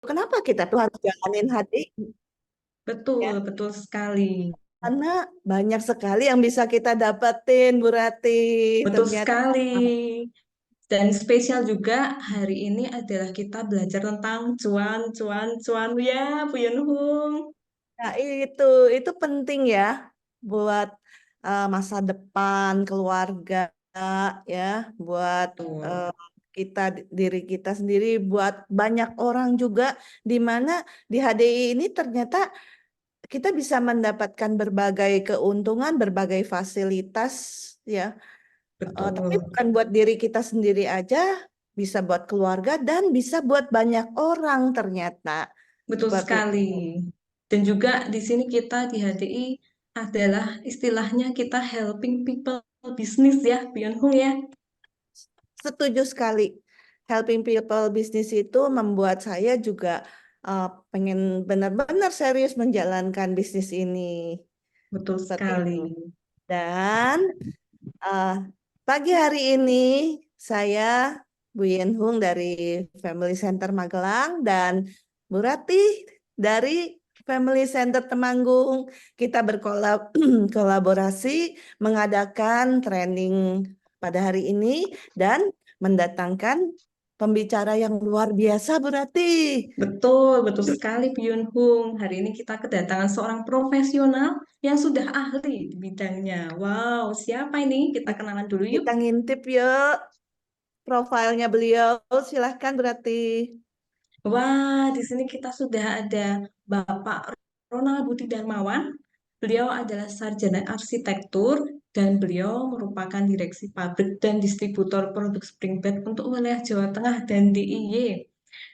Kenapa kita tuh harus jalanin HDI? Betul, Ya, betul sekali. karena banyak sekali yang bisa kita dapetin, Bu Rati. Betul Ternyata, sekali. Dan spesial juga hari ini adalah kita belajar tentang cuan, cuan, cuan ya, Bu Yunhung. nah itu penting ya buat masa depan keluarga ya, buat Betul, eh, kita diri kita sendiri, buat banyak orang juga di mana di HDI ini ternyata kita bisa mendapatkan berbagai keuntungan, berbagai fasilitas ya. Tapi betul, bukan buat diri kita sendiri aja, bisa buat keluarga dan bisa buat banyak orang ternyata. betul Seperti sekali. itu. Dan juga di sini kita di HDI adalah istilahnya kita helping people business ya, Bu Yunhung ya. Setuju sekali. Helping people business itu membuat saya juga uh, pengen benar-benar serius menjalankan bisnis ini. Betul Seperti sekali. itu. Dan uh, pagi hari ini saya Bu Yen Hung dari Family Center Magelang dan Bu Ratih dari Family Center Temanggung. Kita berkolaborasi mengadakan training pada hari ini dan mendatangkan pembicara yang luar biasa, Bu Ratih. Betul, betul sekali Bu Yunhung. Hari ini kita kedatangan seorang profesional yang sudah ahli di bidangnya. Wow, siapa ini? Kita kenalan dulu yuk. Kita ngintip yuk profilnya beliau. Silahkan berarti. Wah, di sini kita sudah ada Bapak Ronald Budi Darmawan. Beliau adalah sarjana arsitektur dan beliau merupakan direksi pabrik dan distributor produk spring bed untuk wilayah Jawa Tengah dan DIY.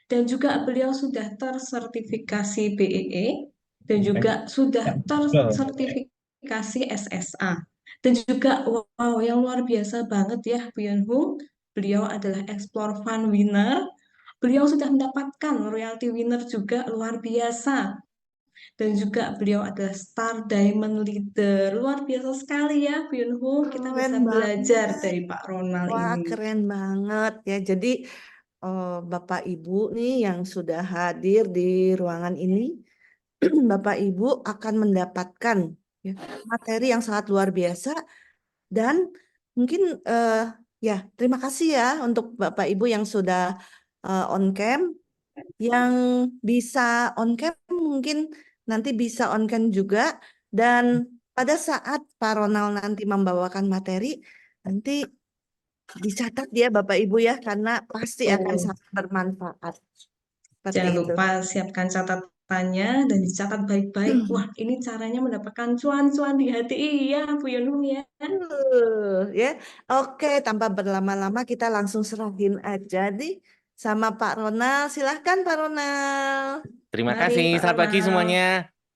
Dan juga beliau sudah tersertifikasi BEE dan juga sudah tersertifikasi SSA. Dan juga wow, yang luar biasa banget ya Bu Yunhung. Beliau adalah Explore Fund winner. Beliau sudah mendapatkan royalty winner juga luar biasa. Dan juga beliau adalah Star Diamond Leader. Luar biasa sekali ya Bu Yunhung. Kita Keren bisa belajar banget. dari Pak Ronald Wah, ini. keren banget ya. Jadi Bapak Ibu nih yang sudah hadir di ruangan ini, Bapak Ibu akan mendapatkan ya, materi yang sangat luar biasa dan mungkin ya terima kasih ya untuk Bapak Ibu yang sudah on cam, yang bisa on cam mungkin nanti bisa on cam juga dan pada saat Pak Ronald nanti membawakan materi nanti dicatat ya Bapak Ibu ya karena pasti akan Betul. sangat bermanfaat seperti Jangan itu. lupa siapkan catatannya dan dicatat baik-baik. Wah, ini caranya mendapatkan cuan-cuan di HTI ya, Bu Yunung ya. Ya, oke, tanpa berlama-lama kita langsung serahin aja nih sama Pak Ronald. Silahkan Pak Ronald. Terima Mari kasih. Pak Selamat pagi Ronald. semuanya.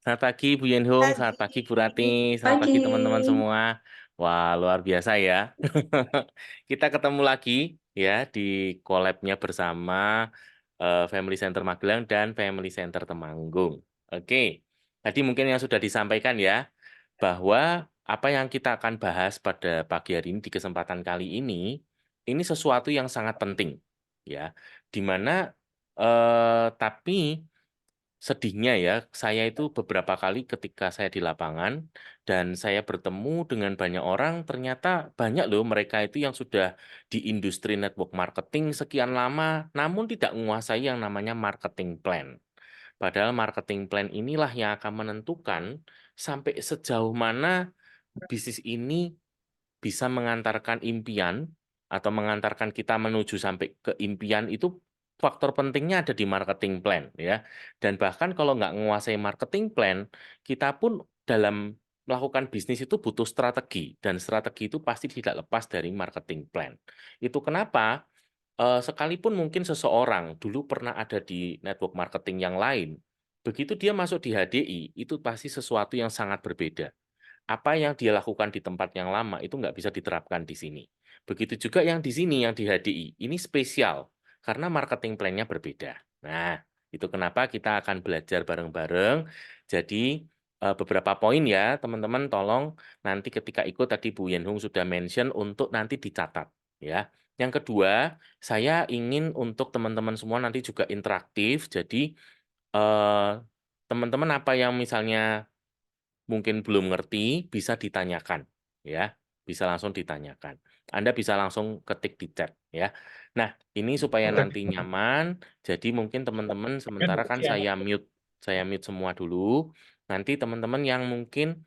Selamat pagi Bu Yenhung, selamat Pagi. pagi Bu Rati, selamat pagi teman-teman Pagi. semua. Wah, luar biasa ya. Kita ketemu lagi ya di collab-nya bersama Family Center Magelang dan Family Center Temanggung. Oke, tadi mungkin yang sudah disampaikan ya, bahwa apa yang kita akan bahas pada pagi hari ini di kesempatan kali ini sesuatu yang sangat penting ya, di mana tapi sedihnya ya, saya itu beberapa kali ketika saya di lapangan dan saya bertemu dengan banyak orang, ternyata banyak loh mereka itu yang sudah di industri network marketing sekian lama, namun tidak menguasai yang namanya marketing plan. Padahal marketing plan inilah yang akan menentukan sampai sejauh mana bisnis ini bisa mengantarkan impian atau mengantarkan kita menuju sampai ke impian itu faktor pentingnya ada di marketing plan ya. Dan bahkan kalau nggak menguasai marketing plan, kita pun dalam melakukan bisnis itu butuh strategi dan strategi itu pasti tidak lepas dari marketing plan. Itu kenapa sekalipun mungkin seseorang dulu pernah ada di network marketing yang lain, begitu dia masuk di HDI itu pasti sesuatu yang sangat berbeda. Apa yang dia lakukan di tempat yang lama itu nggak bisa diterapkan di sini. Begitu juga yang di sini, yang di HDI, ini spesial karena marketing plan-nya berbeda. Nah, itu kenapa kita akan belajar bareng-bareng. Jadi, beberapa poin ya, teman-teman tolong nanti ketika ikut tadi Bu Yenhung sudah mention untuk nanti dicatat. Ya, Yang kedua, saya ingin untuk teman-teman semua nanti juga interaktif. Jadi teman-teman apa yang misalnya mungkin belum ngerti bisa ditanyakan, ya, bisa langsung ditanyakan. Anda bisa langsung ketik di chat, ya. Nah, ini supaya nanti nyaman. Jadi mungkin teman-teman sementara kan saya mute semua dulu. Nanti teman-teman yang mungkin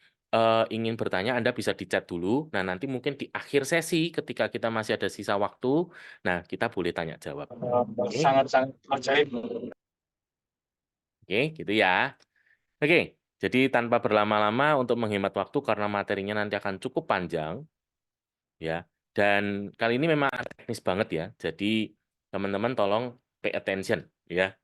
ingin bertanya Anda bisa di chat dulu. Nah, nanti mungkin di akhir sesi ketika kita masih ada sisa waktu, nah kita boleh tanya jawab. Oke, Sangat-sangat ajaib. oke, gitu ya. Oke, jadi tanpa berlama-lama untuk menghemat waktu karena materinya nanti akan cukup panjang, ya. Dan kali ini memang teknis banget ya. Jadi teman-teman tolong pay attention, ya.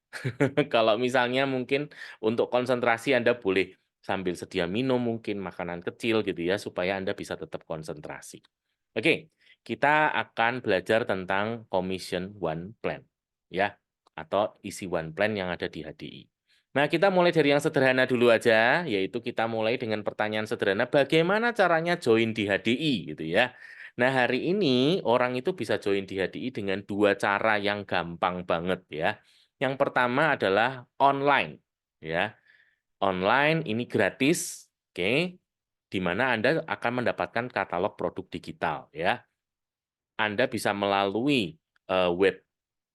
Kalau misalnya mungkin untuk konsentrasi Anda boleh sambil sedia minum mungkin makanan kecil gitu ya supaya Anda bisa tetap konsentrasi. Oke, kita akan belajar tentang Commission One Plan, ya, atau isi One Plan yang ada di HDI. Nah, kita mulai dari yang sederhana dulu aja, yaitu kita mulai dengan pertanyaan sederhana, bagaimana caranya join di HDI gitu ya. Nah, hari ini orang itu bisa join di HDI dengan dua cara yang gampang banget ya. Yang pertama adalah online ya. Online ini gratis, oke. Di mana Anda akan mendapatkan katalog produk digital ya. Anda bisa melalui web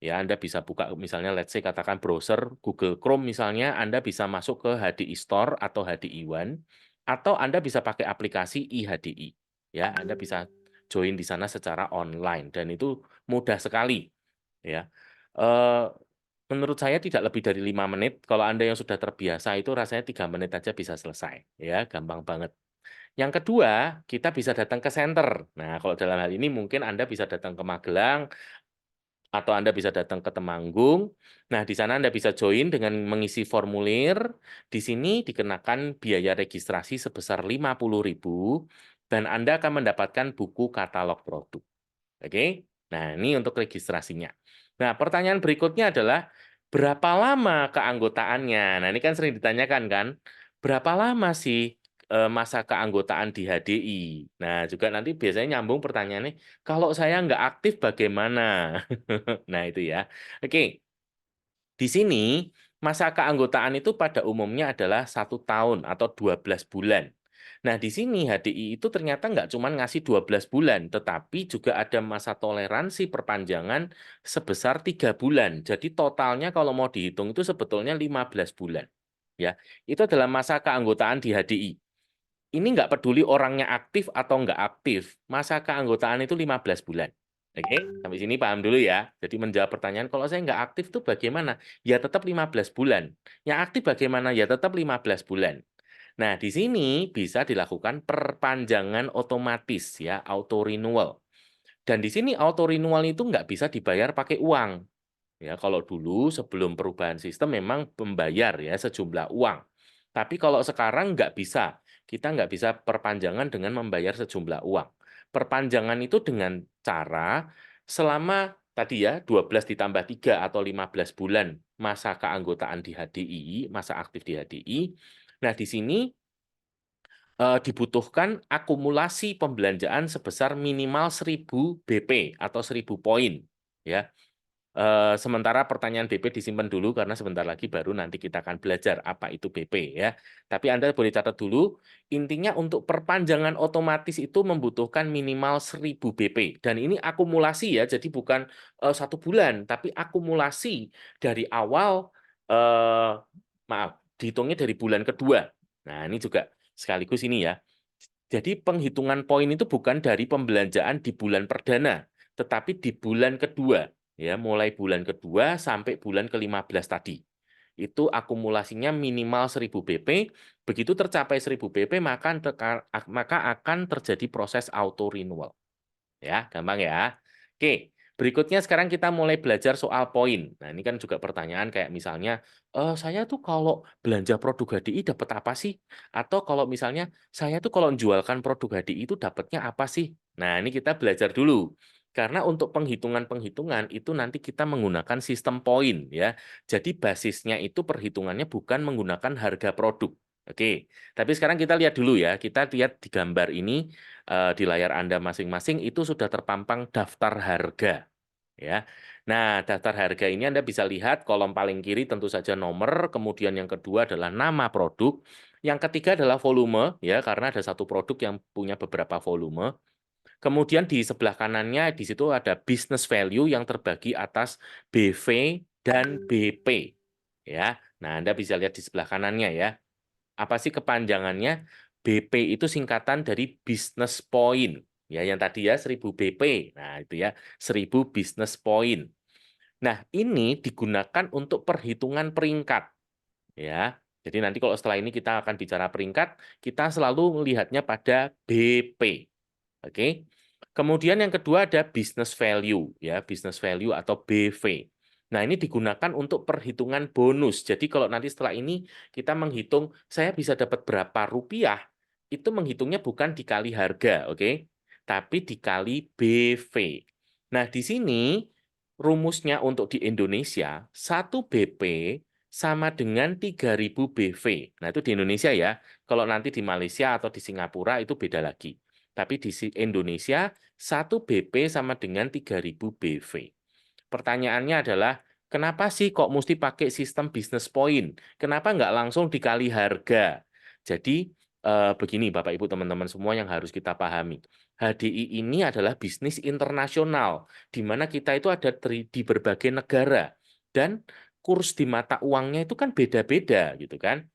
ya, Anda bisa buka misalnya let's say katakan browser Google Chrome misalnya, Anda bisa masuk ke HDI Store atau HDI One atau Anda bisa pakai aplikasi iHDI ya, Anda bisa join di sana secara online dan itu mudah sekali ya. Eh, Menurut saya tidak lebih dari 5 menit. Kalau Anda yang sudah terbiasa itu rasanya 3 menit aja bisa selesai ya, gampang banget. Yang kedua, kita bisa datang ke center. Nah, kalau dalam hal ini mungkin Anda bisa datang ke Magelang atau Anda bisa datang ke Temanggung. Nah, di sana Anda bisa join dengan mengisi formulir. Di sini dikenakan biaya registrasi sebesar 50.000 dan Anda akan mendapatkan buku katalog produk. Oke. Nah, ini untuk registrasinya. Nah, pertanyaan berikutnya adalah berapa lama keanggotaannya? Nah, ini kan sering ditanyakan kan, berapa lama sih masa keanggotaan di HDI? Nah, juga nanti biasanya nyambung pertanyaannya, kalau saya nggak aktif bagaimana? Nah, itu ya. Oke, di sini masa keanggotaan itu pada umumnya adalah 1 tahun atau 12 bulan. Nah, di sini HDI itu ternyata nggak cuma ngasih 12 bulan, tetapi juga ada masa toleransi perpanjangan sebesar 3 bulan. Jadi totalnya kalau mau dihitung itu sebetulnya 15 bulan. Ya, itu adalah masa keanggotaan di HDI. Ini nggak peduli orangnya aktif atau nggak aktif, masa keanggotaan itu 15 bulan. Oke, sampai sini paham dulu ya. Jadi menjawab pertanyaan, kalau saya nggak aktif itu bagaimana? Ya tetap 15 bulan. Yang aktif bagaimana? Ya tetap 15 bulan. Nah, di sini bisa dilakukan perpanjangan otomatis ya, auto renewal. Dan di sini auto renewal itu nggak bisa dibayar pakai uang. Ya, kalau dulu sebelum perubahan sistem memang membayar ya sejumlah uang. Tapi kalau sekarang nggak bisa. Kita nggak bisa perpanjangan dengan membayar sejumlah uang. Perpanjangan itu dengan cara selama tadi ya 12 ditambah 3 atau 15 bulan masa keanggotaan di HDI, masa aktif di HDI. Nah, di sini dibutuhkan akumulasi pembelanjaan sebesar minimal 1000 BP atau 1000 poin ya. Sementara pertanyaan BP disimpan dulu karena sebentar lagi baru nanti kita akan belajar apa itu BP ya. Tapi Anda boleh catat dulu, intinya untuk perpanjangan otomatis itu membutuhkan minimal 1000 BP. Dan ini akumulasi ya, jadi bukan 1 bulan, tapi akumulasi dari awal, maaf, dihitungnya dari bulan kedua. Nah, ini juga sekaligus ini ya. Jadi penghitungan poin itu bukan dari pembelanjaan di bulan perdana, tetapi di bulan kedua. Ya, mulai bulan kedua sampai bulan ke-15 tadi. Itu akumulasinya minimal 1000 BP. Begitu tercapai 1000 BP, maka akan terjadi proses auto renewal. Ya, gampang ya. Oke, berikutnya sekarang kita mulai belajar soal poin. Nah, ini kan juga pertanyaan kayak misalnya, saya tuh kalau belanja produk HDI dapat apa sih? Atau kalau misalnya, saya tuh kalau menjualkan produk HDI itu dapatnya apa sih? Nah, ini kita belajar dulu. Karena untuk penghitungan-penghitungan itu nanti kita menggunakan sistem poin ya. Jadi basisnya itu perhitungannya bukan menggunakan harga produk. Oke, tapi sekarang kita lihat dulu ya. Kita lihat di gambar ini di layar Anda masing-masing itu sudah terpampang daftar harga ya. Nah, daftar harga ini Anda bisa lihat kolom paling kiri tentu saja nomor, kemudian yang kedua adalah nama produk, yang ketiga adalah volume ya karena ada satu produk yang punya beberapa volume. Kemudian di sebelah kanannya di situ ada business value yang terbagi atas BV dan BP ya. Nah, Anda bisa lihat di sebelah kanannya ya. Apa sih kepanjangannya? BP itu singkatan dari business point. Ya, yang tadi ya 1000 BP. Nah, itu ya 1000 business point. Nah, ini digunakan untuk perhitungan peringkat. Ya, jadi nanti kalau setelah ini kita akan bicara peringkat, kita selalu melihatnya pada BP. Oke. Kemudian yang kedua ada business value ya, business value atau BV. Nah, ini digunakan untuk perhitungan bonus. Jadi kalau nanti setelah ini kita menghitung saya bisa dapat berapa rupiah, itu menghitungnya bukan dikali harga, oke? Tapi dikali BV. Nah, di sini rumusnya untuk di Indonesia, 1 BP sama dengan 3000 BV. Nah, itu di Indonesia ya. Kalau nanti di Malaysia atau di Singapura itu beda lagi. Tapi di Indonesia, 1 BP sama dengan 3000 BV. Pertanyaannya adalah, kenapa sih kok mesti pakai sistem business point? Kenapa nggak langsung dikali harga? Jadi, begini Bapak Ibu teman-teman semua yang harus kita pahami. HDI ini adalah bisnis internasional, di mana kita itu ada di berbagai negara. Dan kurs di mata uangnya itu kan beda-beda gitu kan.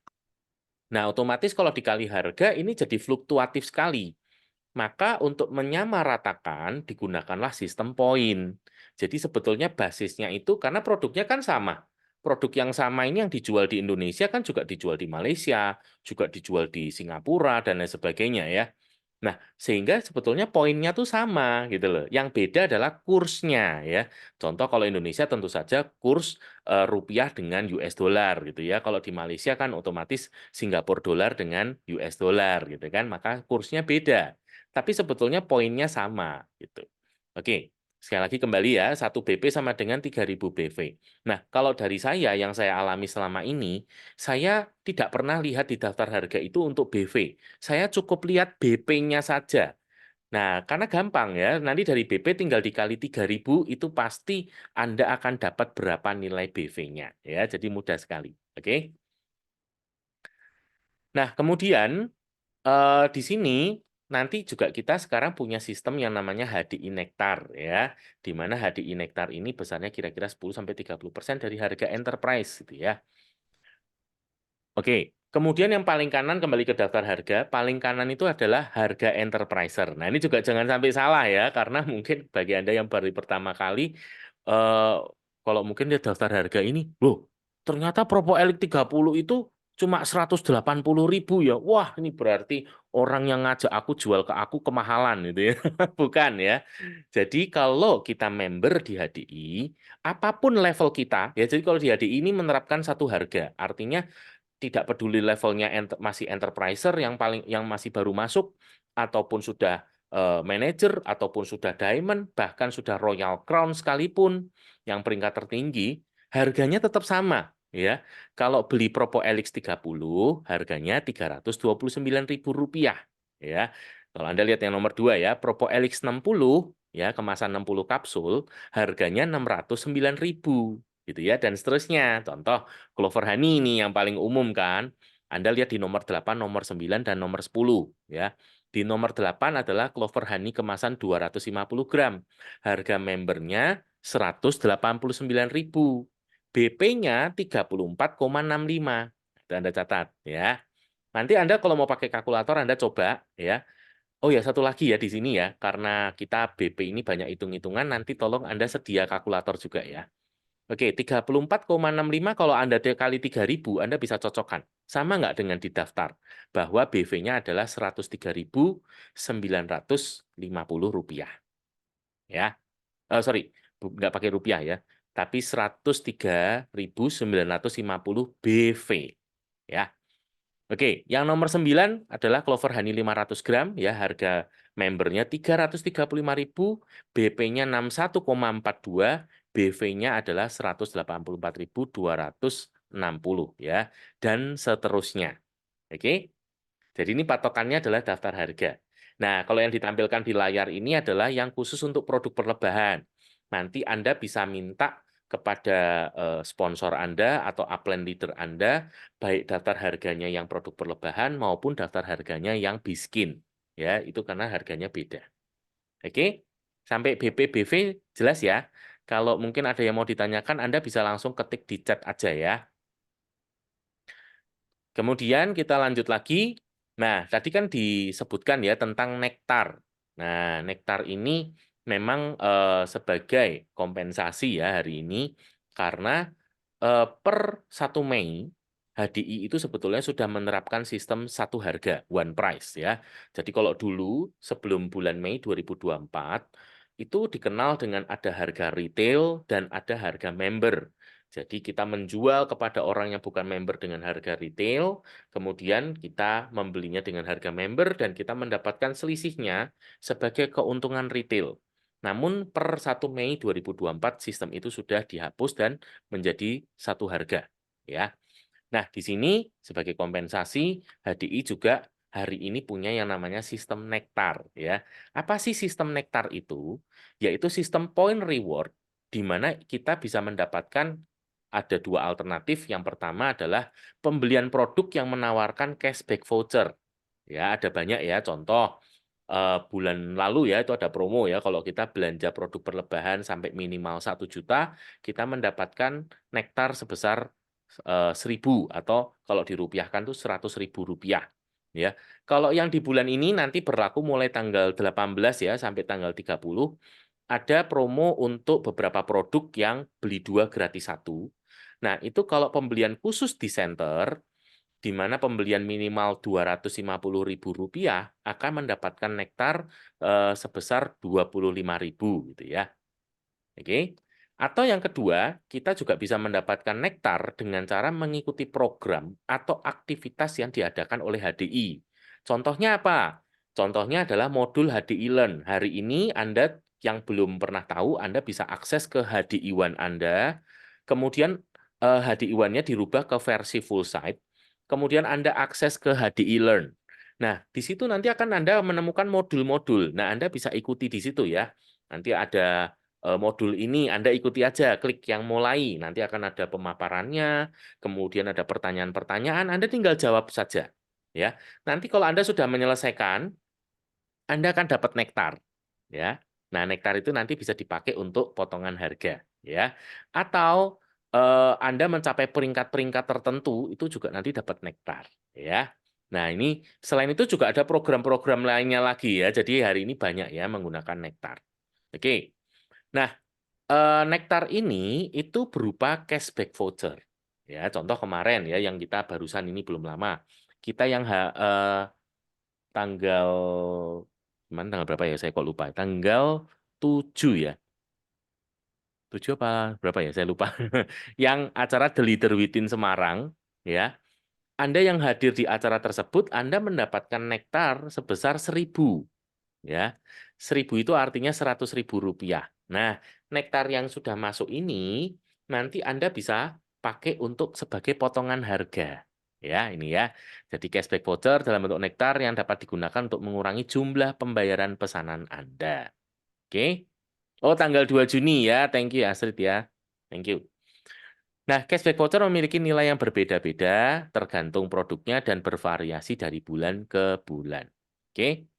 Nah, otomatis kalau dikali harga ini jadi fluktuatif sekali. Maka untuk menyamaratakan digunakanlah sistem poin. Jadi sebetulnya basisnya itu karena produknya kan sama. Produk yang sama ini yang dijual di Indonesia kan juga dijual di Malaysia, juga dijual di Singapura dan lain sebagainya ya. Nah, sehingga sebetulnya poinnya tuh sama gitu loh. Yang beda adalah kursnya ya. Contoh kalau Indonesia tentu saja kurs rupiah dengan US dollar gitu ya. Kalau di Malaysia kan otomatis Singapura dolar dengan US dollar gitu kan. Maka kursnya beda. Tapi sebetulnya poinnya sama gitu. Oke, sekali lagi kembali ya, 1 BP sama dengan 3000 BV. Nah, kalau dari saya yang saya alami selama ini, saya tidak pernah lihat di daftar harga itu untuk BV. Saya cukup lihat BP-nya saja. Nah, karena gampang ya, nanti dari BP tinggal dikali 3000 itu pasti Anda akan dapat berapa nilai BV-nya ya. Jadi mudah sekali. Oke. Nah, kemudian di sini nanti juga kita sekarang punya sistem yang namanya HDI Nektar ya, di mana HDI Nektar ini besarnya kira-kira 10-30% dari harga enterprise gitu ya. Oke, kemudian yang paling kanan kembali ke daftar harga, paling kanan itu adalah harga enterpriser. Nah, ini juga jangan sampai salah ya, karena mungkin bagi Anda yang baru pertama kali, kalau mungkin dia daftar harga ini, loh, ternyata Propo Elik 30 itu cuma 180.000 ya. Wah, ini berarti orang yang ngajak aku jual ke aku kemahalan gitu ya. Bukan ya. Jadi kalau kita member di HDI, apapun level kita, ya jadi kalau di HDI ini menerapkan satu harga, artinya tidak peduli levelnya masih enterpriser yang masih baru masuk ataupun sudah manager ataupun sudah diamond bahkan sudah royal crown sekalipun yang peringkat tertinggi harganya tetap sama ya. Kalau beli Propo Elix 30 harganya Rp329.000 ya. Kalau Anda lihat yang nomor 2 ya, Propo Elix 60 ya, kemasan 60 kapsul harganya Rp609.000 gitu ya dan seterusnya. Contoh Clover Honey ini yang paling umum kan. Anda lihat di nomor 8, nomor 9, dan nomor 10. Ya. Di nomor 8 adalah Clover Honey kemasan 250 gram. Harga membernya 189.000. BP-nya 34,65. Itu Anda catat ya. Nanti Anda kalau mau pakai kalkulator Anda coba ya. Oh ya, satu lagi ya di sini ya, karena kita BP ini banyak hitung-hitungan, nanti tolong Anda sedia kalkulator juga ya. Oke, 34,65 kalau Anda kali 3.000, Anda bisa cocokkan. Sama nggak dengan di daftar? Bahwa BV-nya adalah Rp103.950. Ya. Sorry, nggak pakai rupiah ya. Tapi 103.950 BV. Ya. Oke, yang nomor 9 adalah Clover Honey 500 gram, ya harga membernya 335.000, BP-nya 61,42, BV-nya adalah 184.260 ya, dan seterusnya. Oke. Jadi ini patokannya adalah daftar harga. Nah, kalau yang ditampilkan di layar ini adalah yang khusus untuk produk perlebahan. Nanti Anda bisa minta kepada sponsor Anda atau upline leader Anda, baik daftar harganya yang produk perlebahan maupun daftar harganya yang biskin. Ya, itu karena harganya beda. Oke? Sampai BP, BV jelas ya? Kalau mungkin ada yang mau ditanyakan, Anda bisa langsung ketik di chat aja ya. Kemudian kita lanjut lagi. Nah, tadi kan disebutkan ya tentang nektar. Nah, nektar ini memang sebagai kompensasi ya hari ini karena per 1 Mei HDI itu sebetulnya sudah menerapkan sistem satu harga, one price ya. Jadi kalau dulu sebelum bulan Mei 2024 itu dikenal dengan ada harga retail dan ada harga member. Jadi kita menjual kepada orang yang bukan member dengan harga retail, kemudian kita membelinya dengan harga member dan kita mendapatkan selisihnya sebagai keuntungan retail. Namun per 1 Mei 2024 sistem itu sudah dihapus dan menjadi satu harga, ya. Nah, di sini sebagai kompensasi HDI juga hari ini punya yang namanya sistem nektar, ya. Apa sih sistem nektar itu? Yaitu sistem point reward di mana kita bisa mendapatkan ada dua alternatif. Yang pertama adalah pembelian produk yang menawarkan cashback voucher. Ya, ada banyak ya. Contoh bulan lalu ya itu ada promo ya. Kalau kita belanja produk perlebahan sampai minimal 1 juta, kita mendapatkan nektar sebesar 1.000 atau kalau dirupiahkan tuh 100.000 rupiah. Ya, kalau yang di bulan ini nanti berlaku mulai tanggal 18 ya sampai tanggal 30 ada promo untuk beberapa produk yang beli 2 gratis 1. Nah, itu kalau pembelian khusus di center, di mana pembelian minimal Rp250.000 akan mendapatkan nektar sebesar 25.000 gitu ya. Oke. Atau yang kedua, kita juga bisa mendapatkan nektar dengan cara mengikuti program atau aktivitas yang diadakan oleh HDI. Contohnya apa? Contohnya adalah modul HDI Learn. Hari ini Anda yang belum pernah tahu, Anda bisa akses ke HDI One Anda, kemudian HDI One-nya dirubah ke versi full site, kemudian Anda akses ke HDI Learn. Nah, di situ nanti akan Anda menemukan modul-modul. Nah, Anda bisa ikuti di situ ya. Nanti ada modul ini Anda ikuti aja, klik yang mulai, nanti akan ada pemaparannya, kemudian ada pertanyaan-pertanyaan, Anda tinggal jawab saja. Ya, nanti kalau Anda sudah menyelesaikan, Anda akan dapat nektar. Ya, nah nektar itu nanti bisa dipakai untuk potongan harga. Ya, atau Anda mencapai peringkat-peringkat tertentu itu juga nanti dapat nektar. Ya. Nah, ini selain itu juga ada program-program lainnya lagi ya. Jadi hari ini banyak ya menggunakan nektar. Oke. Nah, nektar ini itu berupa cashback voucher. Ya, contoh kemarin ya yang kita barusan ini belum lama. Kita yang tanggal gimana tanggal berapa ya? Saya kok lupa. Tanggal 7 ya. 7 apa berapa ya? Saya lupa. Yang acara The Leader Within Semarang ya. Anda yang hadir di acara tersebut Anda mendapatkan nektar sebesar 1.000. Ya, 1.000 itu artinya Rp100.000. Nah, nektar yang sudah masuk ini nanti Anda bisa pakai untuk sebagai potongan harga. Ya, ini ya. Jadi cashback voucher dalam bentuk nektar yang dapat digunakan untuk mengurangi jumlah pembayaran pesanan Anda. Oke. Oh, tanggal 2 Juni ya. Thank you ya, Astrid ya. Thank you. Nah, cashback voucher memiliki nilai yang berbeda-beda tergantung produknya dan bervariasi dari bulan ke bulan. Oke.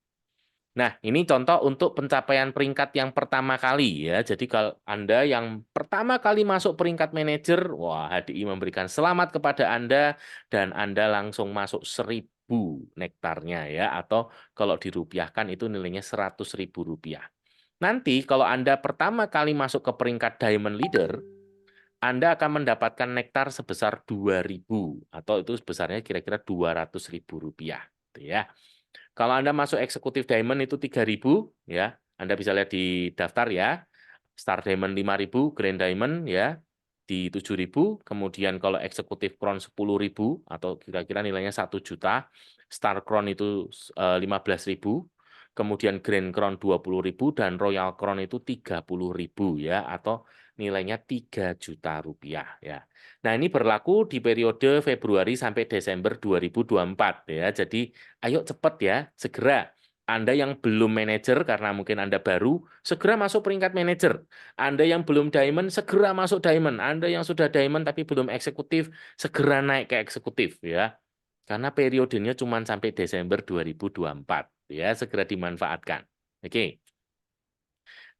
Nah, ini contoh untuk pencapaian peringkat yang pertama kali ya. Jadi kalau Anda yang pertama kali masuk peringkat manajer, wah HDI memberikan selamat kepada Anda dan Anda langsung masuk 1.000 nektarnya ya. Atau kalau dirupiahkan itu nilainya Rp100.000. Nanti kalau Anda pertama kali masuk ke peringkat Diamond Leader, Anda akan mendapatkan nektar sebesar 2.000 atau itu sebesarnya kira-kira Rp200.000 gitu ya. Kalau Anda masuk eksekutif diamond itu 3.000 ya. Anda bisa lihat di daftar ya. Star diamond 5.000, grand diamond ya di 7.000, kemudian kalau eksekutif crown 10.000 atau kira-kira nilainya 1 juta, star crown itu 15.000, kemudian grand crown 20.000 dan royal crown itu 30.000 ya atau nilainya 3 juta rupiah ya. Nah, ini berlaku di periode Februari sampai Desember 2024 ya. Jadi ayo cepat ya, segera. Anda yang belum manajer karena mungkin Anda baru, segera masuk peringkat manajer. Anda yang belum diamond, segera masuk diamond. Anda yang sudah diamond tapi belum eksekutif, segera naik ke eksekutif ya. Karena periodenya cuma sampai Desember 2024 ya, segera dimanfaatkan. Oke.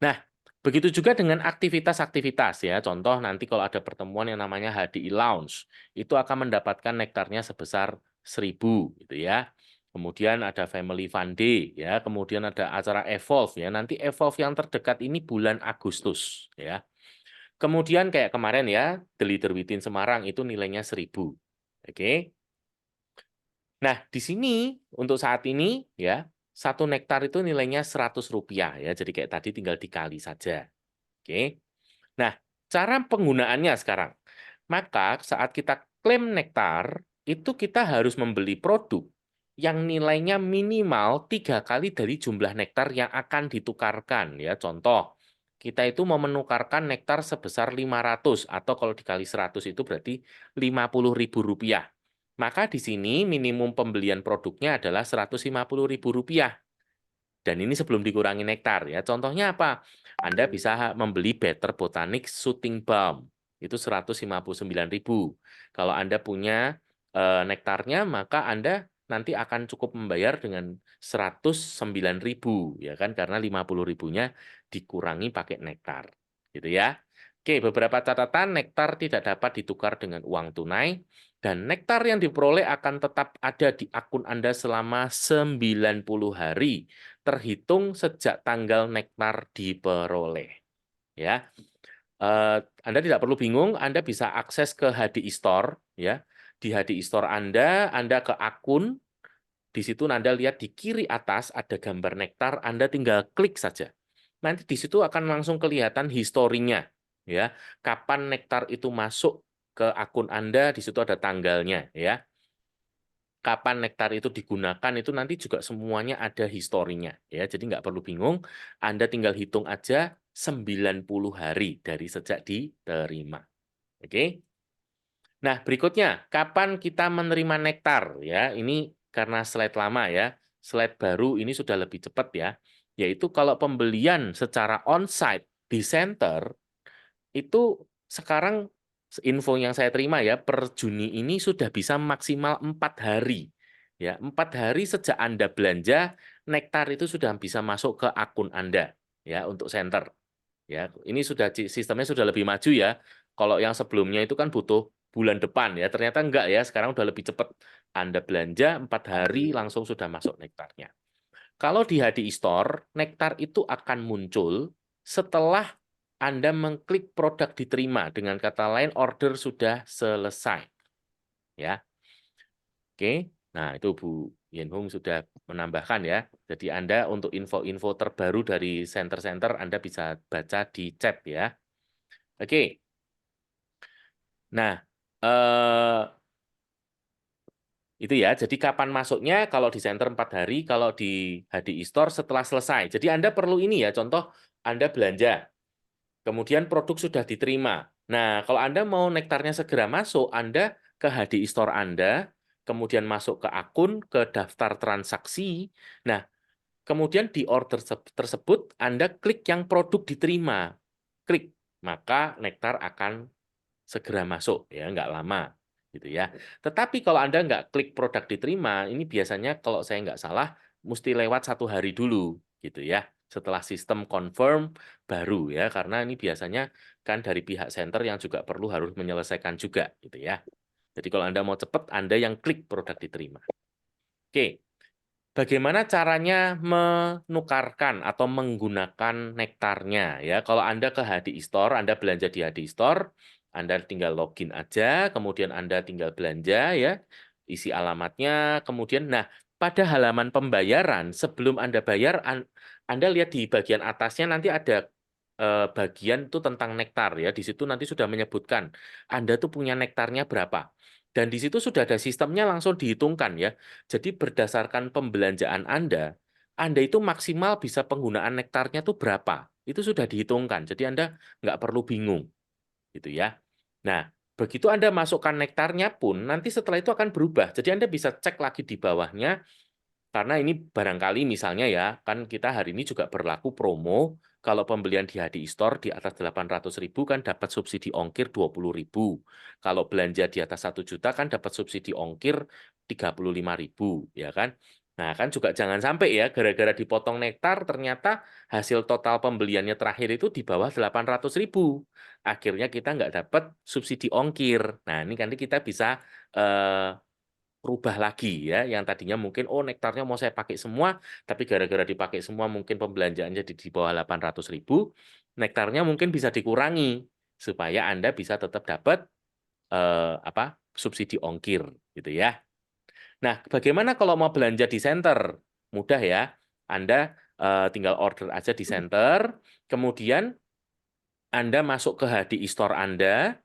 Nah, begitu juga dengan aktivitas-aktivitas ya. Contoh nanti kalau ada pertemuan yang namanya HDI Lounge, itu akan mendapatkan nektarnya sebesar 1.000 gitu ya. Kemudian ada Family Fun Day ya, kemudian ada acara Evolve ya. Nanti Evolve yang terdekat ini bulan Agustus ya. Kemudian kayak kemarin ya, The Leader Within Semarang itu nilainya 1.000. Oke. Nah, di sini untuk saat ini ya, 1 nektar itu nilainya Rp100 ya. Jadi kayak tadi tinggal dikali saja. Oke. Nah, cara penggunaannya sekarang. Maka saat kita klaim nektar, itu kita harus membeli produk yang nilainya minimal 3 kali dari jumlah nektar yang akan ditukarkan. Ya, contoh, kita itu mau menukarkan nektar sebesar 500 atau kalau dikali 100 itu berarti Rp50.000. Maka di sini minimum pembelian produknya adalah Rp150.000. Dan ini sebelum dikurangi nektar ya. Contohnya apa? Anda bisa membeli Better Botanics Shooting Balm. Itu Rp159.000. Kalau Anda punya nektarnya, maka Anda nanti akan cukup membayar dengan Rp109.000 ya kan, karena Rp50.000-nya dikurangi pakai nektar. Gitu ya. Oke, beberapa catatan: nektar tidak dapat ditukar dengan uang tunai, dan nektar yang diperoleh akan tetap ada di akun Anda selama 90 hari terhitung sejak tanggal nektar diperoleh. Ya, Anda tidak perlu bingung, Anda bisa akses ke HDI Store ya. Di HDI Store Anda ke akun, di situ Anda lihat di kiri atas ada gambar nektar, Anda tinggal klik saja. Nanti di situ akan langsung kelihatan historinya ya. Kapan nektar itu masuk ke akun Anda, di situ ada tanggalnya ya. Kapan nektar itu digunakan itu nanti juga semuanya ada historinya ya. Jadi nggak perlu bingung, Anda tinggal hitung aja 90 hari dari sejak diterima. Oke. Nah, berikutnya, kapan kita menerima nektar ya? Ini karena slide lama ya. Slide baru ini sudah lebih cepat ya. Yaitu kalau pembelian secara onsite di center itu sekarang info yang saya terima ya, per Juni ini sudah bisa maksimal 4 hari. Ya, 4 hari sejak Anda belanja, nektar itu sudah bisa masuk ke akun Anda ya untuk center. Ya, ini sudah sistemnya sudah lebih maju ya. Kalau yang sebelumnya itu kan butuh bulan depan ya, ternyata enggak ya, sekarang udah lebih cepat. Anda belanja 4 hari langsung sudah masuk nektarnya. Kalau di HDI Store, nektar itu akan muncul setelah Anda mengklik produk diterima. Dengan kata lain, order sudah selesai. Ya, oke. Nah, itu Bu Yenhung sudah menambahkan ya. Jadi Anda untuk info-info terbaru dari center-center Anda bisa baca di chat ya. Oke. Nah, itu ya. Jadi kapan masuknya? Kalau di center 4 hari, kalau di HDI Store setelah selesai. Jadi Anda perlu ini ya, contoh Anda belanja, kemudian produk sudah diterima. Nah, kalau Anda mau nektarnya segera masuk, Anda ke HDI Store Anda, kemudian masuk ke akun, ke daftar transaksi. Nah, kemudian di order tersebut, Anda klik yang produk diterima. Klik, maka nektar akan segera masuk, ya, nggak lama. Gitu ya. Tetapi kalau Anda nggak klik produk diterima, ini biasanya kalau saya nggak salah, mesti lewat 1 hari dulu. Gitu ya. Setelah sistem confirm baru ya, karena ini biasanya kan dari pihak center yang juga perlu harus menyelesaikan juga. Gitu ya. Jadi kalau Anda mau cepat, Anda yang klik produk diterima. Oke. Bagaimana caranya menukarkan atau menggunakan nektarnya ya? Kalau Anda ke HDI Store, Anda belanja di HDI Store, Anda tinggal login aja, kemudian Anda tinggal belanja ya, isi alamatnya, kemudian pada halaman pembayaran sebelum Anda bayar, Anda lihat di bagian atasnya nanti ada bagian itu tentang nektar ya. Di situ nanti sudah menyebutkan Anda tuh punya nektarnya berapa. Dan di situ sudah ada sistemnya langsung dihitungkan ya. Jadi berdasarkan pembelanjaan Anda itu maksimal bisa penggunaan nektarnya tuh berapa. Itu sudah dihitungkan, jadi Anda nggak perlu bingung, gitu ya. Nah, begitu Anda masukkan nektarnya pun, nanti setelah itu akan berubah. Jadi Anda bisa cek lagi di bawahnya, karena ini barangkali misalnya ya, kan kita hari ini juga berlaku promo, kalau pembelian di HDI Store di atas 800.000 kan dapat subsidi ongkir 20.000. Kalau belanja di atas 1 juta kan dapat subsidi ongkir 35.000, ya kan? Nah, kan juga jangan sampai ya, gara-gara dipotong nektar, ternyata hasil total pembeliannya terakhir itu di bawah 800.000. Akhirnya kita nggak dapat subsidi ongkir. Nah, ini nanti kita bisa rubah lagi ya, yang tadinya mungkin nektarnya mau saya pakai semua, tapi gara-gara dipakai semua mungkin pembelanjaannya di bawah 800.000, nektarnya mungkin bisa dikurangi supaya Anda bisa tetap dapat subsidi ongkir gitu ya. Nah, bagaimana kalau mau belanja di center? Mudah ya. Anda tinggal order aja di center, kemudian Anda masuk ke HDI Store Anda.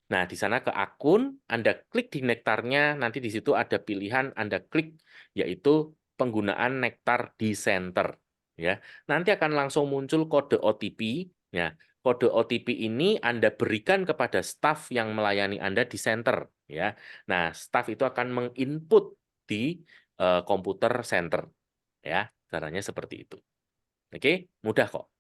Nah, di sana ke akun, Anda klik di nektarnya, nanti di situ ada pilihan Anda klik, yaitu penggunaan nektar di center. Ya, nanti akan langsung muncul kode OTP. Ya, kode OTP ini Anda berikan kepada staf yang melayani Anda di center. Ya, nah staf itu akan menginput di komputer center. Ya, caranya seperti itu. Oke, mudah kok.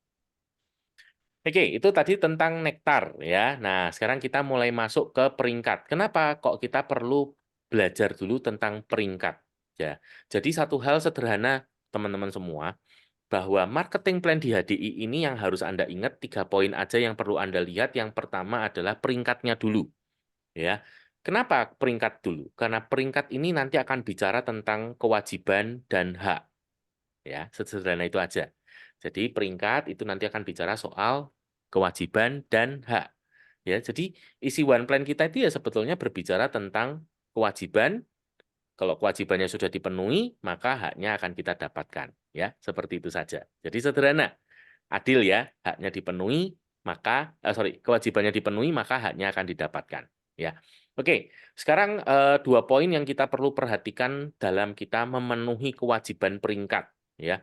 Oke, itu tadi tentang nektar ya. Nah, sekarang kita mulai masuk ke peringkat. Kenapa kok kita perlu belajar dulu tentang peringkat? Ya. Jadi satu hal sederhana teman-teman semua, bahwa marketing plan di HDI ini yang harus Anda ingat 3 poin aja yang perlu Anda lihat. Yang pertama adalah peringkatnya dulu, ya. Kenapa peringkat dulu? Karena peringkat ini nanti akan bicara tentang kewajiban dan hak. Ya, sederhana itu aja. Jadi peringkat itu nanti akan bicara soal kewajiban dan hak. Ya, jadi isi one plan kita itu ya sebetulnya berbicara tentang kewajiban. Kalau kewajibannya sudah dipenuhi, maka haknya akan kita dapatkan. Ya, seperti itu saja. Jadi sederhana, adil ya, haknya dipenuhi, maka kewajibannya dipenuhi, maka haknya akan didapatkan. Ya, oke. Sekarang 2 poin yang kita perlu perhatikan dalam kita memenuhi kewajiban peringkat. Ya,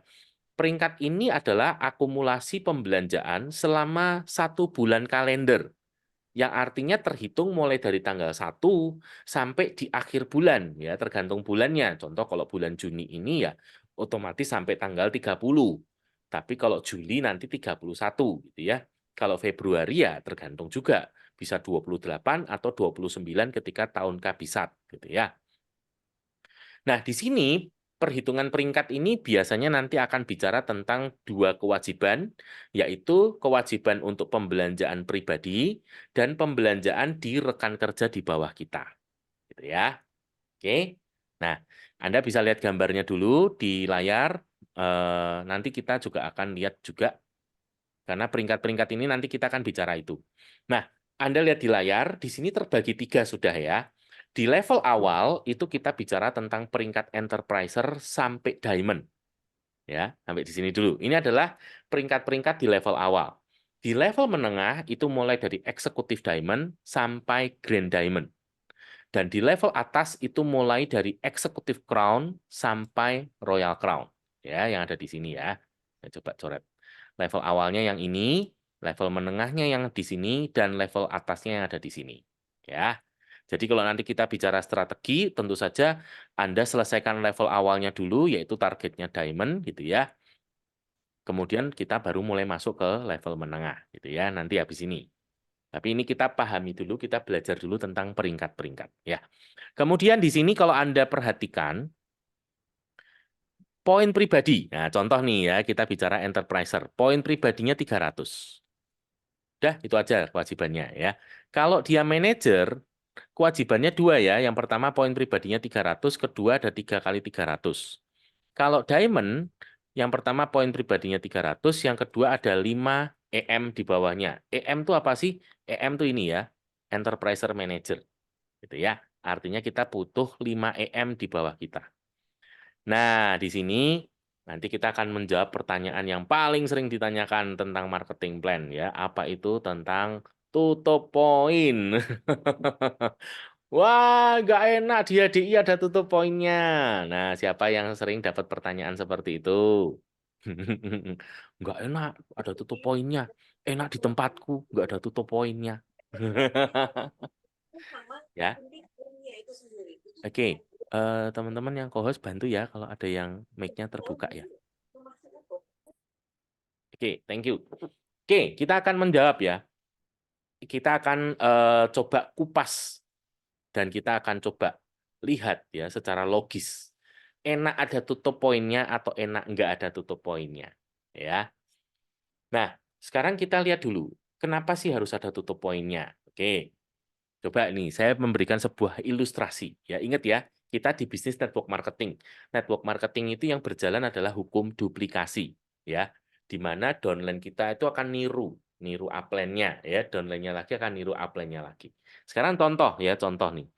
peringkat ini adalah akumulasi pembelanjaan selama 1 bulan kalender, yang artinya terhitung mulai dari tanggal 1 sampai di akhir bulan, ya tergantung bulannya. Contoh kalau bulan Juni ini ya otomatis sampai tanggal 30. Tapi kalau Juli nanti 31 gitu ya. Kalau Februari ya tergantung juga, bisa 28 atau 29 ketika tahun kabisat gitu ya. Nah, di sini perhitungan peringkat ini biasanya nanti akan bicara tentang 2 kewajiban, yaitu kewajiban untuk pembelanjaan pribadi dan pembelanjaan di rekan kerja di bawah kita. Gitu ya. Oke. Nah, Anda bisa lihat gambarnya dulu di layar. Nanti kita juga akan lihat juga, karena peringkat-peringkat ini nanti kita akan bicara itu. Nah, Anda lihat di layar, di sini terbagi 3 sudah ya. Di level awal itu kita bicara tentang peringkat enterpriser sampai diamond. Ya, sampai di sini dulu. Ini adalah peringkat-peringkat di level awal. Di level menengah itu mulai dari eksekutif diamond sampai grand diamond. Dan di level atas itu mulai dari eksekutif crown sampai royal crown. Ya, yang ada di sini ya. Saya coba coret. Level awalnya yang ini, level menengahnya yang di sini, dan level atasnya yang ada di sini. Ya. Jadi kalau nanti kita bicara strategi, tentu saja Anda selesaikan level awalnya dulu, yaitu targetnya diamond, gitu ya. Kemudian kita baru mulai masuk ke level menengah, gitu ya, nanti habis ini. Tapi ini kita pahami dulu, kita belajar dulu tentang peringkat-peringkat. Ya. Kemudian di sini kalau Anda perhatikan, poin pribadi. Nah, contoh nih ya, kita bicara enterpriser. Poin pribadinya 300. Udah, itu aja kewajibannya ya. Kalau dia manajer, kewajibannya 2 ya. Yang pertama poin pribadinya 300, kedua ada 3 kali 300. Kalau diamond, yang pertama poin pribadinya 300, yang kedua ada 5 EM di bawahnya. EM itu apa sih? EM itu ini ya, enterpriser manager. Gitu ya. Artinya kita butuh 5 EM di bawah kita. Nah, di sini nanti kita akan menjawab pertanyaan yang paling sering ditanyakan tentang marketing plan ya. Apa itu tentang tutup poin? Wah, nggak enak di HDI ada tutup poinnya. Nah, siapa yang sering dapat pertanyaan seperti itu? Nggak enak, ada tutup poinnya. Enak di tempatku, nggak ada tutup poinnya. Ya, oke. Teman-teman yang co-host bantu ya kalau ada yang mic-nya terbuka ya. Oke, thank you. Oke, kita akan menjawab ya. Kita akan coba kupas dan kita akan coba lihat ya secara logis. Enak ada tutup poinnya atau enak nggak ada tutup poinnya. Ya. Nah, sekarang kita lihat dulu. Kenapa sih harus ada tutup poinnya? Oke, coba nih saya memberikan sebuah ilustrasi. Ya, ingat ya, kita di bisnis network marketing. Network marketing itu yang berjalan adalah hukum duplikasi. Ya, di mana downline kita itu akan niru upline-nya. Ya, downline-nya lagi akan niru upline-nya lagi. Sekarang contoh ya, contoh nih.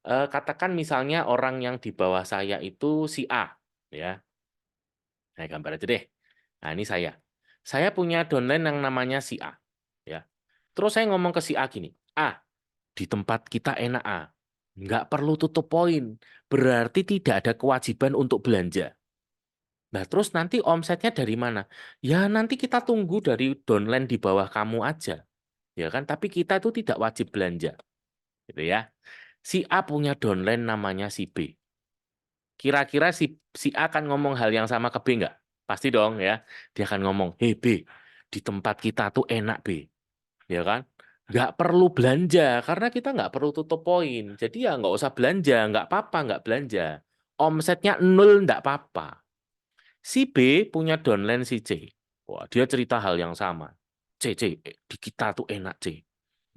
Katakan misalnya orang yang di bawah saya itu si A. Ya, saya gambar aja deh. Nah, ini saya. Saya punya downline yang namanya si A. Ya. Terus saya ngomong ke si A gini, A, di tempat kita enak A. Nggak perlu tutup poin. Berarti tidak ada kewajiban untuk belanja. Nah, terus nanti omsetnya dari mana? Ya, nanti kita tunggu dari downline di bawah kamu aja. Ya kan? Tapi kita itu tidak wajib belanja. Gitu ya. Si A punya downline namanya si B. Kira-kira si A akan ngomong hal yang sama ke B nggak? Pasti dong ya. Dia akan ngomong, hei B, di tempat kita tuh enak B. Ya kan? Nggak perlu belanja, karena kita nggak perlu tutup poin. Jadi ya nggak usah belanja, nggak apa-apa nggak belanja. Omsetnya nol nggak apa-apa. Si B punya downline si C. Wah, dia cerita hal yang sama. Di kita tuh enak C.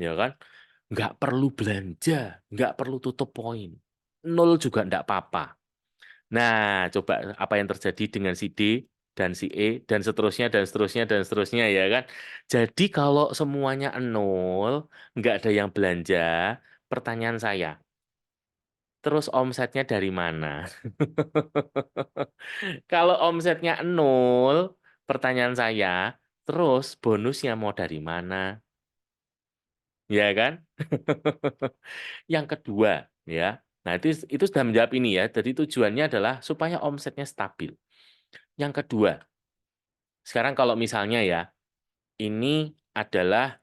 Ya kan? Nggak perlu belanja, nggak perlu tutup poin. Nol juga nggak apa-apa. Nah, coba apa yang terjadi dengan si D dan si E dan seterusnya dan seterusnya dan seterusnya ya kan. Jadi kalau semuanya nol, nggak ada yang belanja, pertanyaan saya, terus omsetnya dari mana? Kalau omsetnya nol, pertanyaan saya, terus bonusnya mau dari mana? Ya kan? Yang kedua, ya. Nah, itu sudah menjawab ini ya. Jadi tujuannya adalah supaya omsetnya stabil. Yang kedua, sekarang kalau misalnya ya, ini adalah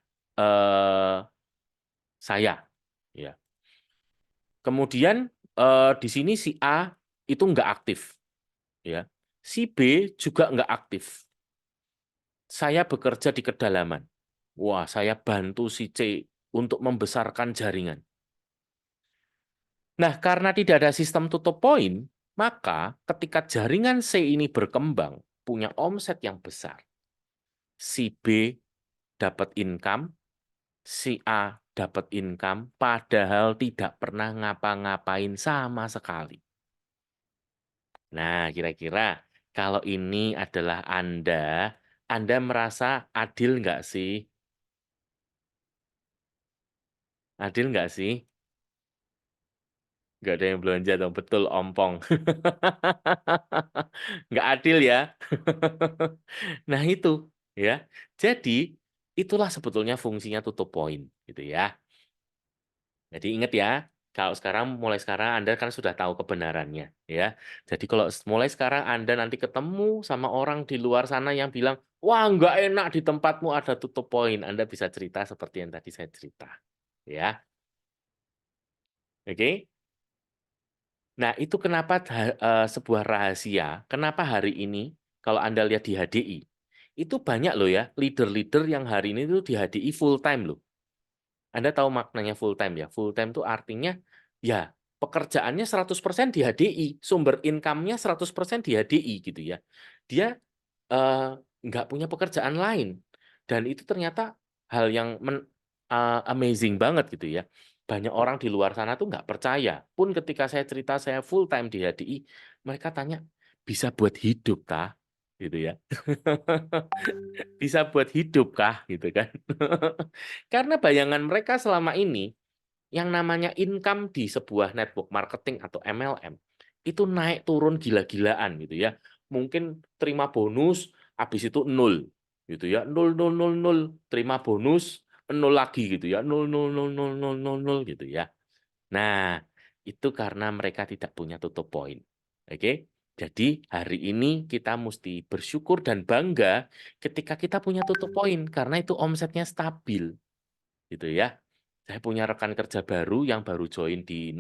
saya, ya. Kemudian di sini si A itu nggak aktif, ya. Si B juga nggak aktif. Saya bekerja di kedalaman. Wah, saya bantu si C untuk membesarkan jaringan. Nah, karena tidak ada sistem tutup poin, maka ketika jaringan C ini berkembang, punya omset yang besar, si B dapat income, si A dapat income, padahal tidak pernah ngapa-ngapain sama sekali. Nah, kira-kira kalau ini adalah Anda merasa adil nggak sih? Adil nggak sih? Nggak ada yang belanja dong, betul ompong. Nggak adil ya. Nah itu ya. Jadi itulah sebetulnya fungsinya tutup poin gitu ya. Jadi ingat ya, kalau mulai sekarang Anda kan sudah tahu kebenarannya ya. Jadi kalau mulai sekarang Anda nanti ketemu sama orang di luar sana yang bilang, wah nggak enak di tempatmu ada tutup poin, Anda bisa cerita seperti yang tadi saya cerita ya. Oke. Nah, itu kenapa sebuah rahasia, kenapa hari ini kalau Anda lihat di HDI, itu banyak loh ya, leader-leader yang hari ini tuh di HDI full time loh. Anda tahu maknanya full time ya? Full time itu artinya ya pekerjaannya 100% di HDI, sumber income-nya 100% di HDI gitu ya. Dia eh, nggak punya pekerjaan lain. Dan itu ternyata hal yang amazing banget gitu ya. Banyak orang di luar sana tuh nggak percaya. Pun ketika saya cerita saya full time di HDI, mereka tanya, bisa buat hidup kah? Gitu ya. Bisa buat hidup kah? Gitu kan. Karena bayangan mereka selama ini, yang namanya income di sebuah network marketing atau MLM, itu naik turun gila-gilaan gitu ya. Mungkin terima bonus, habis itu nol gitu ya. Nol, nol, nol, nol. Terima bonus, nol lagi gitu ya. Nol, nol, nol, nol, nol, nol, nol gitu ya. Nah, itu karena mereka tidak punya tutup poin. Oke? Jadi hari ini kita mesti bersyukur dan bangga ketika kita punya tutup poin karena itu omsetnya stabil, gitu ya. Saya punya rekan kerja baru yang baru join di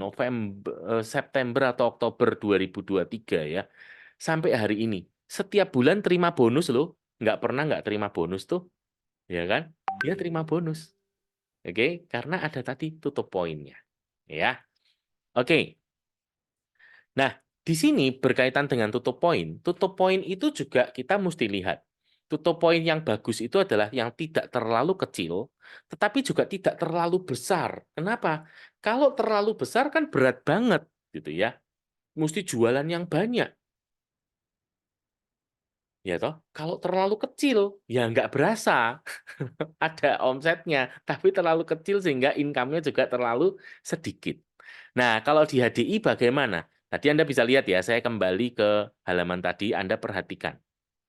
September atau Oktober 2023 ya. Sampai hari ini setiap bulan terima bonus loh, nggak pernah nggak terima bonus tuh, ya kan? Dia terima bonus, oke? Karena ada tadi tutup poinnya, ya. Oke. Nah, di sini berkaitan dengan tutup poin. Tutup poin itu juga kita mesti lihat. Tutup poin yang bagus itu adalah yang tidak terlalu kecil, tetapi juga tidak terlalu besar. Kenapa? Kalau terlalu besar kan berat banget, gitu ya. Mesti jualan yang banyak, ya toh. Kalau terlalu kecil, ya nggak berasa ada omsetnya, tapi terlalu kecil sehingga income-nya juga terlalu sedikit. Nah, kalau di HDI bagaimana? Tadi Anda bisa lihat ya, saya kembali ke halaman tadi, Anda perhatikan.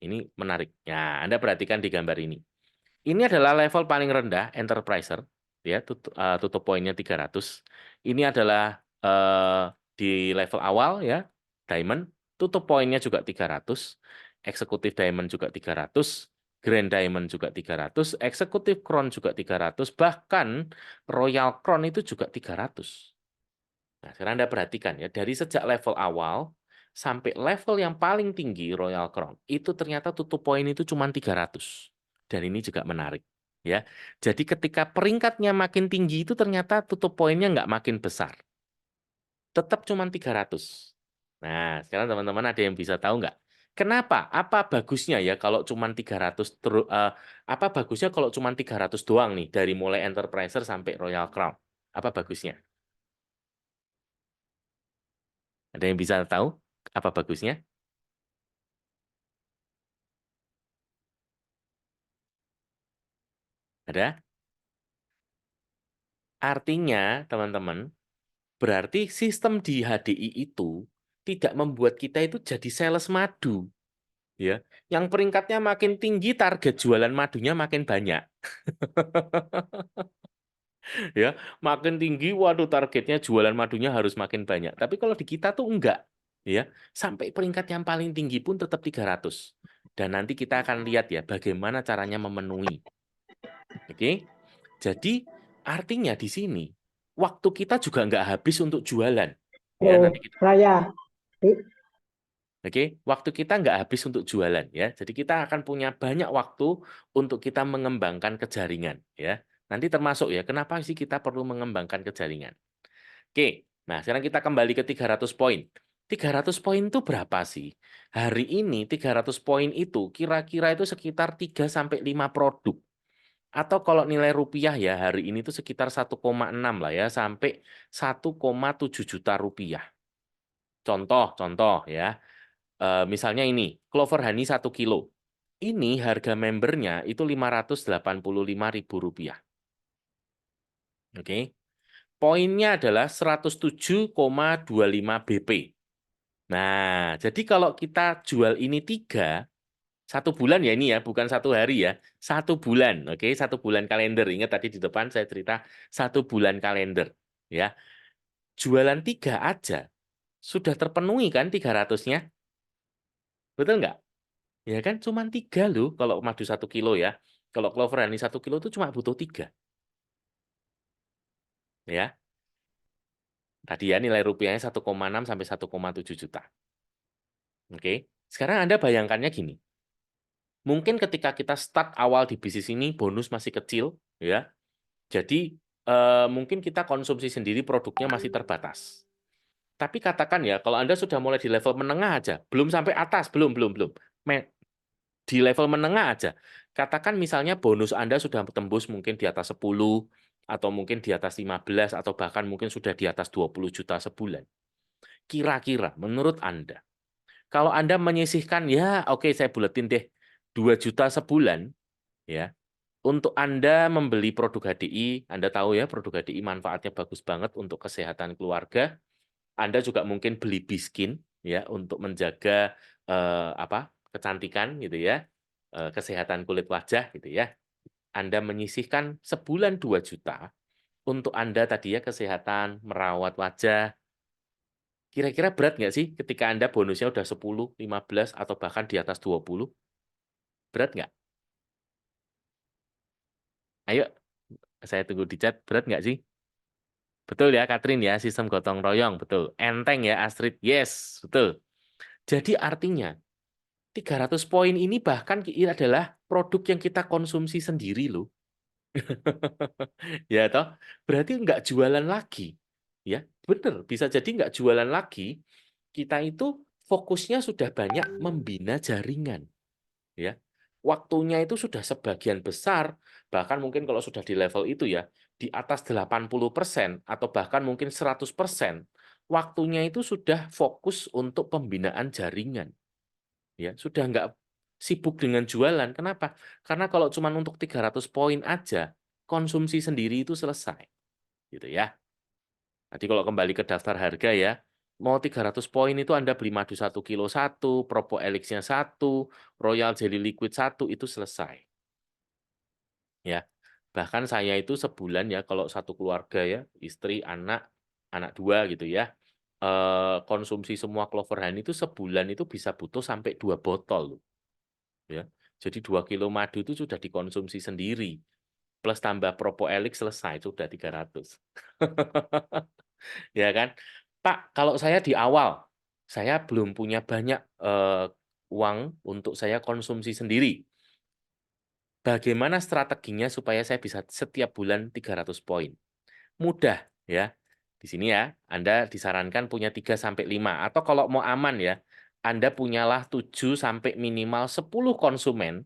Ini menarik. Ya, Anda perhatikan di gambar ini. Ini adalah level paling rendah, Enterpriser, ya, tutup poinnya 300. Ini adalah di level awal ya, Diamond, tutup poinnya juga 300. Eksekutif Diamond juga 300. Grand Diamond juga 300, Eksekutif Crown juga 300, bahkan Royal Crown itu juga 300. Nah, sekarang Anda perhatikan ya, dari sejak level awal sampai level yang paling tinggi Royal Crown, itu ternyata tutup poin itu cuma 300. Dan ini juga menarik. Ya, jadi ketika peringkatnya makin tinggi itu ternyata tutup poinnya nggak makin besar. Tetap cuma 300. Nah, sekarang teman-teman ada yang bisa tahu nggak? Kenapa? Apa bagusnya ya kalau cuma 300 apa bagusnya kalau cuma 300 doang nih dari mulai Enterpriser sampai Royal Crown? Apa bagusnya? Ada yang bisa tahu apa bagusnya? Ada? Artinya, teman-teman, berarti sistem di HDI itu tidak membuat kita itu jadi sales madu, ya. Yang peringkatnya makin tinggi, target jualan madunya makin banyak, ya. Makin tinggi, waduh targetnya jualan madunya harus makin banyak. Tapi kalau di kita tuh enggak, ya. Sampai peringkat yang paling tinggi pun tetap 300. Dan nanti kita akan lihat ya bagaimana caranya memenuhi. Oke? Jadi artinya di sini waktu kita juga nggak habis untuk jualan. Ya, Oh, nanti kita, Raya. oke, waktu kita nggak habis untuk jualan ya. Jadi kita akan punya banyak waktu untuk kita mengembangkan kejaringan ya. Nanti termasuk ya, kenapa sih kita perlu mengembangkan kejaringan? Oke, nah sekarang kita kembali ke 300 poin. 300 poin itu berapa sih? Hari ini 300 poin itu kira-kira itu sekitar 3 sampai 5 produk. Atau kalau nilai rupiah ya hari ini tuh sekitar 1,6 lah ya sampai 1,7 juta rupiah. Contoh ya. Misalnya ini, Clover Honey 1 kilo. Ini harga membernya itu Rp585.000. Oke. Poinnya adalah 107,25 BP. Nah, jadi kalau kita jual ini 3, 1 bulan ya ini ya, bukan 1 hari ya. 1 bulan, oke, 1 bulan kalender. Ingat tadi di depan saya cerita 1 bulan kalender, ya. Jualan 3 aja sudah terpenuhi kan 300-nya, betul nggak? Ya kan, cuma 3 loh kalau madu 1 kilo ya. Kalau Clover Honey 1 kilo itu cuma butuh 3, ya. Tadi ya nilai rupiahnya 1,6 sampai 1,7 juta. Oke, sekarang Anda bayangkannya gini. Mungkin ketika kita start awal di bisnis ini bonus masih kecil, ya. Jadi mungkin kita konsumsi sendiri produknya masih terbatas. Tapi katakan ya, kalau Anda sudah mulai di level menengah aja, belum sampai atas, belum, belum, belum. Di level menengah aja. Katakan misalnya bonus Anda sudah tembus mungkin di atas 10, atau mungkin di atas 15, atau bahkan mungkin sudah di atas 20 juta sebulan. Kira-kira menurut Anda, kalau Anda menyisihkan, ya oke saya buletin deh, 2 juta sebulan, ya, untuk Anda membeli produk HDI, Anda tahu ya produk HDI manfaatnya bagus banget untuk kesehatan keluarga. Anda juga mungkin beli biskin ya untuk menjaga kecantikan gitu ya, kesehatan kulit wajah gitu ya. Anda menyisihkan sebulan 2 juta untuk Anda tadi ya kesehatan, merawat wajah, Kira-kira berat nggak sih ketika Anda bonusnya udah 10, 15, atau bahkan di atas 20? Berat nggak? Ayo, saya tunggu di chat. Berat nggak sih? Betul ya, Katrin ya, sistem gotong royong. Betul. Enteng ya, Astrid. Yes, betul. Jadi artinya, 300 poin ini bahkan ini adalah produk yang kita konsumsi sendiri loh. Ya toh, berarti nggak jualan lagi. Ya, bener. Bisa jadi nggak jualan lagi. Kita itu fokusnya sudah banyak membina jaringan. Ya, waktunya itu sudah sebagian besar, bahkan mungkin kalau sudah di level itu ya, di atas 80% atau bahkan mungkin 100%, waktunya itu sudah fokus untuk pembinaan jaringan. Ya, sudah nggak sibuk dengan jualan. Kenapa? Karena kalau cuma untuk 300 poin aja, konsumsi sendiri itu selesai. Gitu ya. Nanti kalau kembali ke daftar harga ya, mau 300 poin itu Anda beli madu 1 kilo 1, Propo Elix-nya 1, Royal Jelly Liquid 1, itu selesai. Ya. Bahkan saya itu sebulan ya, kalau satu keluarga ya, istri, anak, anak 2 gitu ya, konsumsi semua Clover Honey itu sebulan itu bisa butuh sampai 2 botol loh. Ya. Jadi 2 kilo madu itu sudah dikonsumsi sendiri. Plus tambah Propo Elix selesai, sudah 300. Ya kan? Pak, kalau saya di awal, saya belum punya banyak uang untuk saya konsumsi sendiri. Bagaimana strateginya supaya saya bisa setiap bulan 300 poin? Mudah ya. Di sini ya, Anda disarankan punya 3 sampai 5 atau kalau mau aman ya, Anda punyalah 7 sampai minimal 10 konsumen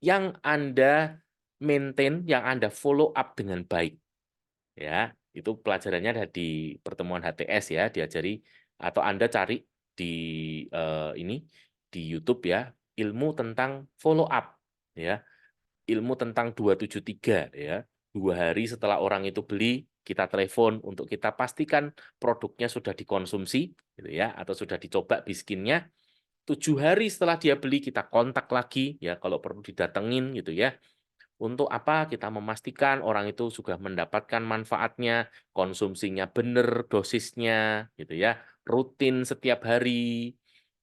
yang Anda maintain, yang Anda follow up dengan baik. Ya, itu pelajarannya ada di pertemuan HTS ya, diajari atau Anda cari di ini di YouTube ya, ilmu tentang follow up ya, ilmu tentang 273 ya. 2 hari setelah orang itu beli, kita telepon untuk kita pastikan produknya sudah dikonsumsi gitu ya, atau sudah dicoba biskinnya. 7 hari setelah dia beli, kita kontak lagi ya, kalau perlu didatengin gitu ya. Untuk apa? Kita memastikan orang itu sudah mendapatkan manfaatnya, konsumsinya benar dosisnya, gitu ya, rutin setiap hari,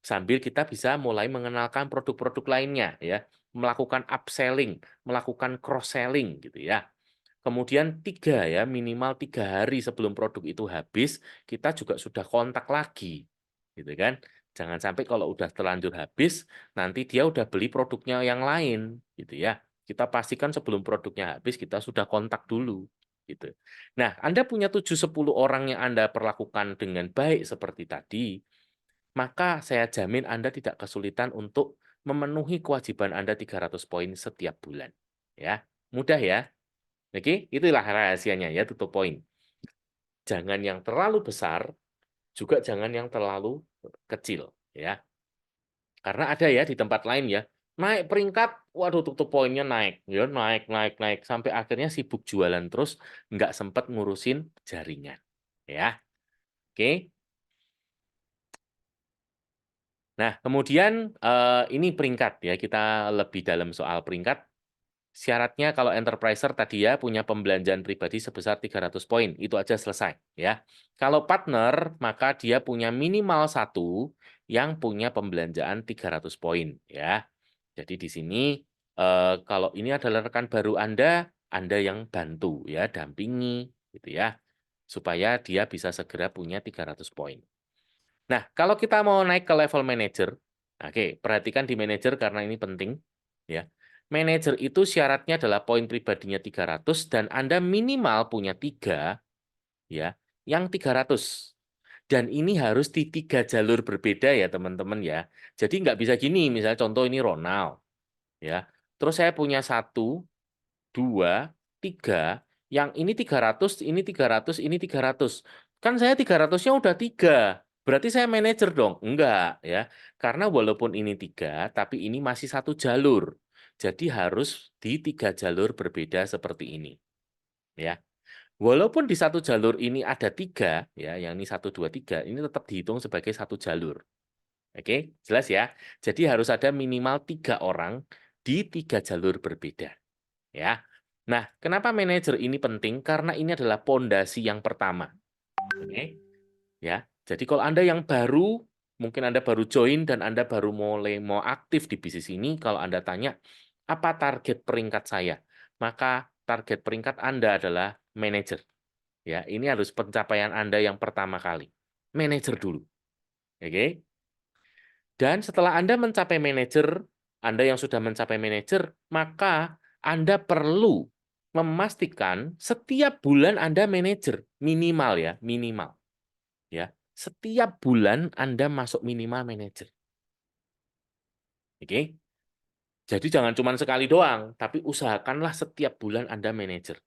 sambil kita bisa mulai mengenalkan produk-produk lainnya, ya, melakukan upselling, melakukan cross-selling, gitu ya. Kemudian 3 ya, minimal 3 hari sebelum produk itu habis, kita juga sudah kontak lagi, gitu kan. Jangan sampai kalau udah terlanjur habis, nanti dia udah beli produknya yang lain, gitu ya. Kita pastikan sebelum produknya habis, kita sudah kontak dulu, gitu. Nah, Anda punya 7-10 orang yang Anda perlakukan dengan baik seperti tadi, maka saya jamin Anda tidak kesulitan untuk memenuhi kewajiban Anda 300 poin setiap bulan. Ya, mudah ya. Oke, itulah rahasianya ya, tutup poin. Jangan yang terlalu besar, juga jangan yang terlalu kecil ya. Karena ada ya di tempat lain ya, naik peringkat, waduh tutup poinnya naik, ya naik, naik, naik, sampai akhirnya sibuk jualan terus, nggak sempat ngurusin jaringan. Ya, oke. Nah, kemudian ini peringkat ya, kita lebih dalam soal peringkat. Syaratnya kalau enterpriser tadi ya punya pembelanjaan pribadi sebesar 300 poin, itu aja selesai ya. Kalau partner, maka dia punya minimal 1 yang punya pembelanjaan 300 poin ya. Jadi di sini kalau ini adalah rekan baru Anda yang bantu ya, dampingi gitu ya, supaya dia bisa segera punya 300 poin. Nah, kalau kita mau naik ke level manager, oke, perhatikan di manager karena ini penting ya. Manager itu syaratnya adalah poin pribadinya 300 dan Anda minimal punya 3 ya, yang 300. Dan ini harus di 3 jalur berbeda ya, teman-teman ya. Jadi nggak bisa gini, misalnya contoh ini Ronald ya. Terus saya punya 1, 2, 3, yang ini 300, ini 300, ini 300. Kan saya 300-nya udah 3. Berarti saya manajer dong? Enggak ya. Karena walaupun ini 3, tapi ini masih satu jalur. Jadi harus di 3 jalur berbeda seperti ini. Ya. Walaupun di satu jalur ini ada 3, ya, yang ini 1, 2, 3, ini tetap dihitung sebagai satu jalur. Oke, jelas ya. Jadi harus ada minimal 3 orang di 3 jalur berbeda. Ya. Nah, kenapa manajer ini penting? Karena ini adalah pondasi yang pertama. Oke. Ya. Jadi kalau Anda yang baru, mungkin Anda baru join dan Anda baru mulai mau aktif di bisnis ini, kalau Anda tanya, apa target peringkat saya? Maka target peringkat Anda adalah manajer. Ya, ini harus pencapaian Anda yang pertama kali. Manajer dulu. Oke? Dan setelah Anda mencapai manajer, Anda yang sudah mencapai manajer, maka Anda perlu memastikan setiap bulan Anda manajer, minimal ya, minimal. Ya, setiap bulan Anda masuk minimal manajer. Oke? Jadi jangan cuma sekali doang, tapi usahakanlah setiap bulan Anda manajer.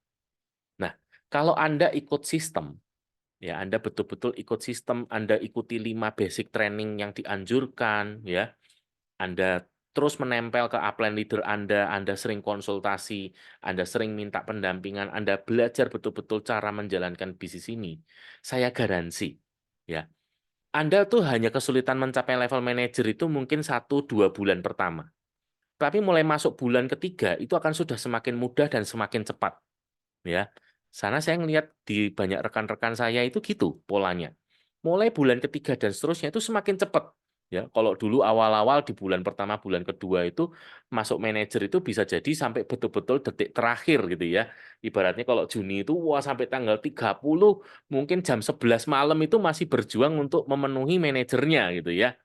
Nah, kalau Anda ikut sistem, ya Anda betul-betul ikut sistem, Anda ikuti 5 basic training yang dianjurkan, ya. Anda terus menempel ke upline leader Anda sering konsultasi, Anda sering minta pendampingan, Anda belajar betul-betul cara menjalankan bisnis ini. Saya garansi, ya, Anda tuh hanya kesulitan mencapai level manajer itu mungkin 1-2 bulan pertama. Tapi mulai masuk bulan ketiga itu akan sudah semakin mudah dan semakin cepat. Ya, sana saya ngelihat di banyak rekan-rekan saya itu gitu polanya. Mulai bulan ketiga dan seterusnya itu semakin cepat. Ya, kalau dulu awal-awal di bulan pertama, bulan kedua itu masuk manajer itu bisa jadi sampai betul-betul detik terakhir gitu ya. Ibaratnya kalau Juni itu wah sampai tanggal 30 mungkin jam 11 malam itu masih berjuang untuk memenuhi manajernya gitu ya.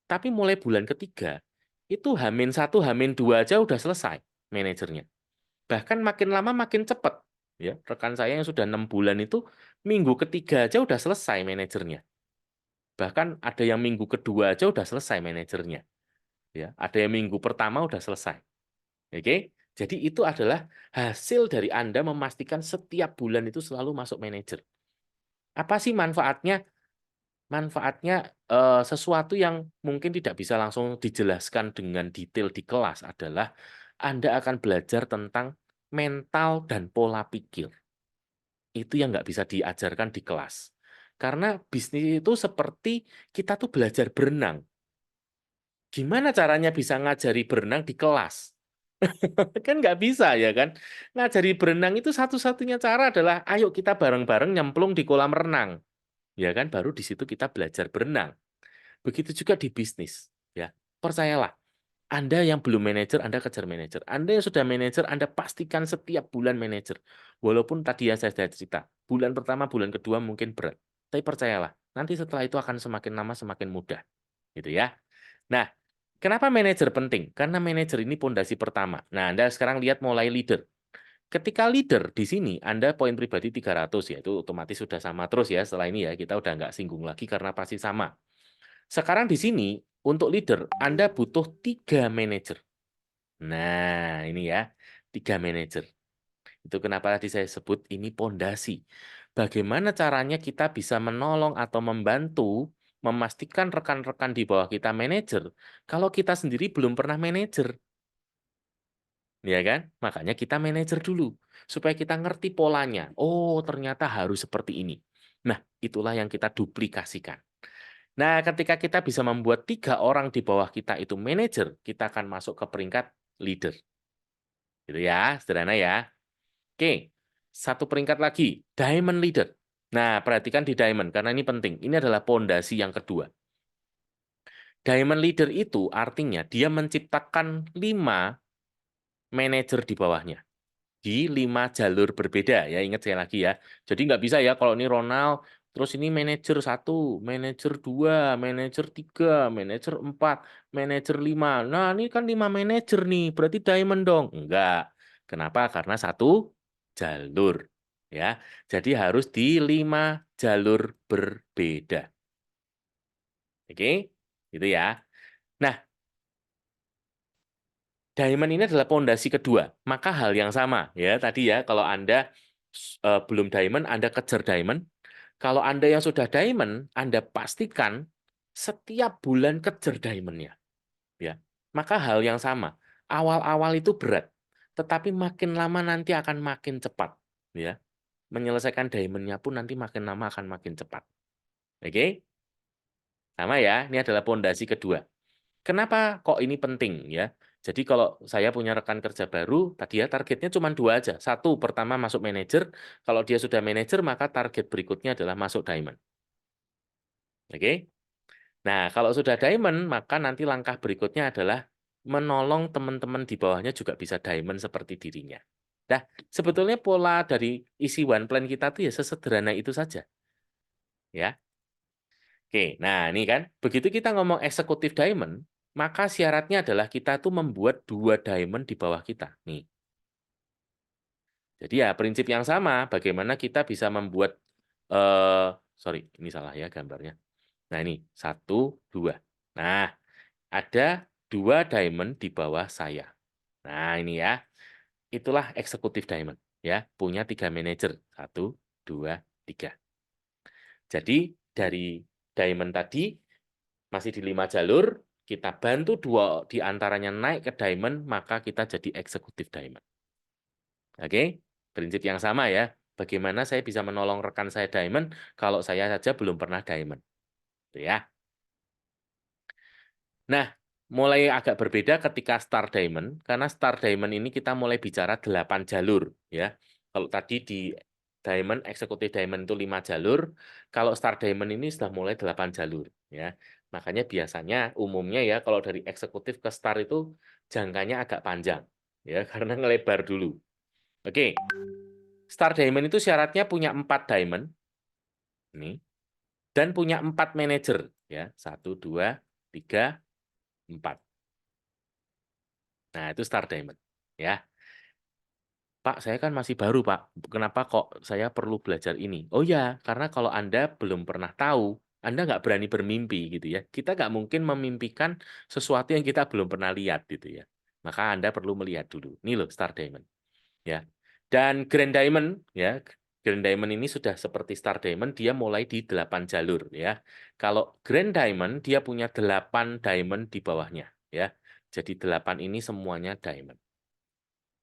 Tapi mulai bulan ketiga itu H-1, H-2 aja udah selesai manajernya. Bahkan makin lama makin cepat. Ya, rekan saya yang sudah 6 bulan itu minggu ketiga aja udah selesai manajernya. Bahkan ada yang minggu kedua aja udah selesai manajernya. Ya, ada yang minggu pertama udah selesai. Oke? Jadi itu adalah hasil dari Anda memastikan setiap bulan itu selalu masuk manajer. Apa sih manfaatnya? Manfaatnya sesuatu yang mungkin tidak bisa langsung dijelaskan dengan detail di kelas adalah Anda akan belajar tentang mental dan pola pikir. Itu yang nggak bisa diajarkan di kelas. Karena bisnis itu seperti kita tuh belajar berenang. Gimana caranya bisa ngajari berenang di kelas? Kan nggak bisa ya kan? Ngajari berenang itu satu-satunya cara adalah ayo kita bareng-bareng nyemplung di kolam renang. Ya kan? Baru di situ kita belajar berenang. Begitu juga di bisnis. Ya, percayalah. Anda yang belum manajer, Anda kejar manajer. Anda yang sudah manajer, Anda pastikan setiap bulan manajer. Walaupun tadi ya saya sudah cerita, bulan pertama, bulan kedua mungkin berat. Tapi percayalah, nanti setelah itu akan semakin lama semakin mudah. Gitu ya. Nah, kenapa manajer penting? Karena manajer ini pondasi pertama. Nah, Anda sekarang lihat mulai leader. Ketika leader di sini, Anda poin pribadi 300 ya, itu otomatis sudah sama terus ya. Setelah ini ya, kita udah nggak singgung lagi karena pasti sama. Sekarang di sini, untuk leader, Anda butuh 3 manajer. Nah, ini ya, 3 manajer. Itu kenapa tadi saya sebut ini pondasi. Bagaimana caranya kita bisa menolong atau membantu memastikan rekan-rekan di bawah kita manajer, kalau kita sendiri belum pernah manajer. Ya kan? Makanya kita manajer dulu, supaya kita ngerti polanya. Oh, ternyata harus seperti ini. Nah, itulah yang kita duplikasikan. Nah, ketika kita bisa membuat 3 orang di bawah kita itu manajer, kita akan masuk ke peringkat leader. Gitu ya, sederhana ya. Oke, satu peringkat lagi, diamond leader. Nah, perhatikan di diamond, karena ini penting. Ini adalah pondasi yang kedua. Diamond leader itu artinya dia menciptakan 5 manajer di bawahnya. Di 5 jalur berbeda ya, ingat saya lagi ya. Jadi nggak bisa ya kalau ini Ronald, terus ini manajer 1, manajer 2, manajer 3, manajer 4, manajer 5. Nah, ini kan 5 manajer nih, berarti diamond dong. Enggak. Kenapa? Karena satu jalur. Ya, jadi harus di 5 jalur berbeda. Oke? Gitu ya. Nah, diamond ini adalah pondasi kedua. Maka hal yang sama ya tadi ya kalau Anda belum diamond, Anda kejar diamond. Kalau Anda yang sudah diamond, Anda pastikan setiap bulan kejar diamondnya. Ya, maka hal yang sama. Awal-awal itu berat, tetapi makin lama nanti akan makin cepat. Ya, menyelesaikan diamondnya pun nanti makin lama akan makin cepat. Oke, sama ya. Ini adalah pondasi kedua. Kenapa kok ini penting ya? Jadi kalau saya punya rekan kerja baru, tadi ya targetnya cuma 2 aja. Satu, pertama masuk manajer. Kalau dia sudah manajer, maka target berikutnya adalah masuk diamond. Oke. Nah, kalau sudah diamond, maka nanti langkah berikutnya adalah menolong teman-teman di bawahnya juga bisa diamond seperti dirinya. Nah, sebetulnya pola dari isi one plan kita tuh ya sesederhana itu saja, ya. Oke, nah ini kan, begitu kita ngomong eksekutif diamond, maka syaratnya adalah kita tuh membuat 2 diamond di bawah kita. Nih. Jadi ya prinsip yang sama, bagaimana kita bisa membuat, sorry, ini salah ya gambarnya. Nah ini, 1, 2. Nah, ada 2 diamond di bawah saya. Nah ini ya, itulah eksekutif diamond. Ya, punya 3 manajer. 1, 2, 3. Jadi dari diamond tadi, masih di 5 jalur, kita bantu 2 di antaranya naik ke diamond, maka kita jadi eksekutif diamond. Oke, prinsip yang sama ya. Bagaimana saya bisa menolong rekan saya diamond kalau saya saja belum pernah diamond. Gitu ya. Nah, mulai agak berbeda ketika Star Diamond, karena Star Diamond ini kita mulai bicara 8 jalur. Ya. Kalau tadi di Diamond, Eksekutif Diamond itu 5 jalur, kalau Star Diamond ini sudah mulai 8 jalur. Ya. Makanya biasanya, umumnya ya, kalau dari Eksekutif ke Star itu jangkanya agak panjang. Ya, karena ngelebar dulu. Oke, Star Diamond itu syaratnya punya 4 diamond, ini, dan punya 4 manajer. Ya, 1, 2, 3, 4. Nah, itu Star Diamond. Ya, Pak, saya kan masih baru, Pak. Kenapa kok saya perlu belajar ini? Oh ya, karena kalau Anda belum pernah tahu, Anda nggak berani bermimpi gitu ya. Kita nggak mungkin memimpikan sesuatu yang kita belum pernah lihat gitu ya. Maka Anda perlu melihat dulu. Ini loh Star Diamond. Ya. Dan Grand Diamond ya, Grand Diamond ini sudah seperti Star Diamond, dia mulai di 8 jalur ya. Kalau Grand Diamond dia punya 8 diamond di bawahnya ya. Jadi 8 ini semuanya diamond.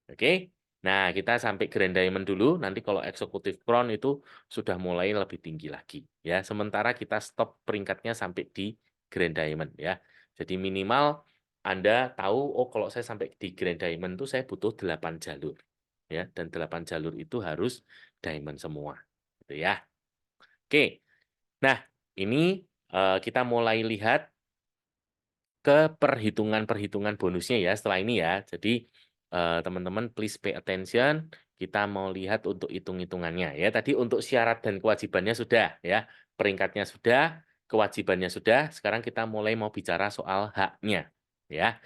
Oke. Nah, kita sampai Grand Diamond dulu, nanti kalau Executive Crown itu sudah mulai lebih tinggi lagi ya. Sementara kita stop peringkatnya sampai di Grand Diamond ya. Jadi minimal Anda tahu, oh kalau saya sampai di Grand Diamond itu saya butuh 8 jalur ya, dan 8 jalur itu harus diamond semua gitu ya. Oke. Nah, ini kita mulai lihat ke perhitungan-perhitungan bonusnya ya setelah ini ya. Jadi teman-teman please pay attention. Kita mau lihat untuk hitung-hitungannya ya. Tadi untuk syarat dan kewajibannya sudah ya. Peringkatnya sudah, kewajibannya sudah. Sekarang kita mulai mau bicara soal haknya ya.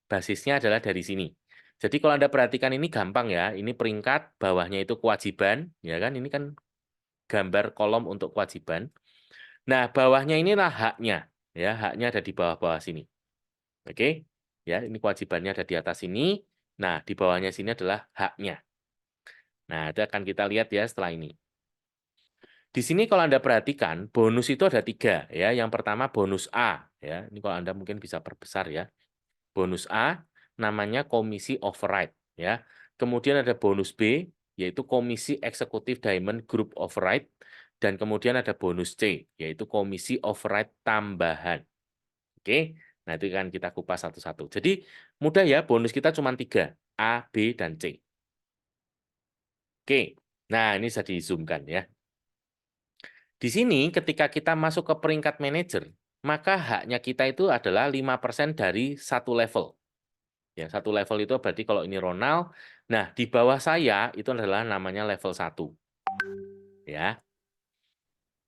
Basisnya adalah dari sini. Jadi kalau Anda perhatikan ini gampang ya. Ini peringkat, bawahnya itu kewajiban, ya kan? Ini kan gambar kolom untuk kewajiban. Nah, bawahnya inilah haknya. Ya, haknya ada di bawah-bawah sini. Oke, ya ini kewajibannya ada di atas sini. Nah, di bawahnya sini adalah haknya. Nah, itu akan kita lihat ya setelah ini. Di sini kalau Anda perhatikan, bonus itu ada 3 ya. Yang pertama bonus A ya. Ini kalau Anda mungkin bisa perbesar ya. Bonus A namanya komisi override ya. Kemudian ada bonus B yaitu komisi eksekutif diamond group override dan kemudian ada bonus C yaitu komisi override tambahan. Oke. Nah, itu kan kita kupas satu-satu. Jadi mudah ya, bonus kita cuma 3, A, B, dan C. Oke. Nah, ini bisa di-zoom-kan ya. Di sini ketika kita masuk ke peringkat manajer, maka haknya kita itu adalah 5% dari satu level. Ya, satu level itu berarti kalau ini Ronald, nah di bawah saya itu adalah namanya level 1. Ya.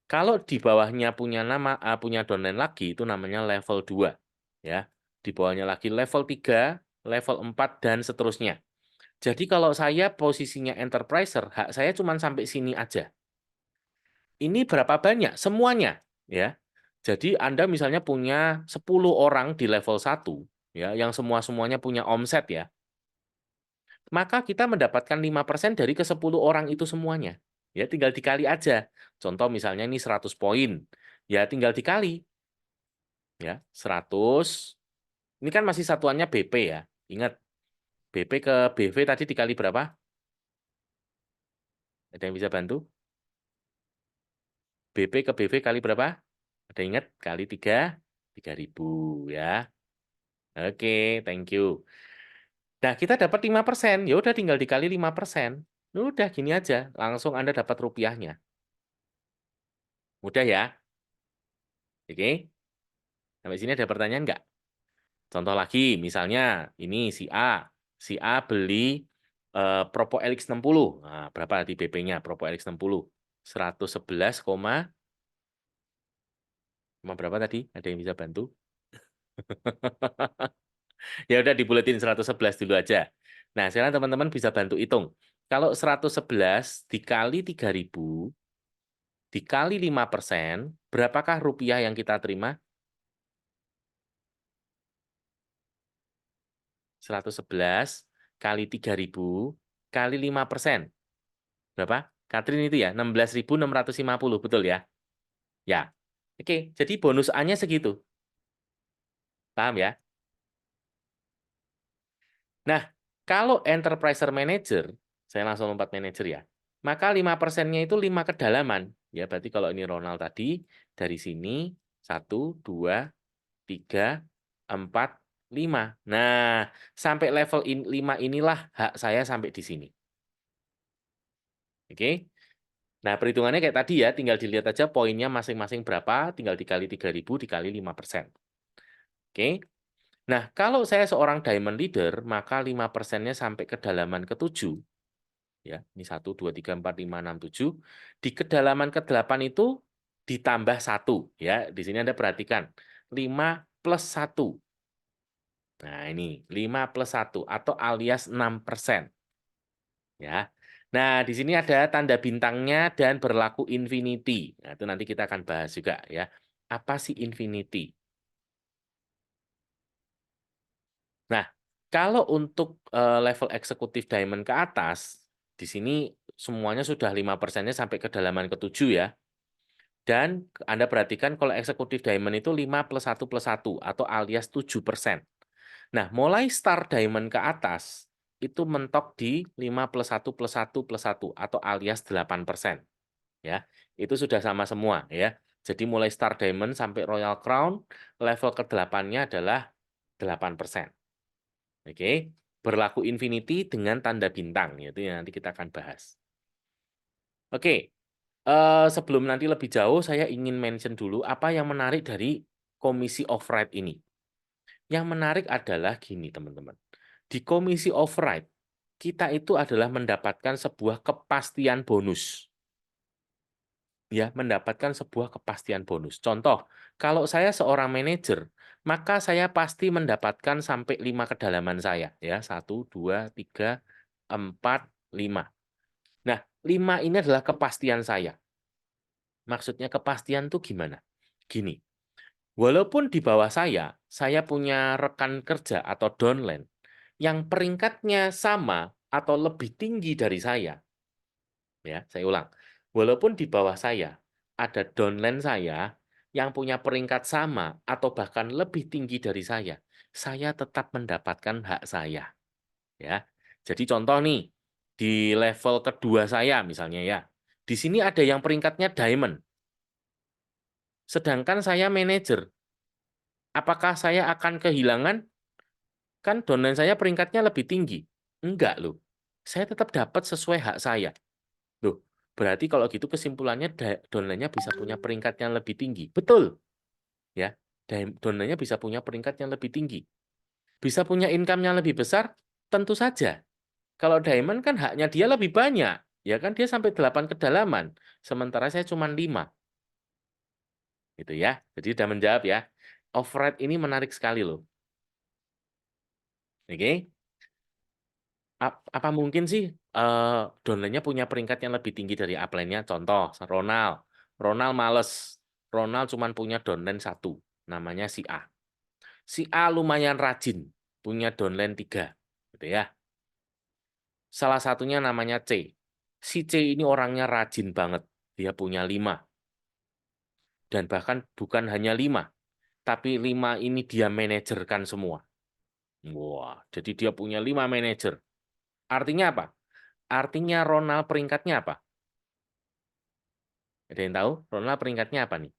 Kalau di bawahnya punya nama punya downline lagi itu namanya level 2. Ya. Di bawahnya lagi level 3, level 4 dan seterusnya. Jadi kalau saya posisinya enterpriser, hak saya cuma sampai sini aja. Ini berapa banyak? Semuanya, ya. Jadi Anda misalnya punya 10 orang di level 1, ya, yang semua-semuanya punya omset ya. Maka kita mendapatkan 5% dari ke-10 orang itu semuanya. Ya, tinggal dikali aja. Contoh misalnya ini 100 poin. Ya, tinggal dikali. Ya, 100. Ini kan masih satuannya BP ya. Ingat, BP ke BV tadi dikali berapa? Ada yang bisa bantu? BP ke BV kali berapa? Ada ingat? Kali 3, 3.000 ya. Oke, thank you. Nah, kita dapat 5%. Ya udah tinggal dikali 5%. Udah gini aja, langsung Anda dapat rupiahnya. Mudah ya? Oke? Sampai sini ada pertanyaan nggak? Contoh lagi, misalnya ini si A. Si A beli Propo LX 60. Nah, berapa di BP-nya Propo LX 60? 111, berapa tadi? Ada yang bisa bantu? Ya udah dibuletin 111 dulu aja. Nah, sekarang teman-teman bisa bantu hitung. Kalau 111 dikali 3.000 dikali 5%, berapakah rupiah yang kita terima? 111 kali 3.000 kali 5%. Berapa? Katrin itu ya, 16.650, betul ya? Ya. Oke, jadi bonus A-nya segitu. Paham ya? Nah, kalau enterpriser manager, saya langsung lompat manager ya, maka 5%-nya itu 5 kedalaman. Ya, berarti kalau ini Ronald tadi, dari sini 1, 2, 3, 4, 5. Nah, sampai level 5 inilah hak saya sampai di sini. Oke? Nah, perhitungannya kayak tadi ya, tinggal dilihat aja poinnya masing-masing berapa, tinggal dikali 3.000 dikali 5%. Oke? Nah, kalau saya seorang diamond leader, maka 5%-nya sampai kedalaman ke-7. Ya, ini 1, 2, 3, 4, 5, 6, 7. Di kedalaman ke-8 itu ditambah 1. Ya, di sini Anda perhatikan. 5 plus 1. Nah, ini 5 plus 1 atau alias 6%. Ya. Nah, di sini ada tanda bintangnya dan berlaku infinity. Nah, itu nanti kita akan bahas juga ya. Apa sih infinity? Nah, kalau untuk level eksekutif diamond ke atas, di sini semuanya sudah 5%-nya sampai kedalaman ke-7 ya. Dan Anda perhatikan kalau eksekutif diamond itu 5 plus 1 plus 1 atau alias 7%. Nah, mulai start diamond ke atas, itu mentok di 5 plus 1 plus 1 plus 1 atau alias 8%. Ya, itu sudah sama semua ya. Jadi mulai start diamond sampai royal crown, level ke-8-nya adalah 8%. Oke, berlaku infinity dengan tanda bintang, yaitu yang nanti kita akan bahas. Oke, sebelum nanti lebih jauh, saya ingin mention dulu apa yang menarik dari komisi of right ini. Yang menarik adalah gini, teman-teman. Di komisi of right, kita itu adalah mendapatkan sebuah kepastian bonus. Ya, mendapatkan sebuah kepastian bonus. Contoh, kalau saya seorang manajer, maka saya pasti mendapatkan sampai 5 kedalaman saya. Ya, 1, 2, 3, 4, 5. Nah, 5 ini adalah kepastian saya. Maksudnya kepastian tuh gimana? Gini, walaupun di bawah saya punya rekan kerja atau downline yang peringkatnya sama atau lebih tinggi dari saya. Ya, saya ulang. Walaupun di bawah saya ada downline saya yang punya peringkat sama atau bahkan lebih tinggi dari saya tetap mendapatkan hak saya. Ya, jadi contoh nih di level kedua saya misalnya ya, di sini ada yang peringkatnya diamond, sedangkan saya manajer. Apakah saya akan kehilangan? Kan downline saya peringkatnya lebih tinggi. Enggak loh. Saya tetap dapat sesuai hak saya. Loh, berarti kalau gitu kesimpulannya downline-nya bisa punya peringkat yang lebih tinggi. Betul, ya. Downline-nya bisa punya peringkat yang lebih tinggi. Bisa punya income yang lebih besar? Tentu saja. Kalau diamond kan haknya dia lebih banyak. Ya kan dia sampai 8 kedalaman. Sementara saya cuma 5. Gitu ya. Jadi sudah menjawab ya. Override ini menarik sekali loh. Oke. Apa mungkin sih downline-nya punya peringkat yang lebih tinggi dari upline-nya? Contoh, Ronald. Ronald males. Ronald cuma punya downline 1, namanya si A. Si A lumayan rajin, punya downline 3. Gitu ya. Salah satunya namanya C. Si C ini orangnya rajin banget. Dia punya 5. Dan bahkan bukan hanya 5, tapi 5 ini dia manajerkan semua. Wah, jadi dia punya 5 manajer. Artinya apa? Artinya Ronald peringkatnya apa? Ada yang tahu? Ronald peringkatnya apa nih?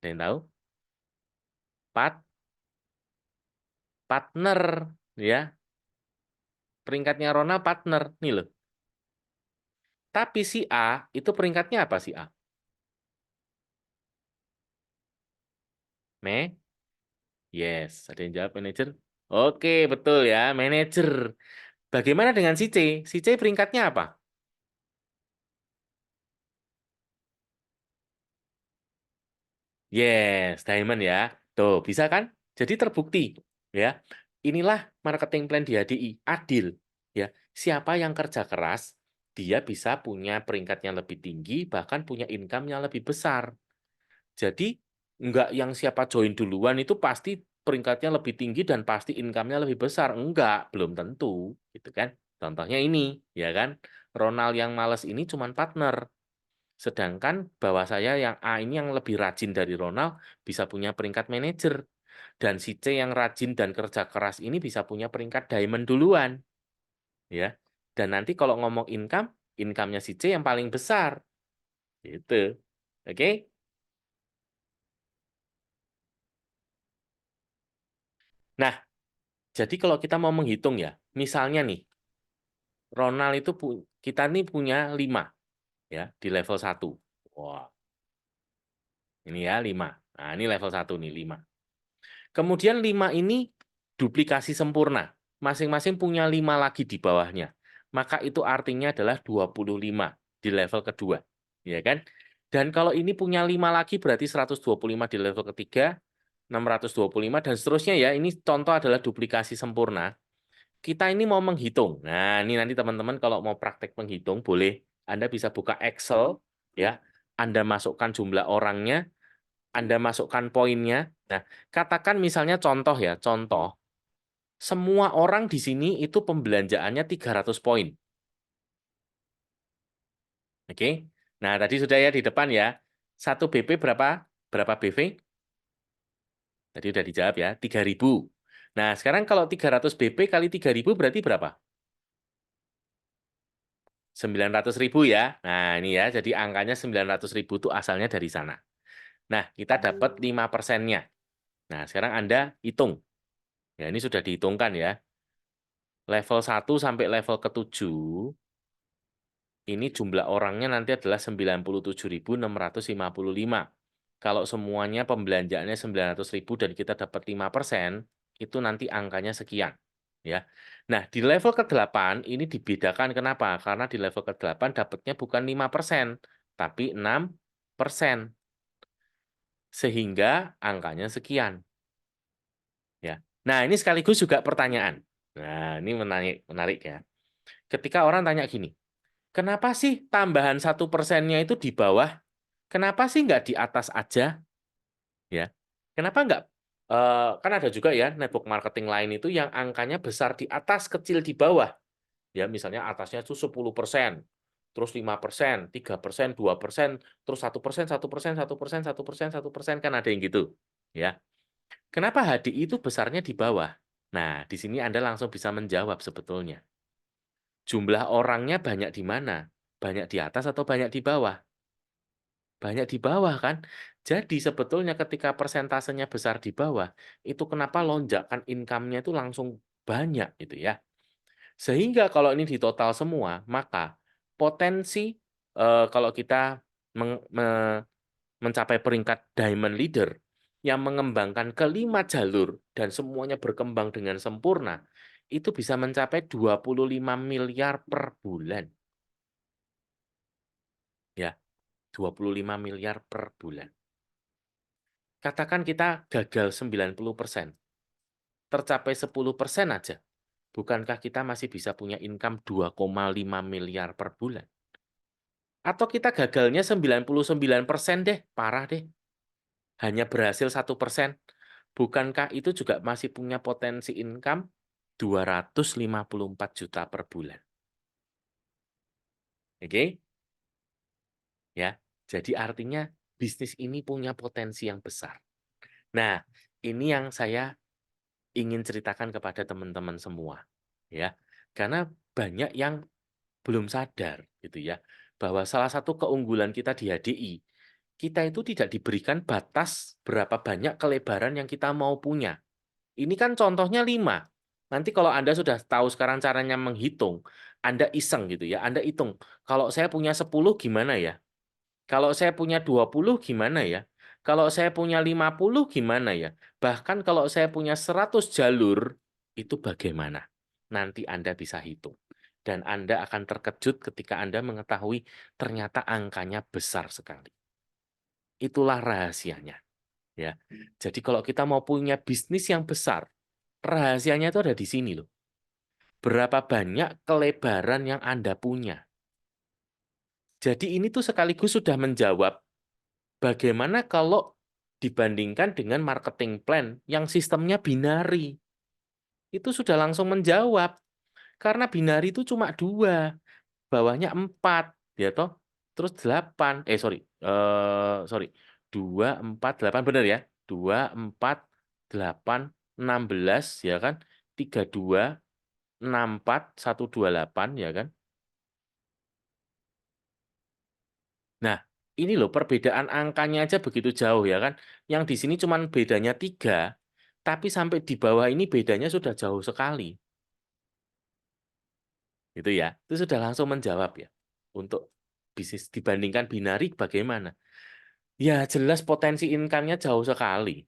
Ada yang tahu? Partner, ya. Peringkatnya Ronald partner, nih loh. Tapi si A itu peringkatnya apa si A? Me? Yes, ada yang jawab manajer. Oke, betul ya, manajer. Bagaimana dengan si C? Si C peringkatnya apa? Yes, diamond ya. Tuh, bisa kan? Jadi terbukti ya. Inilah marketing plan di HDI, adil ya. Siapa yang kerja keras, dia bisa punya peringkat yang lebih tinggi, bahkan punya income yang lebih besar. Jadi enggak yang siapa join duluan itu pasti peringkatnya lebih tinggi dan pasti income-nya lebih besar. Enggak, belum tentu, gitu kan. Contohnya ini, ya kan. Ronald yang males ini cuma partner. Sedangkan bawah saya yang A ini yang lebih rajin dari Ronald bisa punya peringkat manajer. Dan si C yang rajin dan kerja keras ini bisa punya peringkat diamond duluan. Ya. Dan nanti kalau ngomong income, income-nya si C yang paling besar. Gitu. Oke? Nah, jadi kalau kita mau menghitung ya, misalnya nih, Ronald itu kita nih punya 5 ya di level 1. Wah, ini ya 5. Nah, ini level 1 nih 5. Kemudian 5 ini duplikasi sempurna. Masing-masing punya 5 lagi di bawahnya. Maka itu artinya adalah 25 di level kedua. Ya kan? Dan kalau ini punya 5 lagi berarti 125 di level ketiga, 625 dan seterusnya ya. Ini contoh adalah duplikasi sempurna. Kita ini mau menghitung. Nah, ini nanti teman-teman kalau mau praktek menghitung boleh Anda bisa buka Excel ya. Anda masukkan jumlah orangnya, Anda masukkan poinnya. Nah, katakan misalnya contoh ya, contoh semua orang di sini itu pembelanjaannya 300 poin. Oke. Nah, tadi sudah ya di depan ya. 1 BP berapa? Berapa BV? Tadi udah dijawab ya, 3.000. Nah, sekarang kalau 300 BP kali 3.000 berarti berapa? 900.000 ya. Nah, ini ya, jadi angkanya 900.000 itu asalnya dari sana. Nah, kita dapat 5%-nya. Nah, sekarang Anda hitung. Ya, ini sudah dihitungkan ya. Level 1 sampai level ke-7, ini jumlah orangnya nanti adalah 97.655. Kalau semuanya pembelanjaannya 900.000 dan kita dapat 5%, itu nanti angkanya sekian. Ya. Nah, di level ke-8 ini dibedakan kenapa? Karena di level ke-8 dapatnya bukan 5%, tapi 6%. Sehingga angkanya sekian. Ya. Nah, ini sekaligus juga pertanyaan. Nah, ini menarik, menarik ya. Ketika orang tanya gini, kenapa sih tambahan 1%-nya itu di bawah? Kenapa sih nggak di atas aja? Ya, kenapa nggak? Kan ada juga ya network marketing lain itu yang angkanya besar di atas, kecil di bawah. Ya, misalnya atasnya itu 10%, terus 5%, 3%, 2%, terus 1%, 1%, 1%, 1%, 1%, kan ada yang gitu. Ya, kenapa HDI itu besarnya di bawah? Nah, di sini Anda langsung bisa menjawab sebetulnya. Jumlah orangnya banyak di mana? Banyak di atas atau banyak di bawah? Banyak di bawah kan? Jadi sebetulnya ketika persentasenya besar di bawah, itu kenapa lonjakan income-nya itu langsung banyak gitu ya. Sehingga kalau ini ditotal semua, maka potensi kalau kita mencapai peringkat diamond leader yang mengembangkan kelima jalur dan semuanya berkembang dengan sempurna, itu bisa mencapai 25 miliar per bulan. Ya, 25 miliar per bulan. Katakan kita gagal 90%, tercapai 10% aja. Bukankah kita masih bisa punya income 2,5 miliar per bulan? Atau kita gagalnya 99% deh, parah deh. Hanya berhasil 1%. Bukankah itu juga masih punya potensi income 254 juta per bulan? Oke? Ya. Jadi artinya bisnis ini punya potensi yang besar. Nah, ini yang saya ingin ceritakan kepada teman-teman semua, ya. Karena banyak yang belum sadar gitu ya, bahwa salah satu keunggulan kita di HDI, kita itu tidak diberikan batas berapa banyak kelebaran yang kita mau punya. Ini kan contohnya 5. Nanti kalau Anda sudah tahu sekarang caranya menghitung, Anda iseng gitu ya, Anda hitung, kalau saya punya 10 gimana ya? Kalau saya punya 20 gimana ya? Kalau saya punya 50 gimana ya? Bahkan kalau saya punya 100 jalur, itu bagaimana? Nanti Anda bisa hitung. Dan Anda akan terkejut ketika Anda mengetahui ternyata angkanya besar sekali. Itulah rahasianya. Ya. Jadi kalau kita mau punya bisnis yang besar, rahasianya itu ada di sini loh. Berapa banyak kelebaran yang Anda punya. Jadi ini tuh sekaligus sudah menjawab bagaimana kalau dibandingkan dengan marketing plan yang sistemnya binari. Itu sudah langsung menjawab. Karena binari itu cuma 2, bawahnya 4, ya toh. Terus 8, sorry, 2, 4, 8, benar ya? 2, 4, 8, 16, ya kan? 32, 64, 128, ya kan? Nah, ini loh perbedaan angkanya aja begitu jauh ya kan. Yang di sini cuma bedanya 3, tapi sampai di bawah ini bedanya sudah jauh sekali. Gitu ya. Itu sudah langsung menjawab ya. Untuk bisnis dibandingkan binari bagaimana? Ya jelas potensi income-nya jauh sekali.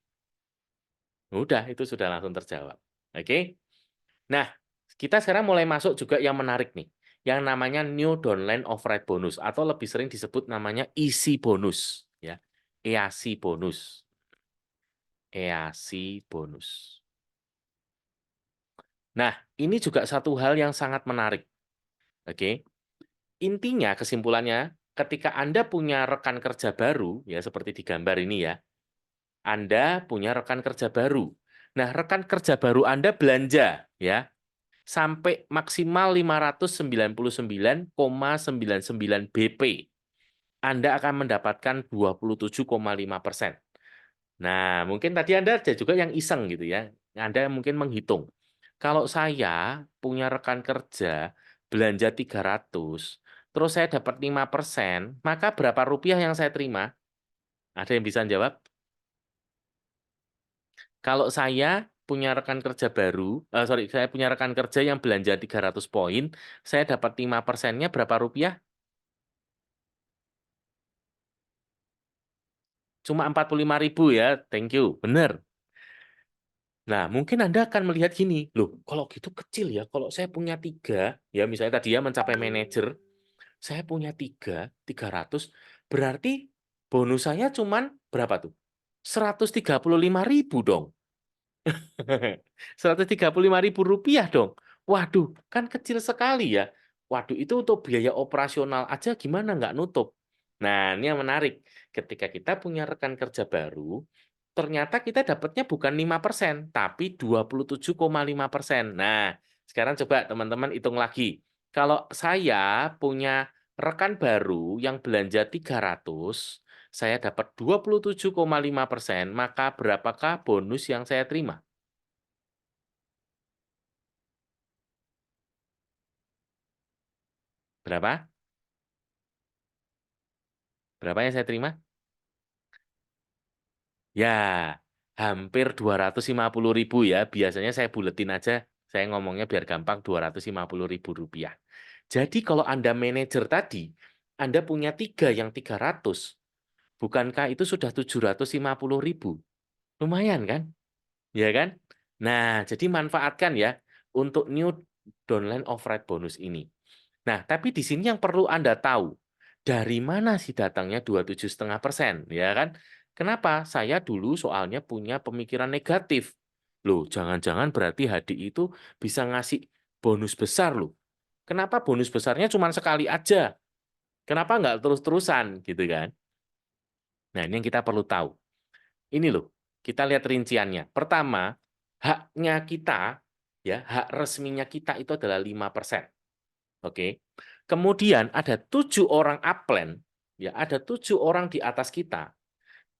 Udah, itu sudah langsung terjawab. Oke? Nah, kita sekarang mulai masuk juga yang menarik nih. Yang namanya New Downline Override Bonus atau lebih sering disebut namanya EASY bonus ya. EASY bonus. EASY bonus. Nah, ini juga satu hal yang sangat menarik. Oke. Intinya kesimpulannya ketika Anda punya rekan kerja baru ya seperti di gambar ini ya. Anda punya rekan kerja baru. Nah, rekan kerja baru Anda belanja ya sampai maksimal 599,99 BP. Anda akan mendapatkan 27,5%. Nah, mungkin tadi Anda ada juga yang iseng gitu ya. Anda mungkin menghitung. Kalau saya punya rekan kerja belanja 300, terus saya dapat 5%, maka berapa rupiah yang saya terima? Ada yang bisa jawab? Kalau saya punya rekan kerja baru, saya punya rekan kerja yang belanja 300 poin, saya dapat 5%-nya berapa rupiah? Cuma 45.000 ya, thank you, benar. Nah, mungkin Anda akan melihat gini, loh, kalau gitu kecil ya, kalau saya punya 3, ya misalnya tadi ya mencapai manajer, saya punya 300, berarti bonus saya cuman berapa tuh? 135.000 dong. 135.000 rupiah dong. Waduh, kan kecil sekali ya. Waduh, itu untuk biaya operasional aja gimana nggak nutup. Nah, ini yang menarik. Ketika kita punya rekan kerja baru, ternyata kita dapatnya bukan 5%, tapi 27,5%. Nah, sekarang coba teman-teman hitung lagi. Kalau saya punya rekan baru yang belanja 300, saya dapat 27,5%, maka berapakah bonus yang saya terima? Berapa? Berapa yang saya terima? Ya, hampir 250.000 ya. Biasanya saya buletin aja. Saya ngomongnya biar gampang 250.000 rupiah. Jadi kalau Anda manajer tadi, Anda punya 3 yang 300, bukankah itu sudah 750.000? Lumayan kan? Ya kan? Nah, jadi manfaatkan ya untuk new downline override bonus ini. Nah, tapi di sini yang perlu Anda tahu, dari mana sih datangnya 27,5%, ya kan? Kenapa? Saya dulu soalnya punya pemikiran negatif. Loh, jangan-jangan berarti HDI itu bisa ngasih bonus besar loh. Kenapa bonus besarnya cuma sekali aja? Kenapa nggak terus-terusan gitu kan? Nah, ini yang kita perlu tahu. Ini loh, kita lihat rinciannya. Pertama, haknya kita, ya, hak resminya kita itu adalah 5%. Oke. Kemudian ada 7 orang upline, ya, ada 7 orang di atas kita,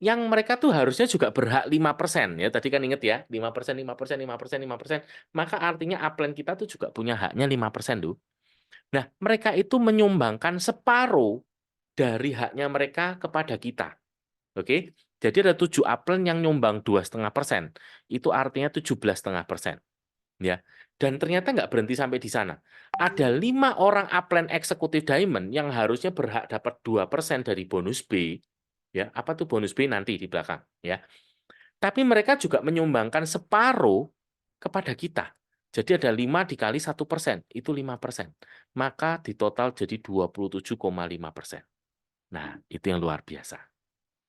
yang mereka tuh harusnya juga berhak 5%, ya. Tadi kan inget ya, 5%, 5%, 5%, 5%. Maka artinya upline kita tuh juga punya haknya 5% tuh. Nah, mereka itu menyumbangkan separuh dari haknya mereka kepada kita. Oke. Jadi ada 7 upline yang nyumbang 2,5%. Itu artinya 17,5%. Ya. Dan ternyata nggak berhenti sampai di sana. Ada 5 orang upline eksekutif diamond yang harusnya berhak dapat 2% dari bonus B. Ya, apa tuh bonus B nanti di belakang, ya. Tapi mereka juga menyumbangkan separuh kepada kita. Jadi ada 5 dikali 1%, itu 5%. Maka di total jadi 27,5%. Nah, itu yang luar biasa.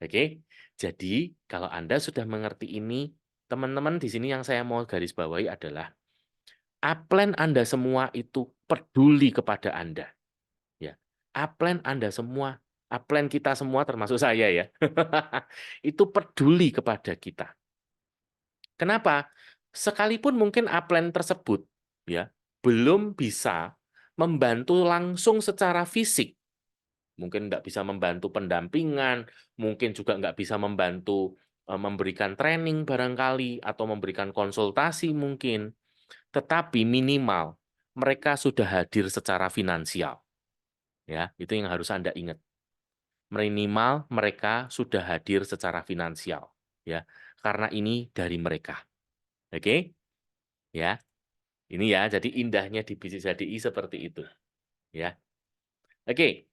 Oke, jadi kalau Anda sudah mengerti ini, teman-teman di sini yang saya mau garis bawahi adalah upline Anda semua itu peduli kepada Anda. Ya, upline Anda semua, upline kita semua termasuk saya ya, itu peduli kepada kita. Kenapa? Sekalipun mungkin upline tersebut ya belum bisa membantu langsung secara fisik, mungkin nggak bisa membantu pendampingan, mungkin juga nggak bisa membantu memberikan training barangkali atau memberikan konsultasi mungkin, tetapi minimal mereka sudah hadir secara finansial. Ya, itu yang harus Anda ingat. Minimal mereka sudah hadir secara finansial, ya. Karena ini dari mereka. Oke? Ya. Ini ya, jadi indahnya di bisnis HDI seperti itu, ya. Oke.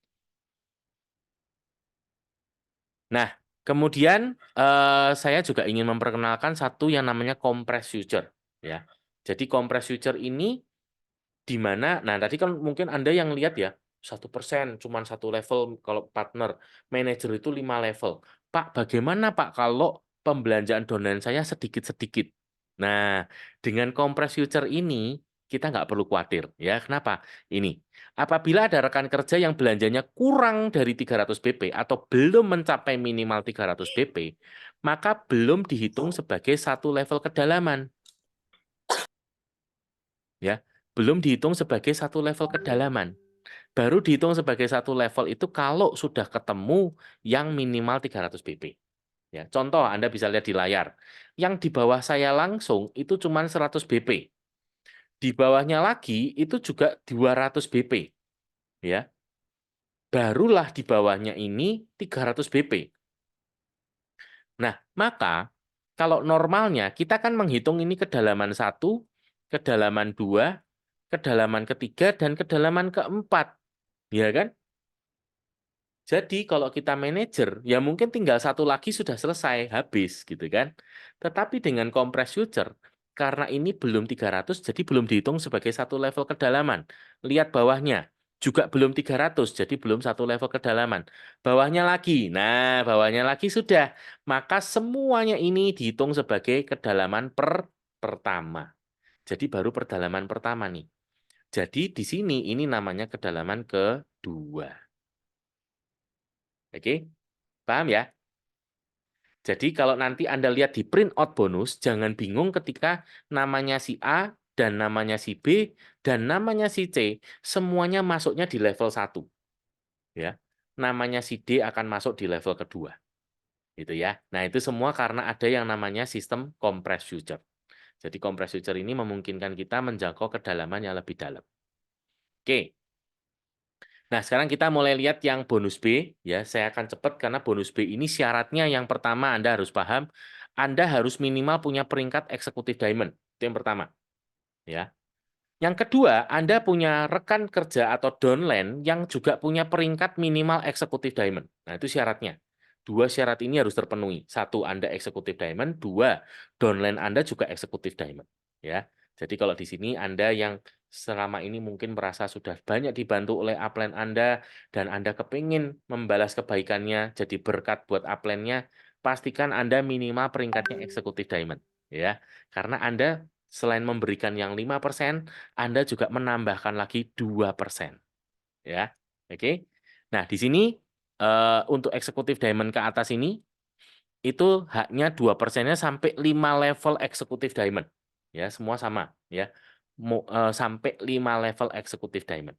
Nah, kemudian saya juga ingin memperkenalkan satu yang namanya compress future, ya. Jadi compress future ini di mana, nah tadi kan mungkin Anda yang lihat ya, 1%, cuma satu level kalau partner, manajer itu 5 level. Pak, bagaimana Pak kalau pembelanjaan downline saya sedikit-sedikit? Nah, dengan compress future ini, kita nggak perlu khawatir. Ya, kenapa? Ini, apabila ada rekan kerja yang belanjanya kurang dari 300 BP atau belum mencapai minimal 300 BP, maka belum dihitung sebagai satu level kedalaman. Ya, belum dihitung sebagai satu level kedalaman. Baru dihitung sebagai satu level itu kalau sudah ketemu yang minimal 300 BP. Ya, contoh Anda bisa lihat di layar. Yang di bawah saya langsung itu cuma 100 BP. Di bawahnya lagi itu juga 200 BP. Ya, barulah di bawahnya ini 300 BP. Nah, maka kalau normalnya kita kan menghitung ini kedalaman 1, kedalaman 2, kedalaman ketiga, dan kedalaman keempat. Ya kan? Jadi kalau kita manajer, ya mungkin tinggal satu lagi sudah selesai, habis gitu kan. Tetapi dengan compress future, karena ini belum 300, jadi belum dihitung sebagai satu level kedalaman. Lihat bawahnya, juga belum 300, jadi belum satu level kedalaman. Bawahnya lagi, nah bawahnya lagi sudah. Maka semuanya ini dihitung sebagai kedalaman pertama. Jadi baru kedalaman pertama nih. Jadi di sini ini namanya kedalaman kedua. Oke, paham ya? Jadi kalau nanti Anda lihat di print out bonus, jangan bingung ketika namanya si A dan namanya si B dan namanya si C, semuanya masuknya di level 1. Ya. Namanya si D akan masuk di level kedua. Gitu ya. Nah, itu semua karena ada yang namanya sistem compress future. Jadi compress future ini memungkinkan kita menjangkau kedalaman yang lebih dalam. Oke. Nah, sekarang kita mulai lihat yang bonus B. Ya, saya akan cepat karena bonus B ini syaratnya yang pertama Anda harus paham, Anda harus minimal punya peringkat eksekutif diamond. Itu yang pertama. Ya. Yang kedua, Anda punya rekan kerja atau downline yang juga punya peringkat minimal eksekutif diamond. Nah, itu syaratnya. Dua syarat ini harus terpenuhi. Satu, Anda eksekutif diamond. Dua, downline Anda juga eksekutif diamond. Ya. Jadi kalau di sini Anda yang selama ini mungkin merasa sudah banyak dibantu oleh upline Anda dan Anda kepingin membalas kebaikannya jadi berkat buat upline-nya, pastikan Anda minimal peringkatnya eksekutif diamond. Ya. Karena Anda selain memberikan yang 5%, Anda juga menambahkan lagi 2%. Ya. Oke. Nah, di sini untuk eksekutif diamond ke atas ini itu haknya 2%-nya sampai 5 level eksekutif diamond. Ya, semua sama ya. Sampai 5 level eksekutif diamond.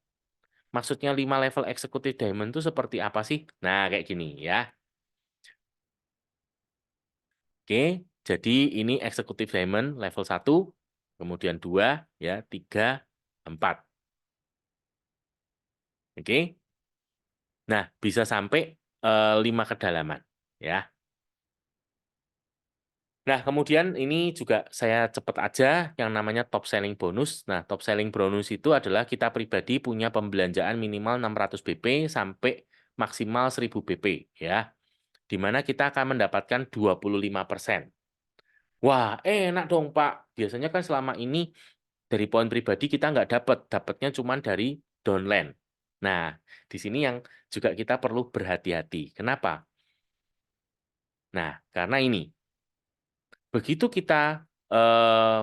Maksudnya 5 level eksekutif diamond itu seperti apa sih? Nah, kayak gini ya. Oke, jadi ini eksekutif diamond level 1, kemudian 2, ya, 3, 4. Oke. Nah, bisa sampai 5 kedalaman. Ya. Nah, kemudian ini juga saya cepat aja yang namanya top selling bonus. Nah, top selling bonus itu adalah kita pribadi punya pembelanjaan minimal 600 BP sampai maksimal 1000 BP ya. Di mana kita akan mendapatkan 25%. Wah, enak dong, Pak. Biasanya kan selama ini dari poin pribadi kita nggak dapatnya cuma dari downline. Nah, di sini yang juga kita perlu berhati-hati. Kenapa? Nah, karena ini, begitu kita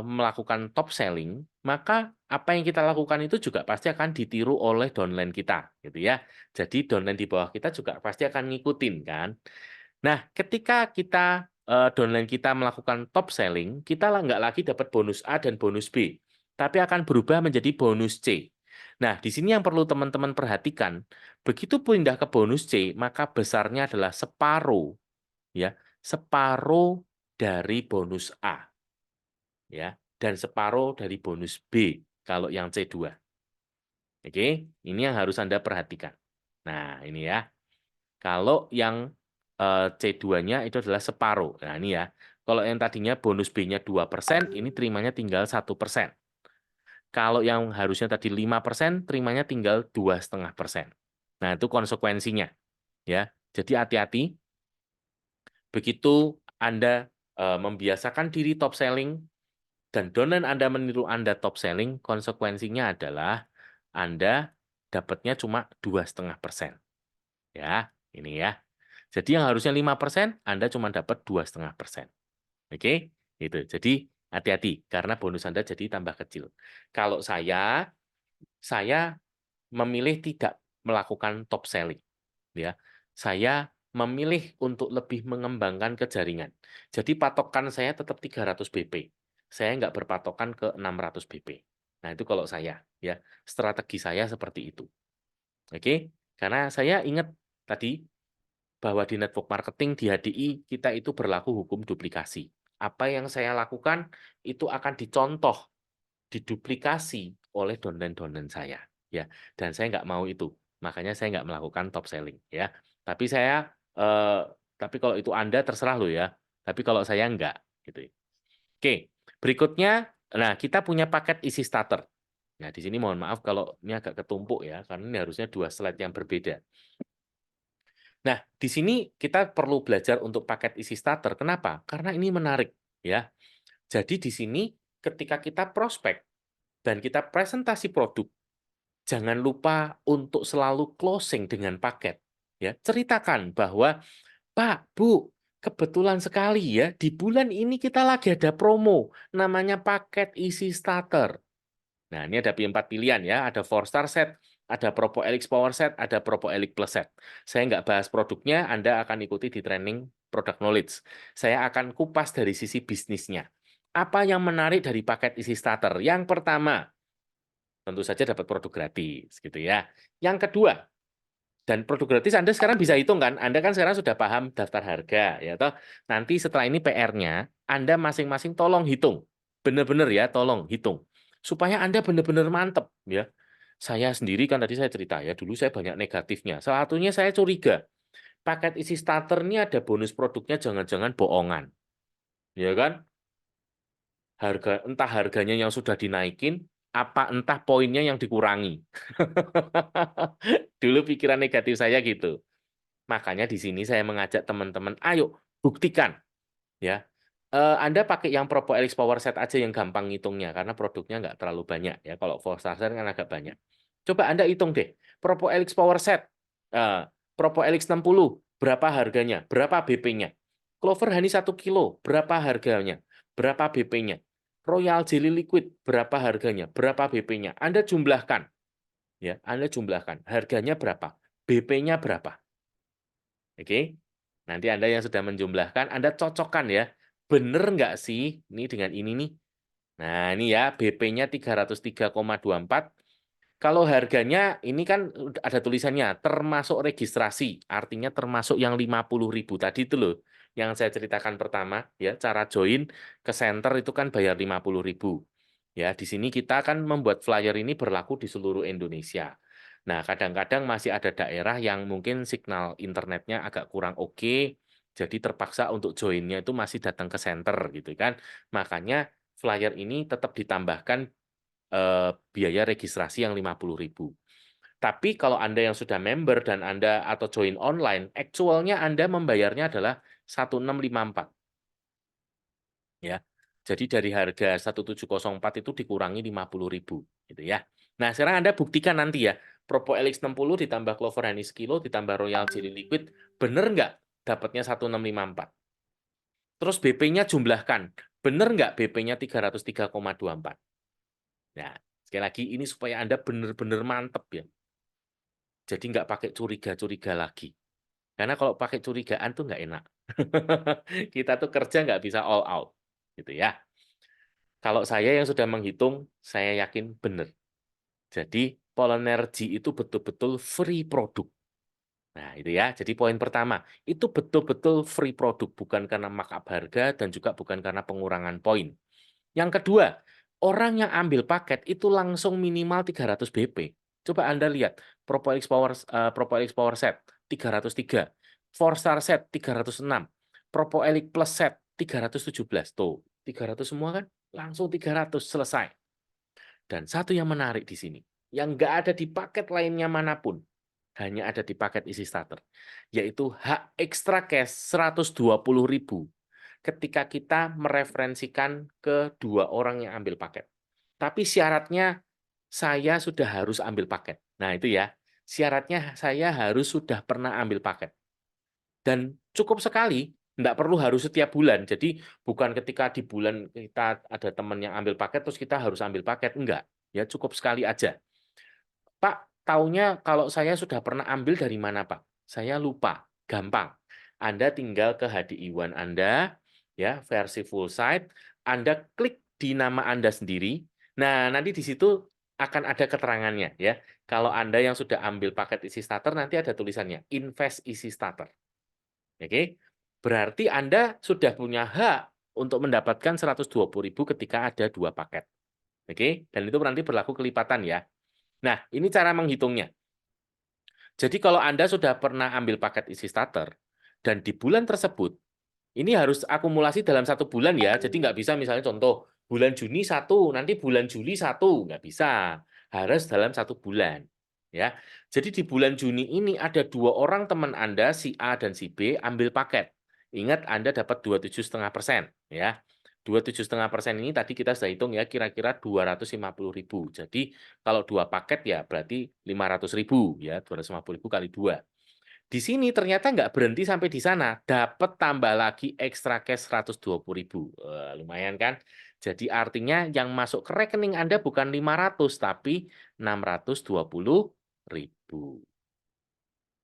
melakukan top selling, maka apa yang kita lakukan itu juga pasti akan ditiru oleh downline kita, gitu ya. Jadi downline di bawah kita juga pasti akan ngikutin kan. Nah, ketika kita downline kita melakukan top selling, kita nggak lagi dapat bonus A dan bonus B, tapi akan berubah menjadi bonus C. Nah, di sini yang perlu teman-teman perhatikan, begitu pindah ke bonus C, maka besarnya adalah separuh, ya, separuh dari bonus A, ya, dan separuh dari bonus B kalau yang C2. Oke, ini yang harus Anda perhatikan. Nah, ini ya. Kalau yang C2-nya itu adalah separuh. Nah, ini ya. Kalau yang tadinya bonus B-nya 2%, ini terimanya tinggal 1%. Kalau yang harusnya tadi 5%, terimanya tinggal 2,5%. Nah, itu konsekuensinya. Ya. Jadi hati-hati, begitu Anda membiasakan diri top selling, dan downline Anda meniru Anda top selling, konsekuensinya adalah Anda dapatnya cuma 2,5%. Ya, ini ya. Jadi yang harusnya 5%, Anda cuma dapat 2,5%. Oke? Itu. Jadi hati-hati, karena bonus Anda jadi tambah kecil. Kalau saya memilih tidak melakukan top selling. Ya. Saya memilih untuk lebih mengembangkan ke jaringan. Jadi patokan saya tetap 300 BP. Saya nggak berpatokan ke 600 BP. Nah, itu kalau saya. Ya. Strategi saya seperti itu. Oke? Karena saya ingat tadi, bahwa di network marketing di HDI kita itu berlaku hukum duplikasi. Apa yang saya lakukan itu akan dicontoh, diduplikasi oleh downline-downline saya, ya. Dan saya nggak mau itu, makanya saya nggak melakukan top selling, ya. Tapi tapi kalau itu Anda terserah loh ya. Tapi kalau saya nggak, gitu. Oke, berikutnya, nah kita punya paket isi starter. Nah di sini mohon maaf kalau ini agak ketumpuk ya, karena ini harusnya 2 slide yang berbeda. Nah, di sini kita perlu belajar untuk paket isi starter. Kenapa? Karena ini menarik, ya. Jadi di sini ketika kita prospek dan kita presentasi produk, jangan lupa untuk selalu closing dengan paket. Ya, ceritakan bahwa, Pak, Bu, kebetulan sekali ya, di bulan ini kita lagi ada promo, namanya paket isi starter. Nah, ini ada 4 pilihan ya, ada 4-star set, ada Propo Elix Power Set, ada Propo Elix Plus Set. Saya nggak bahas produknya, Anda akan ikuti di training Product Knowledge. Saya akan kupas dari sisi bisnisnya. Apa yang menarik dari paket isi starter? Yang pertama, tentu saja dapat produk gratis, gitu ya. Yang kedua, dan produk gratis Anda sekarang bisa hitung kan? Anda kan sekarang sudah paham daftar harga, ya toh. Nanti setelah ini PR-nya, Anda masing-masing tolong hitung. Benar-benar ya, tolong hitung. Supaya Anda benar-benar mantep, ya. Saya sendiri kan tadi saya cerita ya, dulu saya banyak negatifnya. Salah satunya saya curiga, paket isi starter ini ada bonus produknya jangan-jangan bohongan. Ya kan? Entah harganya yang sudah dinaikin, apa entah poinnya yang dikurangi. Dulu pikiran negatif saya gitu. Makanya di sini saya mengajak teman-teman, ayo buktikan ya. Anda pakai yang Propo Elix Power Set aja yang gampang ngitungnya karena produknya nggak terlalu banyak ya. Kalau 4-star set kan agak banyak. Coba Anda hitung deh, Propo Elix Power Set, Propo Elix 60, berapa harganya, berapa BP-nya. Clover Honey 1 kilo, berapa harganya, berapa BP-nya. Royal Jelly Liquid, berapa harganya, berapa BP-nya. Anda jumlahkan, ya, Anda jumlahkan. Harganya berapa, BP-nya berapa. Oke, nanti Anda yang sudah menjumlahkan, Anda cocokkan ya. Bener nggak sih ini dengan ini nih? Nah, ini ya, BP-nya 303,24. Kalau harganya, ini kan ada tulisannya, termasuk registrasi. Artinya termasuk yang 50.000 tadi itu loh. Yang saya ceritakan pertama, ya, cara join ke center itu kan bayar 50.000. Ya, di sini kita kan membuat flyer ini berlaku di seluruh Indonesia. Nah, kadang-kadang masih ada daerah yang mungkin signal internetnya agak kurang oke. Jadi terpaksa untuk join-nya itu masih datang ke center gitu kan. Makanya flyer ini tetap ditambahkan biaya registrasi yang 50.000. Tapi kalau Anda yang sudah member dan Anda atau join online, actual-nya Anda membayarnya adalah 1654 ya. Jadi dari harga 1704 itu dikurangi 50.000 gitu ya. Nah, sekarang Anda buktikan nanti ya, Propo LX60 ditambah Clover Honey Kilo ditambah Royal Jelly Liquid, bener nggak dapatnya 1654? Terus BP-nya jumlahkan, bener nggak BP-nya 303,24? Nah, sekali lagi ini supaya Anda benar-benar mantep ya. Jadi nggak pakai curiga-curiga lagi. Karena kalau pakai curigaan tuh nggak enak. Kita tuh kerja nggak bisa all out. Gitu ya. Kalau saya yang sudah menghitung, saya yakin benar. Jadi, Polenergy itu betul-betul free produk. Nah, itu ya. Jadi poin pertama, itu betul-betul free produk. Bukan karena markup harga dan juga bukan karena pengurangan poin. Yang kedua, orang yang ambil paket itu langsung minimal 300 BP. Coba Anda lihat, Propo Elix Power Set 303, 4-star Set 306, Propo Elix Plus Set 317. Tuh, 300 semua kan? Langsung 300 selesai. Dan satu yang menarik di sini, yang nggak ada di paket lainnya manapun, hanya ada di paket isi starter, yaitu hak extra cash 120.000 ketika kita mereferensikan ke 2 orang yang ambil paket. Tapi syaratnya saya sudah harus ambil paket. Nah, itu ya. Syaratnya saya harus sudah pernah ambil paket. Dan cukup sekali, enggak perlu harus setiap bulan. Jadi bukan ketika di bulan kita ada teman yang ambil paket terus kita harus ambil paket, enggak. Ya cukup sekali aja. Pak, taunya kalau saya sudah pernah ambil dari mana, Pak? Saya lupa. Gampang. Anda tinggal ke HDI1 Anda, ya, versi full site, Anda klik di nama Anda sendiri. Nah, nanti di situ akan ada keterangannya, ya. Kalau Anda yang sudah ambil paket isi starter, nanti ada tulisannya, invest isi starter. Oke? Berarti Anda sudah punya hak untuk mendapatkan 120.000 ketika ada 2 paket. Oke? Dan itu nanti berlaku kelipatan ya. Nah, ini cara menghitungnya. Jadi kalau Anda sudah pernah ambil paket isi starter, dan di bulan tersebut, ini harus akumulasi dalam 1 bulan ya, jadi nggak bisa misalnya contoh, bulan Juni 1, nanti bulan Juli 1, nggak bisa. Harus dalam 1 bulan. Ya, jadi di bulan Juni ini ada 2 orang teman Anda, si A dan si B, ambil paket. Ingat Anda dapat 27,5%. Ya. 27,5% ini tadi kita sudah hitung ya kira-kira 250.000. Jadi kalau 2 paket ya berarti 500.000 ya 250.000 kali 2. Di sini ternyata nggak berhenti sampai di sana, dapat tambah lagi extra cash 120.000. Lumayan kan? Jadi artinya yang masuk ke rekening Anda bukan 500 tapi 620.000.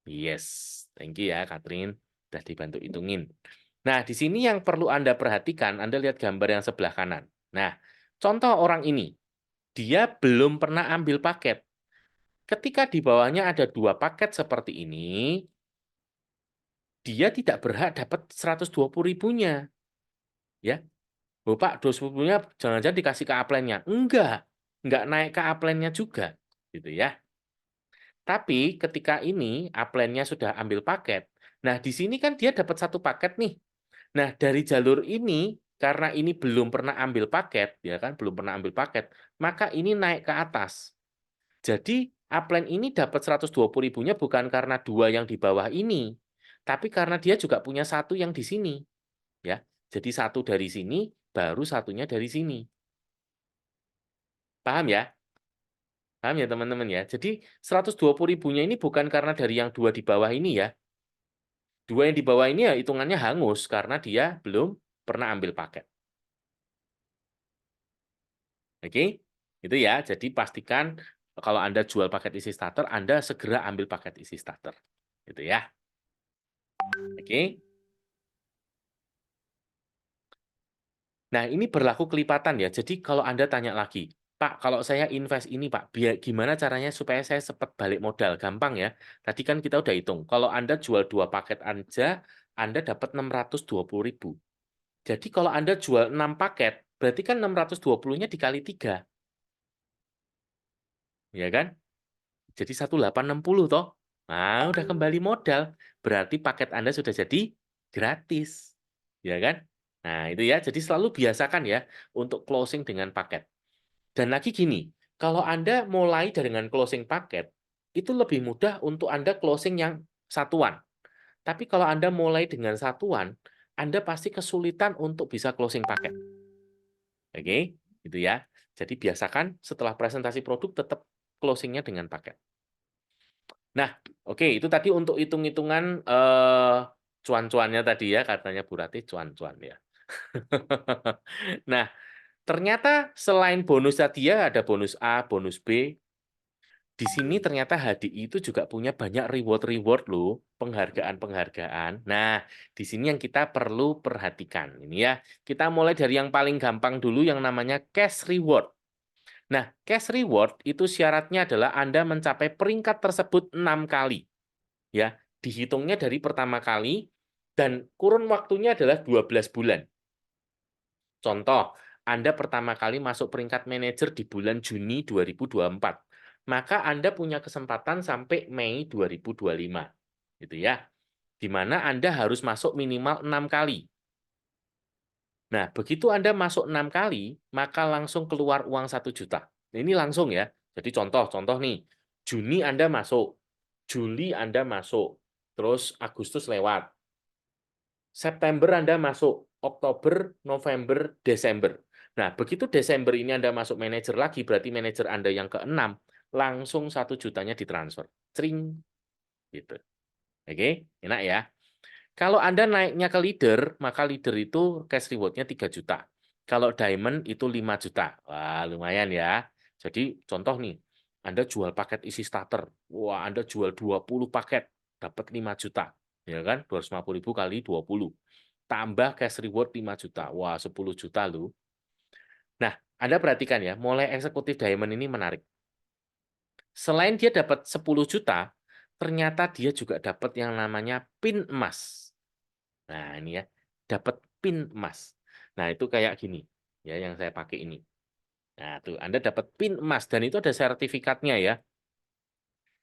Yes, thank you ya Katrin, udah dibantu hitungin. Nah, di sini yang perlu Anda perhatikan, Anda lihat gambar yang sebelah kanan. Nah, contoh orang ini, dia belum pernah ambil paket. Ketika di bawahnya ada 2 paket seperti ini, dia tidak berhak dapat 120.000-nya. Ya, "Loh Pak, 220.000-nya jangan-jangan dikasih ke upline-nya?" Enggak naik ke upline-nya juga, gitu ya. Tapi ketika ini upline-nya sudah ambil paket, nah di sini kan dia dapat 1 paket nih. Nah, dari jalur ini, karena ini belum pernah ambil paket, ya kan, belum pernah ambil paket, maka ini naik ke atas. Jadi, upline ini dapat 120.000-nya bukan karena 2 yang di bawah ini, tapi karena dia juga punya 1 yang di sini, ya. Jadi 1 dari sini, baru satunya dari sini. Paham ya? Paham ya teman-teman ya? Jadi 120.000-nya ini bukan karena dari yang 2 di bawah ini ya. 2 yang di bawah ini ya hitungannya hangus karena dia belum pernah ambil paket. Oke? Itu ya. Jadi pastikan kalau Anda jual paket isi starter, Anda segera ambil paket isi starter. Gitu ya. Oke? Nah, ini berlaku kelipatan ya. Jadi kalau Anda tanya lagi, "Pak, kalau saya invest ini, Pak, gimana caranya supaya saya cepat balik modal?" Gampang ya. Tadi kan kita udah hitung. Kalau Anda jual 2 paket aja, Anda dapat 620.000. Jadi kalau Anda jual 6 paket, berarti kan 620-nya dikali 3, ya kan? Jadi 1.860 toh. Nah, udah kembali modal. Berarti paket Anda sudah jadi gratis. Ya kan? Nah, itu ya. Jadi selalu biasakan ya untuk closing dengan paket. Dan lagi gini, kalau Anda mulai dengan closing paket, itu lebih mudah untuk Anda closing yang satuan. Tapi kalau Anda mulai dengan satuan, Anda pasti kesulitan untuk bisa closing paket. Oke, gitu ya. Jadi biasakan setelah presentasi produk tetap closing-nya dengan paket. Nah, oke, itu tadi untuk hitung-hitungan cuan-cuannya tadi ya, katanya Bu Ratih cuan-cuan ya. Nah, ternyata selain bonus tadi ya, ada bonus A, bonus B, di sini ternyata HDI itu juga punya banyak reward-reward loh, penghargaan-penghargaan. Nah, di sini yang kita perlu perhatikan. Ini ya, kita mulai dari yang paling gampang dulu yang namanya cash reward. Nah, cash reward itu syaratnya adalah Anda mencapai peringkat tersebut 6 kali. Ya, dihitungnya dari pertama kali dan kurun waktunya adalah 12 bulan. Contoh, Anda pertama kali masuk peringkat manajer di bulan Juni 2024. Maka Anda punya kesempatan sampai Mei 2025. Gitu ya. Di mana Anda harus masuk minimal 6 kali. Nah, begitu Anda masuk 6 kali, maka langsung keluar uang 1 juta. Ini langsung ya. Jadi contoh nih, Juni Anda masuk, Juli Anda masuk, terus Agustus lewat, September Anda masuk, Oktober, November, Desember. Nah, begitu Desember ini Anda masuk manajer lagi, berarti manajer Anda yang ke-6, langsung 1 jutanya ditransfer. Cring. Gitu. Oke, enak ya. Kalau Anda naiknya ke leader, maka leader itu cash reward-nya 3 juta. Kalau diamond itu 5 juta. Wah, lumayan ya. Jadi contoh nih, Anda jual paket isi starter. Wah, Anda jual 20 paket, dapat 5 juta. Ya kan? 250.000 kali 20. Tambah cash reward 5 juta. Wah, 10 juta loh. Nah, Anda perhatikan ya, mulai eksekutif diamond ini menarik. Selain dia dapat 10 juta, ternyata dia juga dapat yang namanya pin emas. Nah, ini ya, dapat pin emas. Nah, itu kayak gini, ya yang saya pakai ini. Nah, tuh Anda dapat pin emas dan itu ada sertifikatnya ya.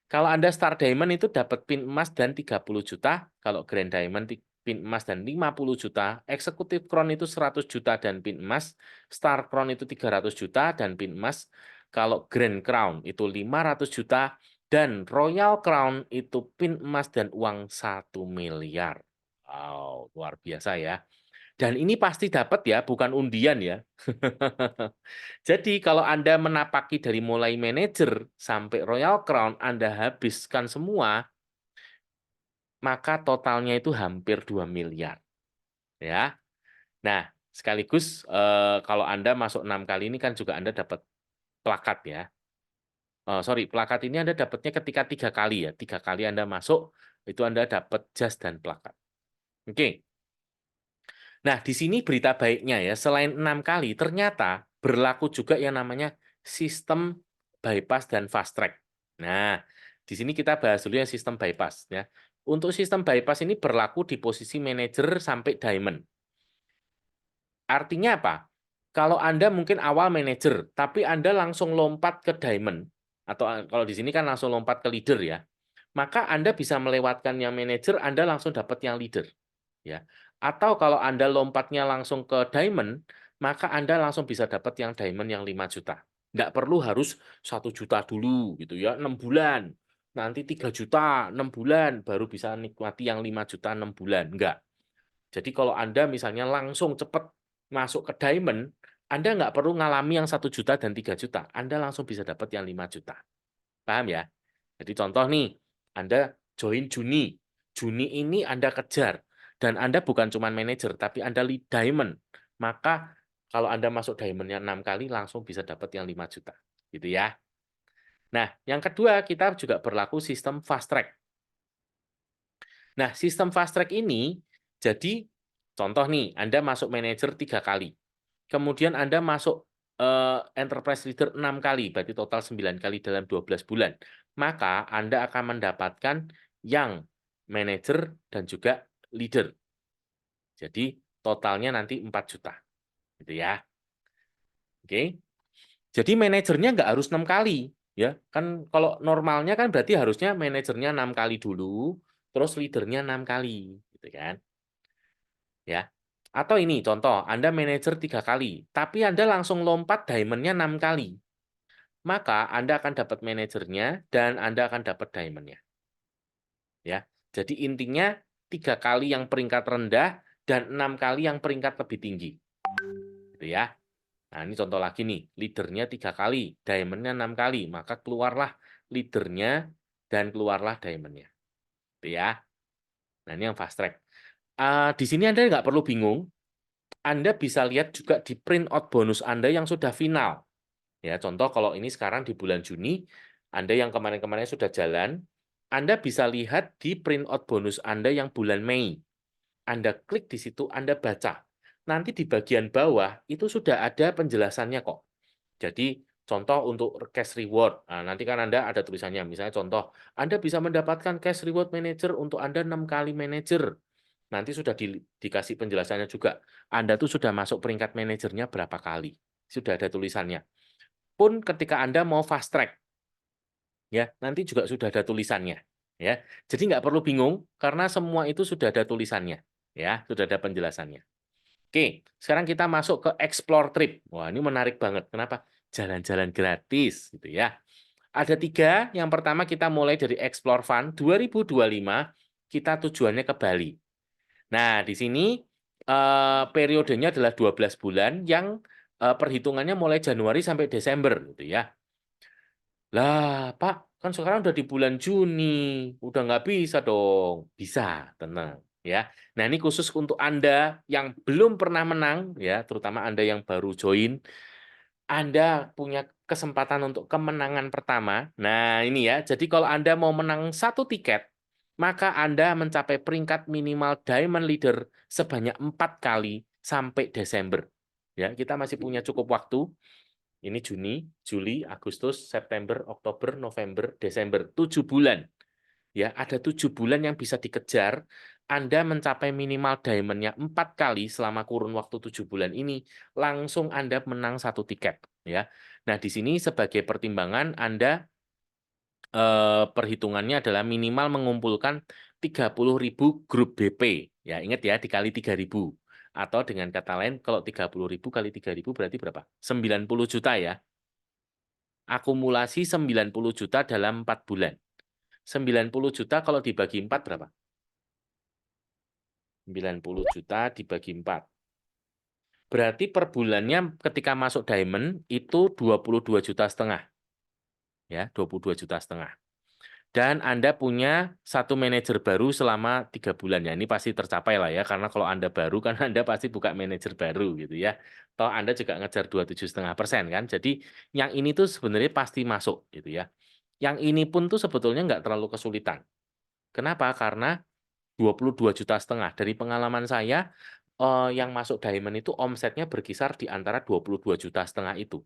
Kalau Anda Star Diamond itu dapat pin emas dan 30 juta, kalau Grand Diamond pin emas dan 50 juta, Eksekutif Crown itu 100 juta dan pin emas, Star Crown itu 300 juta dan pin emas, kalau Grand Crown itu 500 juta, dan Royal Crown itu pin emas dan uang 1 miliar. Wow, luar biasa ya. Dan ini pasti dapat ya, bukan undian ya. Jadi kalau Anda menapaki dari mulai manajer sampai Royal Crown, Anda habiskan semua, maka totalnya itu hampir 2 miliar. Ya. Nah, sekaligus kalau Anda masuk 6 kali ini kan juga Anda dapat plakat ya. Sorry, plakat ini Anda dapatnya ketika 3 kali ya. 3 kali Anda masuk, itu Anda dapat jas dan plakat. Oke. Nah, di sini berita baiknya ya, selain 6 kali, ternyata berlaku juga yang namanya sistem bypass dan fast track. Nah, di sini kita bahas dulu yang sistem bypass ya. Untuk sistem bypass ini berlaku di posisi manajer sampai diamond. Artinya apa? Kalau Anda mungkin awal manajer, tapi Anda langsung lompat ke diamond, atau kalau di sini kan langsung lompat ke leader ya, maka Anda bisa melewatkan yang manajer, Anda langsung dapat yang leader. Ya. Atau kalau Anda lompatnya langsung ke diamond, maka Anda langsung bisa dapat yang diamond yang 5 juta. Nggak perlu harus 1 juta dulu gitu ya, 6 bulan. Nanti 3 juta, 6 bulan, baru bisa nikmati yang 5 juta 6 bulan. Enggak. Jadi kalau Anda misalnya langsung cepat masuk ke diamond, Anda nggak perlu ngalami yang 1 juta dan 3 juta. Anda langsung bisa dapat yang 5 juta. Paham ya? Jadi contoh nih, Anda join Juni. Juni ini Anda kejar. Dan Anda bukan cuma manajer, tapi Anda lead diamond. Maka kalau Anda masuk diamondnya 6 kali, langsung bisa dapat yang 5 juta. Gitu ya. Nah, yang kedua, kita juga berlaku sistem fast track. Nah, sistem fast track ini, jadi contoh nih, Anda masuk manajer 3 kali. Kemudian Anda masuk enterprise leader 6 kali, berarti total 9 kali dalam 12 bulan. Maka Anda akan mendapatkan yang manajer dan juga leader. Jadi totalnya nanti 4 juta. Gitu ya. Oke. Jadi manajernya nggak harus 6 kali. Ya, kan kalau normalnya kan berarti harusnya manajernya 6 kali dulu, terus leadernya 6 kali. Gitu kan. Ya. Atau ini contoh, Anda manajer 3 kali, tapi Anda langsung lompat diamond-nya 6 kali. Maka Anda akan dapat manajernya dan Anda akan dapat diamond-nya. Ya. Jadi intinya 3 kali yang peringkat rendah dan 6 kali yang peringkat lebih tinggi. Gitu ya. Nah, ini contoh lagi nih, leadernya 3 kali, diamond-nya 6 kali, maka keluarlah leadernya dan keluarlah diamond-nya. Gitu ya. Nah, ini yang fast track. Di sini Anda nggak perlu bingung, Anda bisa lihat juga di print out bonus Anda yang sudah final. Ya, contoh kalau ini sekarang di bulan Juni, Anda yang kemarin-kemarin sudah jalan, Anda bisa lihat di print out bonus Anda yang bulan Mei. Anda klik di situ, Anda baca. Nanti di bagian bawah itu sudah ada penjelasannya kok. Jadi contoh untuk cash reward, nah, nanti kan Anda ada tulisannya, misalnya contoh, Anda bisa mendapatkan cash reward manager untuk Anda 6 kali manager. Nanti sudah dikasih penjelasannya juga. Anda tuh sudah masuk peringkat manajernya berapa kali. Sudah ada tulisannya. Pun ketika Anda mau fast track, ya nanti juga sudah ada tulisannya. Ya, jadi nggak perlu bingung karena semua itu sudah ada tulisannya. Ya, sudah ada penjelasannya. Oke, sekarang kita masuk ke explore trip. Wah, ini menarik banget. Kenapa? Jalan-jalan gratis, gitu ya. Ada 3. Yang pertama kita mulai dari Explore Fun 2025. Kita tujuannya ke Bali. Nah, di sini periodenya adalah 12 bulan yang perhitungannya mulai Januari sampai Desember, gitu ya. Lah, Pak, kan sekarang udah di bulan Juni, udah nggak bisa dong. Bisa, tenang ya. Nah, ini khusus untuk Anda yang belum pernah menang, ya, terutama Anda yang baru join, Anda punya kesempatan untuk kemenangan pertama. Nah, ini ya. Jadi kalau Anda mau menang 1 tiket, maka Anda mencapai peringkat minimal Diamond Leader sebanyak 4 kali sampai Desember. Ya, kita masih punya cukup waktu. Ini Juni, Juli, Agustus, September, Oktober, November, Desember. 7 bulan. Ya, ada 7 bulan yang bisa dikejar. Anda mencapai minimal diamond-nya 4 kali selama kurun waktu 7 bulan ini, langsung Anda menang 1 tiket. Ya. Nah, di sini sebagai pertimbangan Anda perhitungannya adalah minimal mengumpulkan 30.000 grup BP. Ya, ingat ya, dikali 3.000. Atau dengan kata lain, kalau 30.000 kali 3.000 berarti berapa? 90 juta ya. Akumulasi 90 juta dalam 4 bulan. 90 juta kalau dibagi 4 berapa? 90 juta dibagi 4. Berarti per bulannya ketika masuk diamond itu 22,5 juta. Ya, 22,5 juta. Dan Anda punya 1 manajer baru selama 3 bulan. Ya, ini pasti tercapai lah ya. Karena kalau Anda baru kan Anda pasti buka manajer baru gitu ya. Toh Anda juga ngejar 27,5% kan. Jadi yang ini tuh sebenarnya pasti masuk gitu ya. Yang ini pun tuh sebetulnya nggak terlalu kesulitan. Kenapa? Karena 22,5 juta. Dari pengalaman saya, yang masuk diamond itu omsetnya berkisar di antara 22,5 juta itu.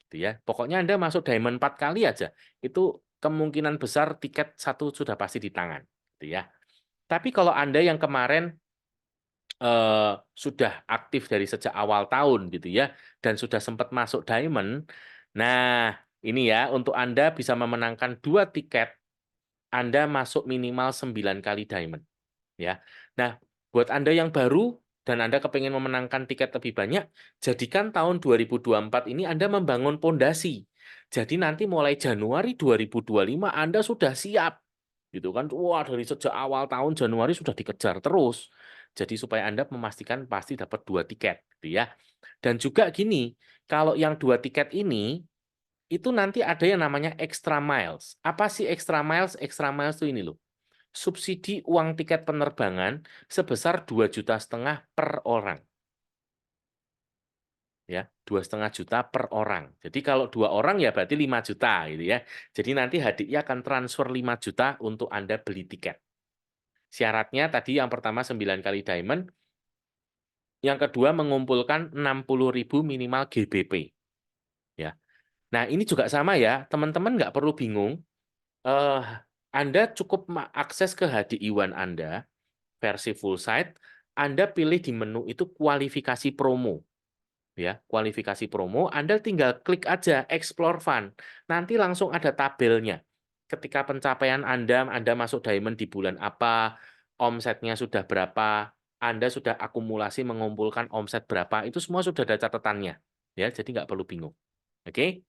Gitu ya. Pokoknya Anda masuk diamond 4 kali aja, itu kemungkinan besar tiket 1 sudah pasti di tangan. Gitu ya. Tapi kalau Anda yang kemarin sudah aktif dari sejak awal tahun gitu ya, dan sudah sempat masuk diamond, nah ini ya, untuk Anda bisa memenangkan 2 tiket, Anda masuk minimal 9 kali diamond. Ya. Nah, buat Anda yang baru dan Anda kepingin memenangkan tiket lebih banyak, jadikan tahun 2024 ini Anda membangun pondasi. Jadi nanti mulai Januari 2025 Anda sudah siap. Gitu kan. Wah, dari sejak awal tahun Januari sudah dikejar terus. Jadi supaya Anda memastikan pasti dapat 2 tiket, gitu ya. Dan juga gini, kalau yang 2 tiket ini itu nanti ada yang namanya extra miles. Apa sih extra miles? Extra miles itu ini loh, subsidi uang tiket penerbangan sebesar 2,5 juta per orang. Ya, 2,5 juta per orang. Jadi kalau 2 orang ya berarti 5 juta gitu ya. Jadi nanti HDI akan transfer 5 juta untuk Anda beli tiket. Syaratnya tadi yang pertama 9 kali diamond, yang kedua mengumpulkan 60.000 minimal GBP. Ya. Nah, ini juga sama ya, teman-teman nggak perlu bingung. Eh, Anda cukup akses ke HDI One Anda, versi full site, Anda pilih di menu itu kualifikasi promo. Ya, kualifikasi promo, Anda tinggal klik aja Explore Fund. Nanti langsung ada tabelnya. Ketika pencapaian Anda masuk diamond di bulan apa, omsetnya sudah berapa, Anda sudah akumulasi mengumpulkan omset berapa, itu semua sudah ada catatannya. Ya, jadi nggak perlu bingung. Oke?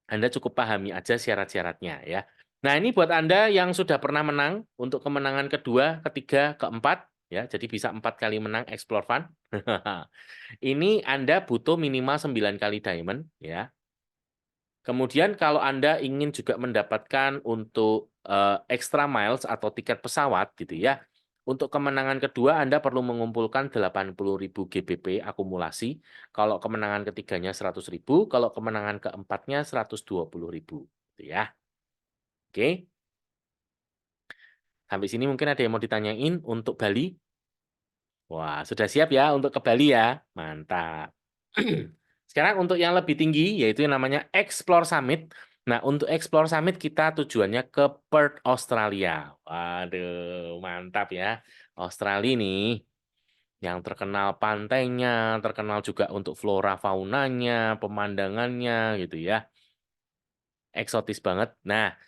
Anda cukup pahami aja syarat-syaratnya ya. Nah, ini buat Anda yang sudah pernah menang untuk kemenangan kedua, ketiga, keempat ya. Jadi bisa 4 kali menang Explore Fund. Ini Anda butuh minimal 9 kali diamond ya. Kemudian kalau Anda ingin juga mendapatkan untuk extra miles atau tiket pesawat gitu ya. Untuk kemenangan kedua Anda perlu mengumpulkan 80.000 GBP akumulasi. Kalau kemenangan ketiganya 100.000, kalau kemenangan keempatnya 120.000 gitu ya. Oke. Sampai sini mungkin ada yang mau ditanyain untuk Bali? Wah, sudah siap ya untuk ke Bali ya? Mantap. Sekarang untuk yang lebih tinggi, yaitu yang namanya Explore Summit. Nah, untuk Explore Summit kita tujuannya ke Perth, Australia. Waduh, mantap ya. Australia nih, yang terkenal pantainya, terkenal juga untuk flora faunanya, pemandangannya gitu ya. Eksotis banget. Nah,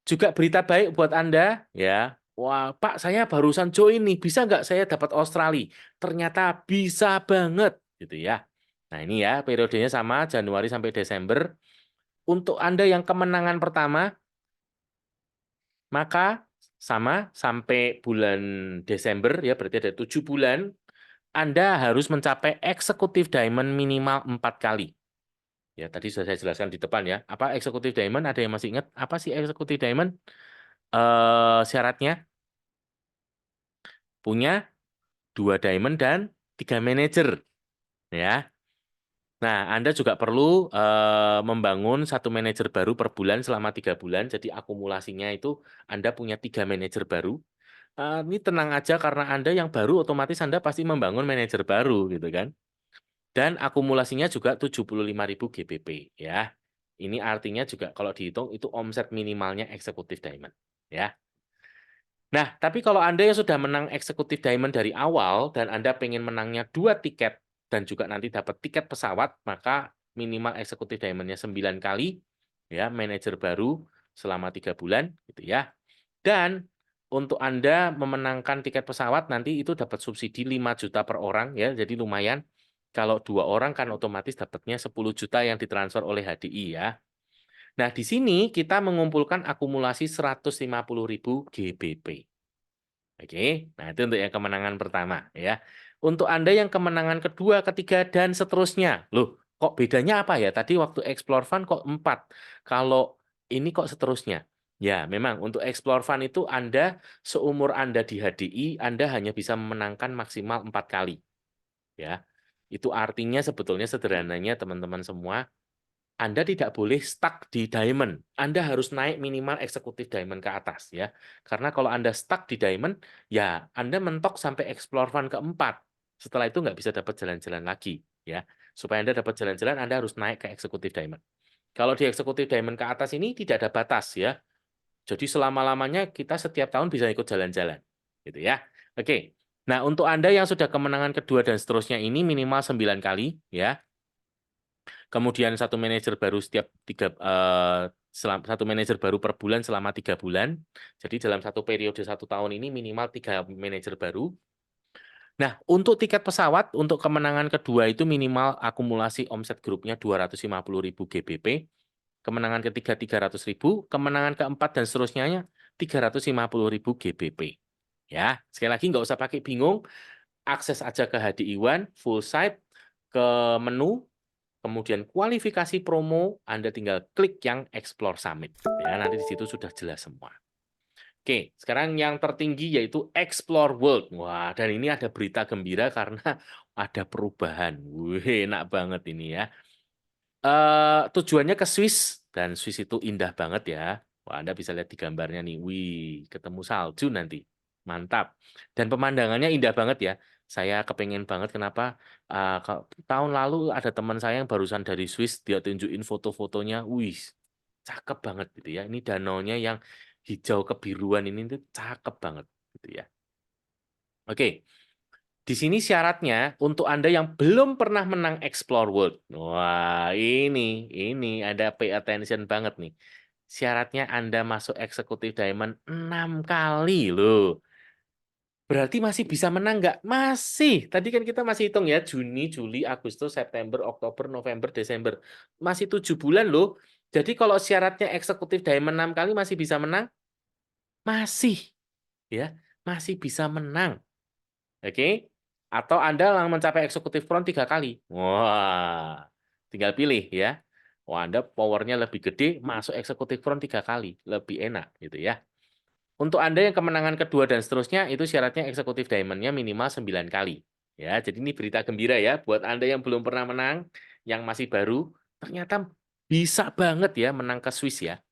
juga berita baik buat Anda ya. Wah, Pak, saya barusan join nih. Bisa nggak saya dapat Australia? Ternyata bisa banget gitu ya. Nah, ini ya periodenya sama Januari sampai Desember. Untuk Anda yang kemenangan pertama, maka sama sampai bulan Desember ya, berarti ada 7 bulan, Anda harus mencapai eksekutif diamond minimal 4 kali. Ya, tadi sudah saya jelaskan di depan ya. Apa eksekutif diamond? Ada yang masih ingat? Apa sih eksekutif diamond? Syaratnya punya 2 diamond dan 3 manajer ya. Nah, Anda juga perlu membangun 1 manajer baru per bulan selama 3 bulan. Jadi akumulasinya itu Anda punya 3 manajer baru. Ini tenang aja karena Anda yang baru otomatis Anda pasti membangun manajer baru gitu kan. Dan akumulasinya juga 75.000 GBP ya. Ini artinya juga kalau dihitung itu omset minimalnya eksekutif diamond ya. Nah, tapi kalau Anda yang sudah menang eksekutif diamond dari awal dan Anda pengen menangnya 2 tiket dan juga nanti dapat tiket pesawat, maka minimal eksekutif diamondnya 9 kali, ya, manajer baru selama 3 bulan, gitu ya. Dan untuk Anda memenangkan tiket pesawat nanti itu dapat subsidi 5 juta per orang, ya, jadi lumayan. Kalau 2 orang kan otomatis dapatnya 10 juta yang ditransfer oleh HDI, ya. Nah, di sini kita mengumpulkan akumulasi 150.000 GBP. Oke, nah itu untuk yang kemenangan pertama ya. Untuk Anda yang kemenangan kedua, ketiga, dan seterusnya. Loh, kok bedanya apa ya? Tadi waktu Explore Fund kok 4. Kalau ini kok seterusnya? Ya, memang untuk Explore Fund itu Anda seumur Anda di HDI, Anda hanya bisa memenangkan maksimal 4 kali. Ya, itu artinya sebetulnya sederhananya teman-teman semua, anda tidak boleh stuck di diamond. Anda harus naik minimal eksekutif diamond ke atas ya. Karena kalau Anda stuck di diamond, ya Anda mentok sampai explore fund keempat. Setelah itu nggak bisa dapat jalan-jalan lagi ya. Supaya Anda dapat jalan-jalan, Anda harus naik ke eksekutif diamond. Kalau di eksekutif diamond ke atas ini tidak ada batas ya. Jadi selama-lamanya kita setiap tahun bisa ikut jalan-jalan. Gitu ya. Oke. Nah, untuk Anda yang sudah kemenangan kedua dan seterusnya ini minimal 9 kali ya. Kemudian 1 manajer baru setiap satu manajer baru per bulan selama 3 bulan. Jadi dalam satu periode 1 tahun ini minimal 3 manajer baru. Nah, untuk tiket pesawat untuk kemenangan kedua itu minimal akumulasi omset grupnya 250.000 GBP, kemenangan ketiga 300.000, kemenangan keempat dan seterusnya 350.000 GBP. Ya, sekali lagi nggak usah pakai bingung, akses aja ke HDI One, full site, ke menu, kemudian kualifikasi promo, Anda tinggal klik yang Explore Summit. Ya, nanti di situ sudah jelas semua. Oke, sekarang yang tertinggi yaitu Explore World. Wah, dan ini ada berita gembira karena ada perubahan. Wih, enak banget ini ya. Tujuannya ke Swiss, dan Swiss itu indah banget ya. Wah, Anda bisa lihat di gambarnya nih. Wih, ketemu salju nanti. Mantap. Dan pemandangannya indah banget ya. Saya kepengen banget kenapa tahun lalu ada teman saya yang barusan dari Swiss, dia tunjukin foto-fotonya. Wih, cakep banget gitu ya. Ini danaunya yang hijau kebiruan ini tuh cakep banget gitu ya. Oke. Di sini syaratnya untuk Anda yang belum pernah menang Explore World. Wah, ini ada pay attention banget nih. Syaratnya Anda masuk eksekutif diamond 6 kali loh. Berarti masih bisa menang nggak? Masih. Tadi kan kita masih hitung ya, Juni, Juli, Agustus, September, Oktober, November, Desember. Masih 7 bulan loh. Jadi kalau syaratnya eksekutif diamond 6 kali masih bisa menang? Masih. Ya, masih bisa menang. Oke? Atau Anda mencapai eksekutif front 3 kali. Wah, tinggal pilih ya. Wah, Anda powernya lebih gede, masuk eksekutif front 3 kali. Lebih enak gitu ya. Untuk Anda yang kemenangan kedua dan seterusnya, itu syaratnya eksekutif diamond-nya minimal 9 kali. Ya, jadi ini berita gembira ya buat Anda yang belum pernah menang, yang masih baru, ternyata bisa banget ya menang ke Swiss ya.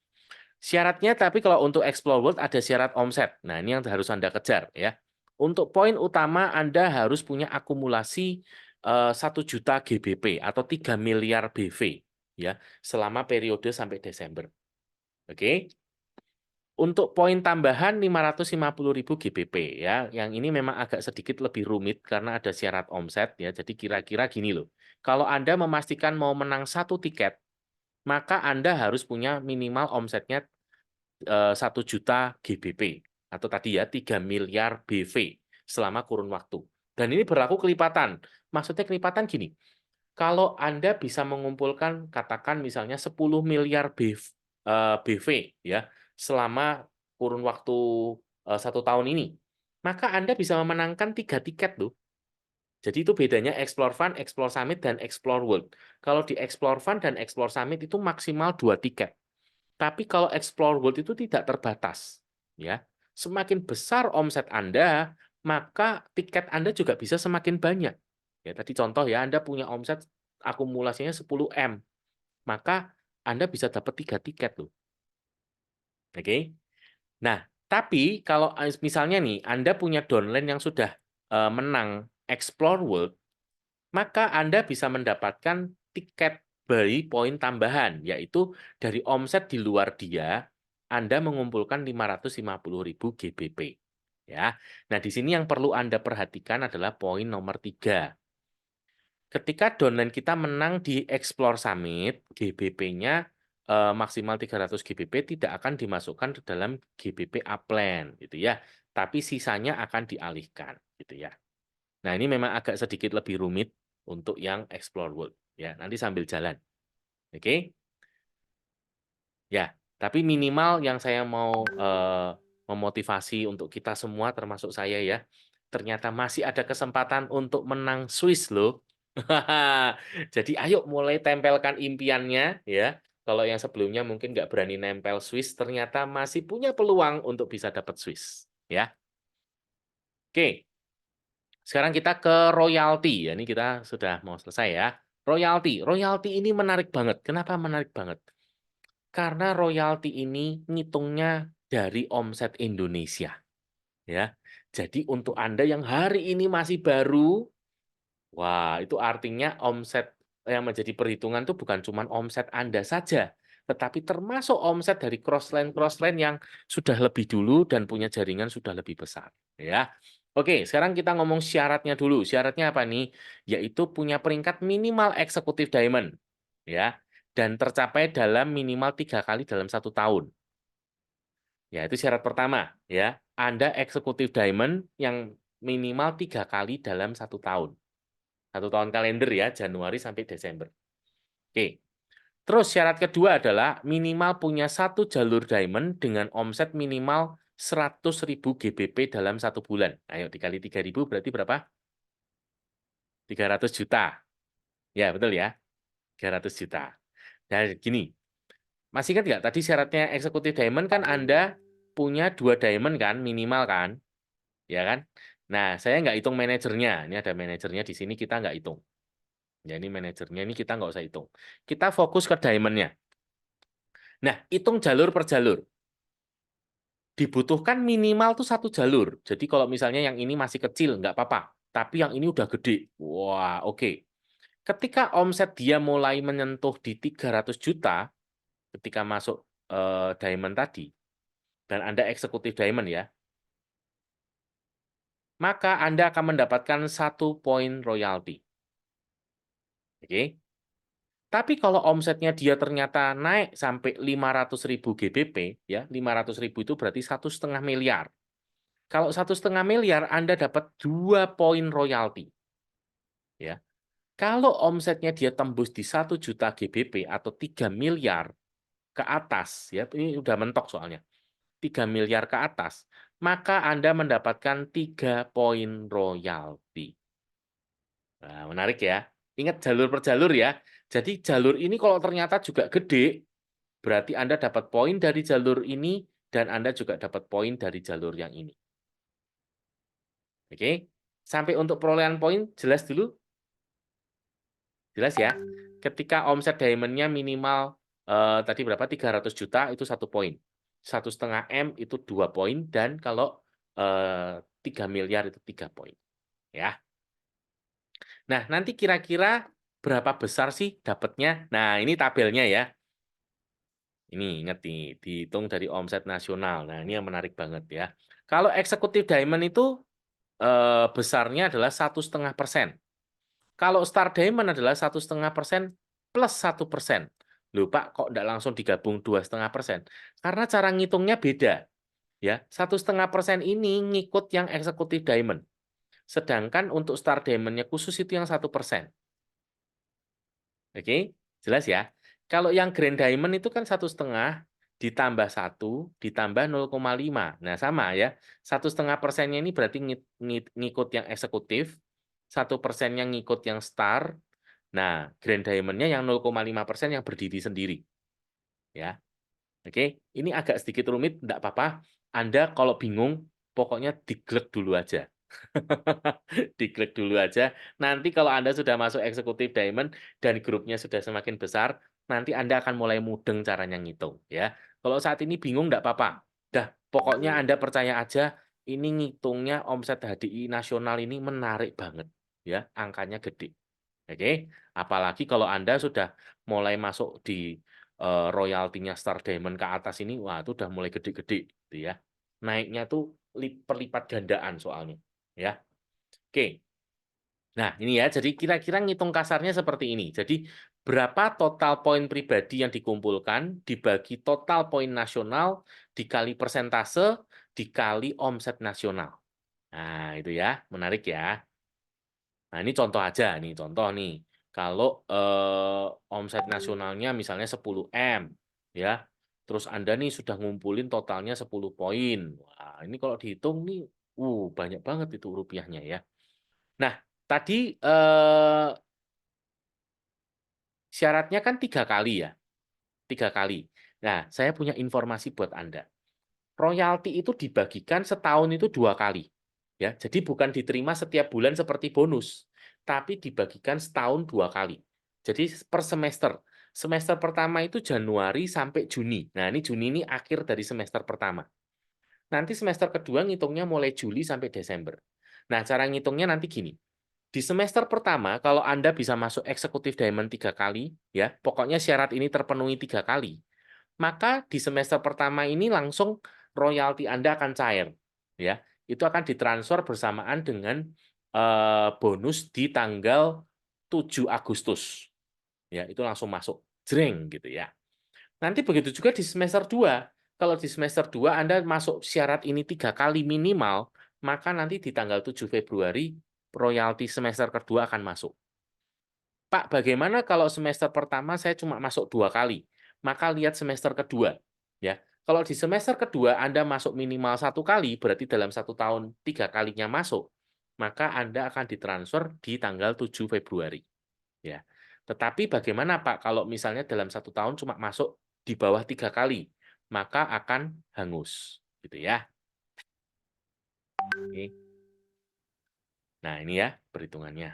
Syaratnya tapi kalau untuk Explore World ada syarat omset. Nah, ini yang harus Anda kejar ya. Untuk poin utama Anda harus punya akumulasi 1 juta GBP atau 3 miliar BV ya selama periode sampai Desember. Oke. Untuk poin tambahan 550.000 GBP ya. Yang ini memang agak sedikit lebih rumit karena ada syarat omset ya. Jadi kira-kira gini loh. Kalau Anda memastikan mau menang 1 tiket, maka Anda harus punya minimal omsetnya 1 juta GBP atau tadi ya 3 miliar BV selama kurun waktu. Dan ini berlaku kelipatan. Maksudnya kelipatan gini, kalau Anda bisa mengumpulkan katakan misalnya 10 miliar BV ya selama kurun waktu 1 tahun ini, maka Anda bisa memenangkan 3 tiket loh. Jadi itu bedanya Explore Fund, Explore Summit, dan Explore World. Kalau di Explore Fund dan Explore Summit itu maksimal 2 tiket. Tapi kalau Explore World itu tidak terbatas, ya. Semakin besar omset Anda, maka tiket Anda juga bisa semakin banyak. Ya, tadi contoh ya, Anda punya omset akumulasinya 10M, maka Anda bisa dapat 3 tiket loh. Oke. Nah, tapi kalau misalnya nih Anda punya downline yang sudah menang Explore World, maka Anda bisa mendapatkan tiket beli poin tambahan, yaitu dari omset di luar dia, Anda mengumpulkan 550.000 GBP. Ya. Nah, di sini yang perlu Anda perhatikan adalah poin nomor 3. Ketika downline kita menang di Explore Summit, GBP-nya maksimal 300 GBP tidak akan dimasukkan ke dalam GBP Upland gitu ya. Tapi sisanya akan dialihkan gitu ya. Nah, ini memang agak sedikit lebih rumit untuk yang Explore World ya. Nanti sambil jalan. Oke? Ya, tapi minimal yang saya mau memotivasi untuk kita semua termasuk saya ya. Ternyata masih ada kesempatan untuk menang Swiss loh. Jadi ayo mulai tempelkan impiannya ya. Kalau yang sebelumnya mungkin nggak berani nempel Swiss, ternyata masih punya peluang untuk bisa dapat Swiss. Ya, oke. Sekarang kita ke royalti. Ya, ini kita sudah mau selesai ya. Royalti. Royalti ini menarik banget. Kenapa menarik banget? Karena royalti ini ngitungnya dari omset Indonesia. Ya. Jadi untuk Anda yang hari ini masih baru, wah, itu artinya omset yang menjadi perhitungan itu bukan cuma omset Anda saja, tetapi termasuk omset dari cross-line yang sudah lebih dulu dan punya jaringan sudah lebih besar. Ya. Oke, sekarang kita ngomong syaratnya dulu. Syaratnya apa nih? Yaitu punya peringkat minimal eksekutif diamond. Ya. Dan tercapai dalam minimal 3 kali dalam 1 tahun. Ya, itu syarat pertama. Ya. Anda eksekutif diamond yang minimal 3 kali dalam 1 tahun. 1 tahun kalender ya, Januari sampai Desember. Oke. Terus syarat kedua adalah minimal punya 1 jalur diamond dengan omset minimal 100.000 GBP dalam 1 bulan. Ayo dikali 3.000 berarti berapa? 300 juta. Ya, betul ya. 300 juta. Dan gini, masih ingat nggak tadi syaratnya eksekutif diamond kan Anda punya 2 diamond kan, minimal kan? Ya kan? Nah, saya nggak hitung manajernya. Ini ada manajernya di sini, kita nggak hitung. Ya, ini manajernya, ini kita nggak usah hitung. Kita fokus ke diamondnya. Nah, hitung jalur per jalur. Dibutuhkan minimal tuh 1 jalur. Jadi kalau misalnya yang ini masih kecil, nggak apa-apa. Tapi yang ini udah gede. Wah, oke. Ketika omset dia mulai menyentuh di 300 juta, ketika masuk diamond tadi, dan Anda eksekutif diamond ya, maka Anda akan mendapatkan 1 poin royalti. Oke. Tapi kalau omsetnya dia ternyata naik sampai 500.000 GBP, ya, 500.000 itu berarti 1,5 miliar. Kalau 1,5 miliar Anda dapat 2 poin royalti. Ya. Kalau omsetnya dia tembus di 1 juta GBP atau 3 miliar ke atas, ya, ini udah mentok soalnya. 3 miliar ke atas, maka Anda mendapatkan 3 poin royalti. Nah, menarik ya. Ingat jalur per jalur ya. Jadi jalur ini kalau ternyata juga gede, berarti Anda dapat poin dari jalur ini dan Anda juga dapat poin dari jalur yang ini. Oke? Sampai untuk perolehan poin jelas dulu? Jelas ya? Ketika omset diamond-nya minimal tadi berapa? 300 juta itu 1 poin. 1,5 M itu 2 poin dan kalau 3 miliar itu 3 poin. Ya. Nah, nanti kira-kira berapa besar sih dapatnya? Nah, ini tabelnya ya. Ini ingat nih, dihitung dari omset nasional. Nah, ini yang menarik banget ya. Kalau eksekutif diamond itu besarnya adalah 1,5%. Kalau Star Diamond adalah 1,5% plus 1%. Loh Pak, kok nggak langsung digabung 2,5%? Karena cara ngitungnya beda. Ya, 1,5% ini ngikut yang eksekutif diamond. Sedangkan untuk Star Diamond-nya khusus itu yang 1%. Oke, jelas ya. Kalau yang Grand Diamond itu kan 1,5 ditambah 1 ditambah 0,5. Nah sama ya, 1,5%-nya ini berarti ngikut yang eksekutif, 1%-nya ngikut yang Star. Nah, Grand Diamond-nya yang 0,5% yang berdiri sendiri. Ya, oke. Ini agak sedikit rumit, enggak apa-apa. Anda kalau bingung, pokoknya diglek dulu aja. Diklik dulu aja. Nanti kalau Anda sudah masuk eksekutif diamond dan grupnya sudah semakin besar, nanti Anda akan mulai mudeng caranya ngitung ya. Kalau saat ini bingung enggak apa-apa. Dah, pokoknya Anda percaya aja ini ngitungnya omset HDI nasional ini menarik banget ya, angkanya gede. Oke, apalagi kalau Anda sudah mulai masuk di royaltinya Star Diamond ke atas ini, wah itu udah mulai gede-gede gitu ya. Naiknya tuh perlipat gandaan soalnya ya. Oke. Nah, ini ya. Jadi kira-kira ngitung kasarnya seperti ini. Jadi berapa total poin pribadi yang dikumpulkan dibagi total poin nasional dikali persentase dikali omset nasional. Nah, itu ya. Menarik ya. Nah, ini contoh aja nih, contoh nih. Kalau omset nasionalnya misalnya 10 M ya. Terus Anda nih sudah ngumpulin totalnya 10 poin. Wah, ini kalau dihitung nih banyak banget itu rupiahnya ya. Nah, tadi syaratnya kan 3 kali ya, 3 kali. Nah, saya punya informasi buat Anda. Royalti itu dibagikan setahun itu 2 kali. Ya, jadi bukan diterima setiap bulan seperti bonus, tapi dibagikan setahun 2 kali. Jadi per semester. Semester pertama itu Januari sampai Juni. Nah, ini Juni ini akhir dari semester pertama. Nanti semester kedua ngitungnya mulai Juli sampai Desember. Nah, cara ngitungnya nanti gini. Di semester pertama, kalau Anda bisa masuk eksekutif diamond 3 kali, ya, pokoknya syarat ini terpenuhi 3 kali, maka di semester pertama ini langsung royalti Anda akan cair. Ya, itu akan ditransfer bersamaan dengan bonus di tanggal 7 Agustus. Ya, itu langsung masuk. Jreng gitu ya. Nanti begitu juga di semester 2. Kalau di semester 2 Anda masuk syarat ini 3 kali minimal, maka nanti di tanggal 7 Februari royalti semester kedua akan masuk. Pak, bagaimana kalau semester pertama saya cuma masuk 2 kali? Maka lihat semester kedua. Ya, kalau di semester kedua Anda masuk minimal 1 kali, berarti dalam 1 tahun 3 kalinya masuk, maka Anda akan ditransfer di tanggal 7 Februari. Ya. Tetapi bagaimana Pak kalau misalnya dalam 1 tahun cuma masuk di bawah 3 kali, maka akan hangus, gitu ya. Oke. Nah, ini ya perhitungannya.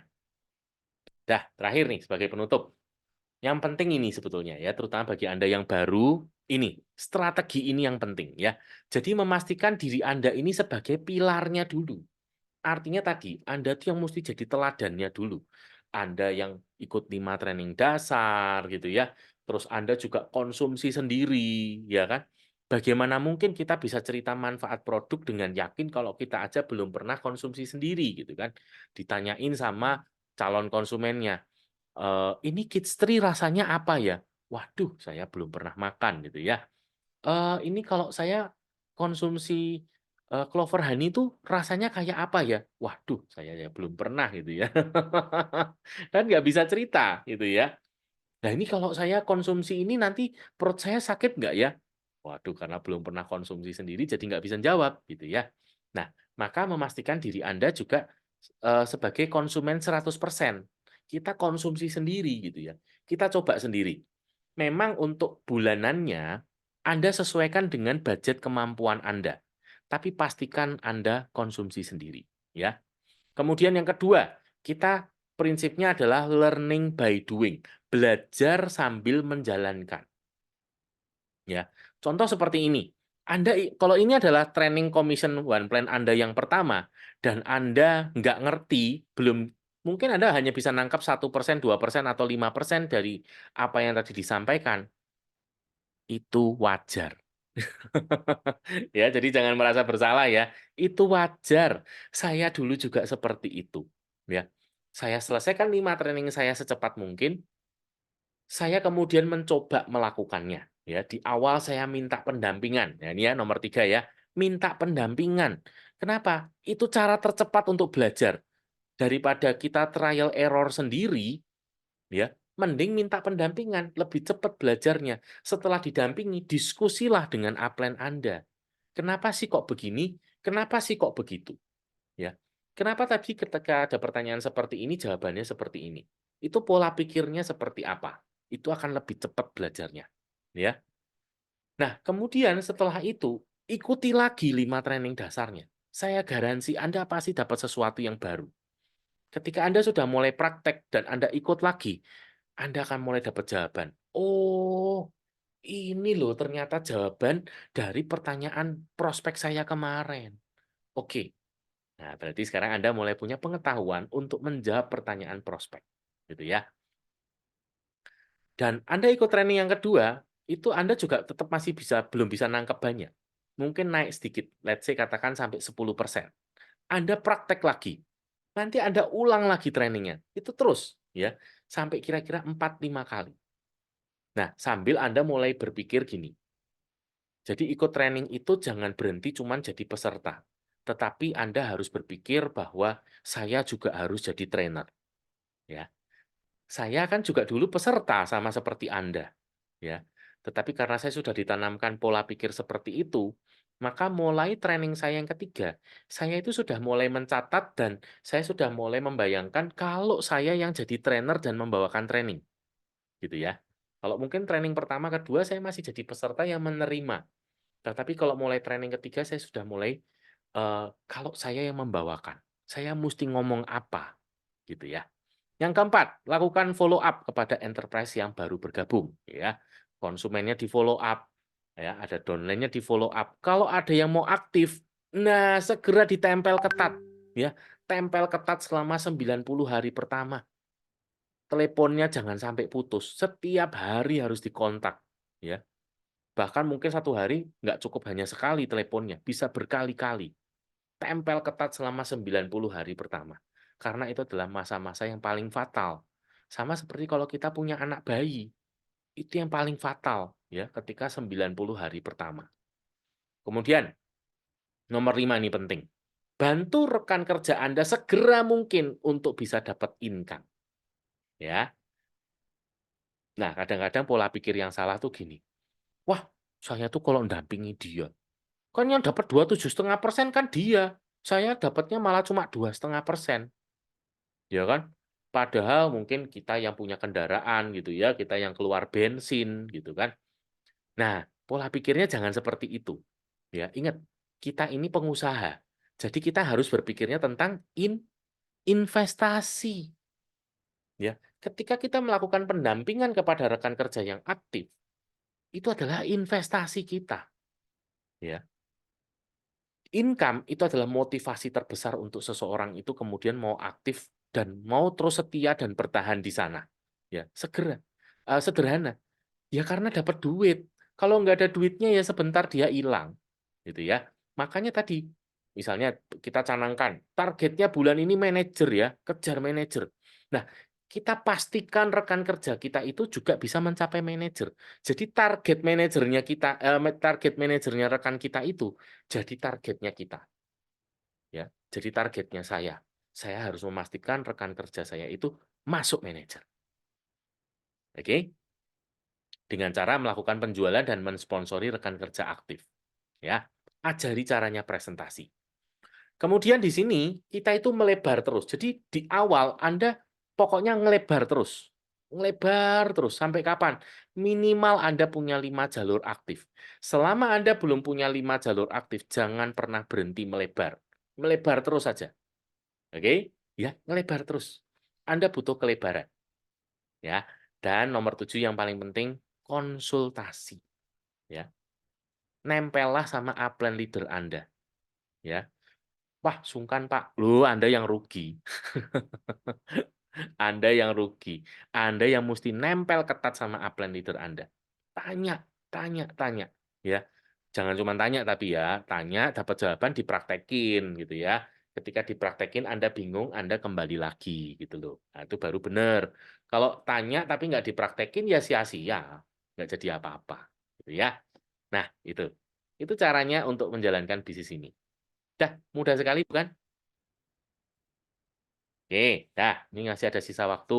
Dah, terakhir nih sebagai penutup. Yang penting ini sebetulnya ya, terutama bagi Anda yang baru, ini strategi ini yang penting ya. Jadi memastikan diri Anda ini sebagai pilarnya dulu. Artinya tadi, Anda tuh yang mesti jadi teladannya dulu. Anda yang ikut 5 training dasar gitu ya. Terus Anda juga konsumsi sendiri, ya kan? Bagaimana mungkin kita bisa cerita manfaat produk dengan yakin kalau kita aja belum pernah konsumsi sendiri gitu kan? Ditanyain sama calon konsumennya, "Ini Kids Tree rasanya apa ya?" Waduh, saya belum pernah makan gitu ya. Ini kalau saya konsumsi Clover honey itu rasanya kayak apa ya? Waduh, saya ya belum pernah gitu ya. Kan nggak bisa cerita gitu ya. Nah, ini kalau saya konsumsi ini nanti perut saya sakit nggak ya? Waduh, karena belum pernah konsumsi sendiri jadi nggak bisa jawab gitu ya. Nah, maka memastikan diri Anda juga sebagai konsumen 100%. Kita konsumsi sendiri gitu ya. Kita coba sendiri. Memang untuk bulanannya Anda sesuaikan dengan budget kemampuan Anda. Tapi pastikan Anda konsumsi sendiri ya. Kemudian yang kedua, kita prinsipnya adalah learning by doing, belajar sambil menjalankan. Ya, contoh seperti ini. Anda kalau ini adalah training commission one plan Anda yang pertama dan Anda nggak ngerti, belum mungkin Anda hanya bisa nangkap 1%, 2% atau 5% dari apa yang tadi disampaikan, itu wajar. Ya, jadi jangan merasa bersalah ya. Itu wajar. Saya dulu juga seperti itu, ya. Saya selesaikan 5 training saya secepat mungkin, saya kemudian mencoba melakukannya, ya. Di awal saya minta pendampingan. Ya, ini ya nomor 3 ya, minta pendampingan. Kenapa? Itu cara tercepat untuk belajar. Daripada kita trial error sendiri, ya, mending minta pendampingan, lebih cepat belajarnya. Setelah didampingi, diskusilah dengan upline Anda. Kenapa sih kok begini? Kenapa sih kok begitu? Ya. Kenapa tadi ketika ada pertanyaan seperti ini, jawabannya seperti ini? Itu pola pikirnya seperti apa? Itu akan lebih cepat belajarnya. Ya. Nah, kemudian setelah itu, ikuti lagi 5 training dasarnya. Saya garansi Anda pasti dapat sesuatu yang baru. Ketika Anda sudah mulai praktek dan Anda ikut lagi, Anda akan mulai dapat jawaban. Oh, ini loh ternyata jawaban dari pertanyaan prospek saya kemarin. Oke. Nah, berarti sekarang Anda mulai punya pengetahuan untuk menjawab pertanyaan prospek, gitu ya. Dan Anda ikut training yang kedua, itu Anda juga tetap masih belum bisa nangkep banyak. Mungkin naik sedikit, let's say katakan sampai 10%. Anda praktek lagi, nanti Anda ulang lagi trainingnya. Itu terus, ya, sampai kira-kira 4-5 kali. Nah, sambil Anda mulai berpikir gini, jadi ikut training itu jangan berhenti cuman jadi peserta. Tetapi Anda harus berpikir bahwa saya juga harus jadi trainer. Ya, saya kan juga dulu peserta sama seperti Anda, ya. Tetapi karena saya sudah ditanamkan pola pikir seperti itu, maka mulai training saya yang ketiga, saya itu sudah mulai mencatat dan saya sudah mulai membayangkan kalau saya yang jadi trainer dan membawakan training, gitu ya. Kalau mungkin training pertama, kedua saya masih jadi peserta yang menerima. Tetapi kalau mulai training ketiga saya sudah mulai, kalau saya yang membawakan, saya mesti ngomong apa, gitu ya. Yang keempat, lakukan follow up kepada enterprise yang baru bergabung, ya. Konsumennya di-follow up, ya, ada downline-nya di-follow up. Kalau ada yang mau aktif, nah segera ditempel ketat, ya. Tempel ketat selama 90 hari pertama. Teleponnya jangan sampai putus, setiap hari harus dikontak, ya. Bahkan mungkin 1 hari nggak cukup hanya sekali teleponnya, bisa berkali-kali. Tempel ketat selama 90 hari pertama. Karena itu adalah masa-masa yang paling fatal. Sama seperti kalau kita punya anak bayi, itu yang paling fatal ya ketika 90 hari pertama. Kemudian nomor 5 ini penting. Bantu rekan kerja Anda segera mungkin untuk bisa dapat income, ya. Nah, kadang-kadang pola pikir yang salah tuh gini. Wah, saya tuh kalau mendampingi dia, kan yang dapat 27,5% kan dia. Saya dapatnya malah cuma 2,5%. Ya kan? Padahal mungkin kita yang punya kendaraan gitu ya, kita yang keluar bensin gitu kan. Nah, pola pikirnya jangan seperti itu. Ya, ingat, kita ini pengusaha. Jadi kita harus berpikirnya tentang investasi. Ya, ketika kita melakukan pendampingan kepada rekan kerja yang aktif, itu adalah investasi kita. Ya, income itu adalah motivasi terbesar untuk seseorang itu kemudian mau aktif dan mau terus setia dan bertahan di sana. Ya, sederhana. Ya karena dapat duit. Kalau nggak ada duitnya ya sebentar dia hilang. Gitu ya. Makanya tadi, misalnya kita canangkan, targetnya bulan ini manajer ya, kejar manajer. Nah, kita pastikan rekan kerja kita itu juga bisa mencapai manajer. Jadi target manajernya kita, target manajernya rekan kita itu jadi targetnya kita, ya. Jadi targetnya saya. Saya harus memastikan rekan kerja saya itu masuk manajer. Oke? Dengan cara melakukan penjualan dan mensponsori rekan kerja aktif. Ya, ajari caranya presentasi. Kemudian di sini kita itu melebar terus. Jadi di awal Anda pokoknya ngelebar terus. Ngelebar terus sampai kapan? Minimal Anda punya 5 jalur aktif. Selama Anda belum punya 5 jalur aktif, jangan pernah berhenti melebar. Melebar terus saja. Oke? Ya, ngelebar terus. Anda butuh kelebaran, ya. Dan nomor 7 yang paling penting, konsultasi, ya. Nempellah sama upline leader Anda, ya. Wah, sungkan, Pak. Loh, Anda yang rugi. Anda yang rugi. Anda yang mesti nempel ketat sama upline leader Anda. Tanya, tanya, tanya, ya. Jangan cuma tanya tapi ya, tanya dapat jawaban dipraktekin gitu ya. Ketika dipraktekin Anda bingung, Anda kembali lagi gitu loh. Nah, itu baru benar. Kalau tanya tapi nggak dipraktekin ya sia-sia, nggak jadi apa-apa, gitu ya. Nah, itu. Itu caranya untuk menjalankan bisnis ini. Dah, mudah sekali bukan? Oke, dah, ini masih ada sisa waktu.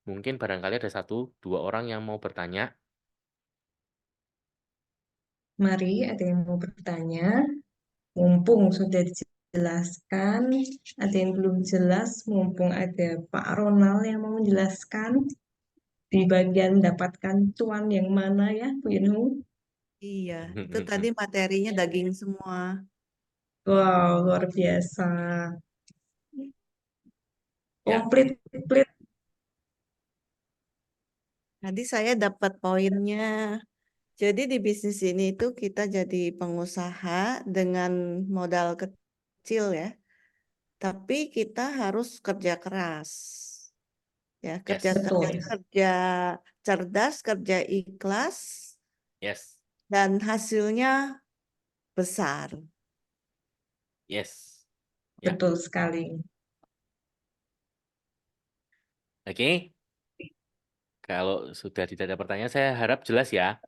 Mungkin barangkali ada 1, 2 orang yang mau bertanya. Mari, ada yang mau bertanya? Mumpung sudah dijelaskan, ada yang belum jelas, mumpung ada Pak Ronald yang mau menjelaskan di bagian dapatkan cuan yang mana ya, Bu Yunhu? Iya, itu tadi materinya daging semua. Wow, luar biasa. Ya, Komplit. Tadi saya dapat poinnya. Jadi di bisnis ini itu kita jadi pengusaha dengan modal kecil ya. Tapi kita harus kerja keras. Ya, kerja yes, Betul. keras, kerja cerdas, kerja ikhlas, yes, dan hasilnya besar. yes. Ya, Betul sekali. oke. Kalau sudah tidak ada pertanyaan, saya harap jelas ya.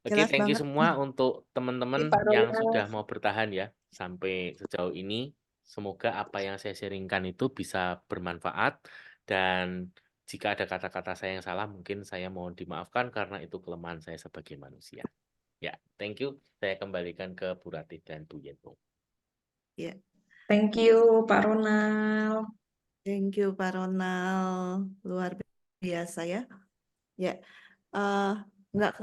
Oke, Jelas thank you banget. semua untuk Oke, teman-teman Pak yang Ronald. sudah mau bertahan ya sampai sejauh ini. Semoga apa yang saya sharingkan itu bisa bermanfaat dan jika ada kata-kata saya yang salah, mungkin saya mohon dimaafkan karena itu kelemahan saya sebagai manusia. Ya, thank you. Saya kembalikan ke Bu Ratih dan Bu Yentung. Ya, Thank you, Pak Ronald. thank you Pak Ronald. Luar biasa ya. Ya, eh, nggak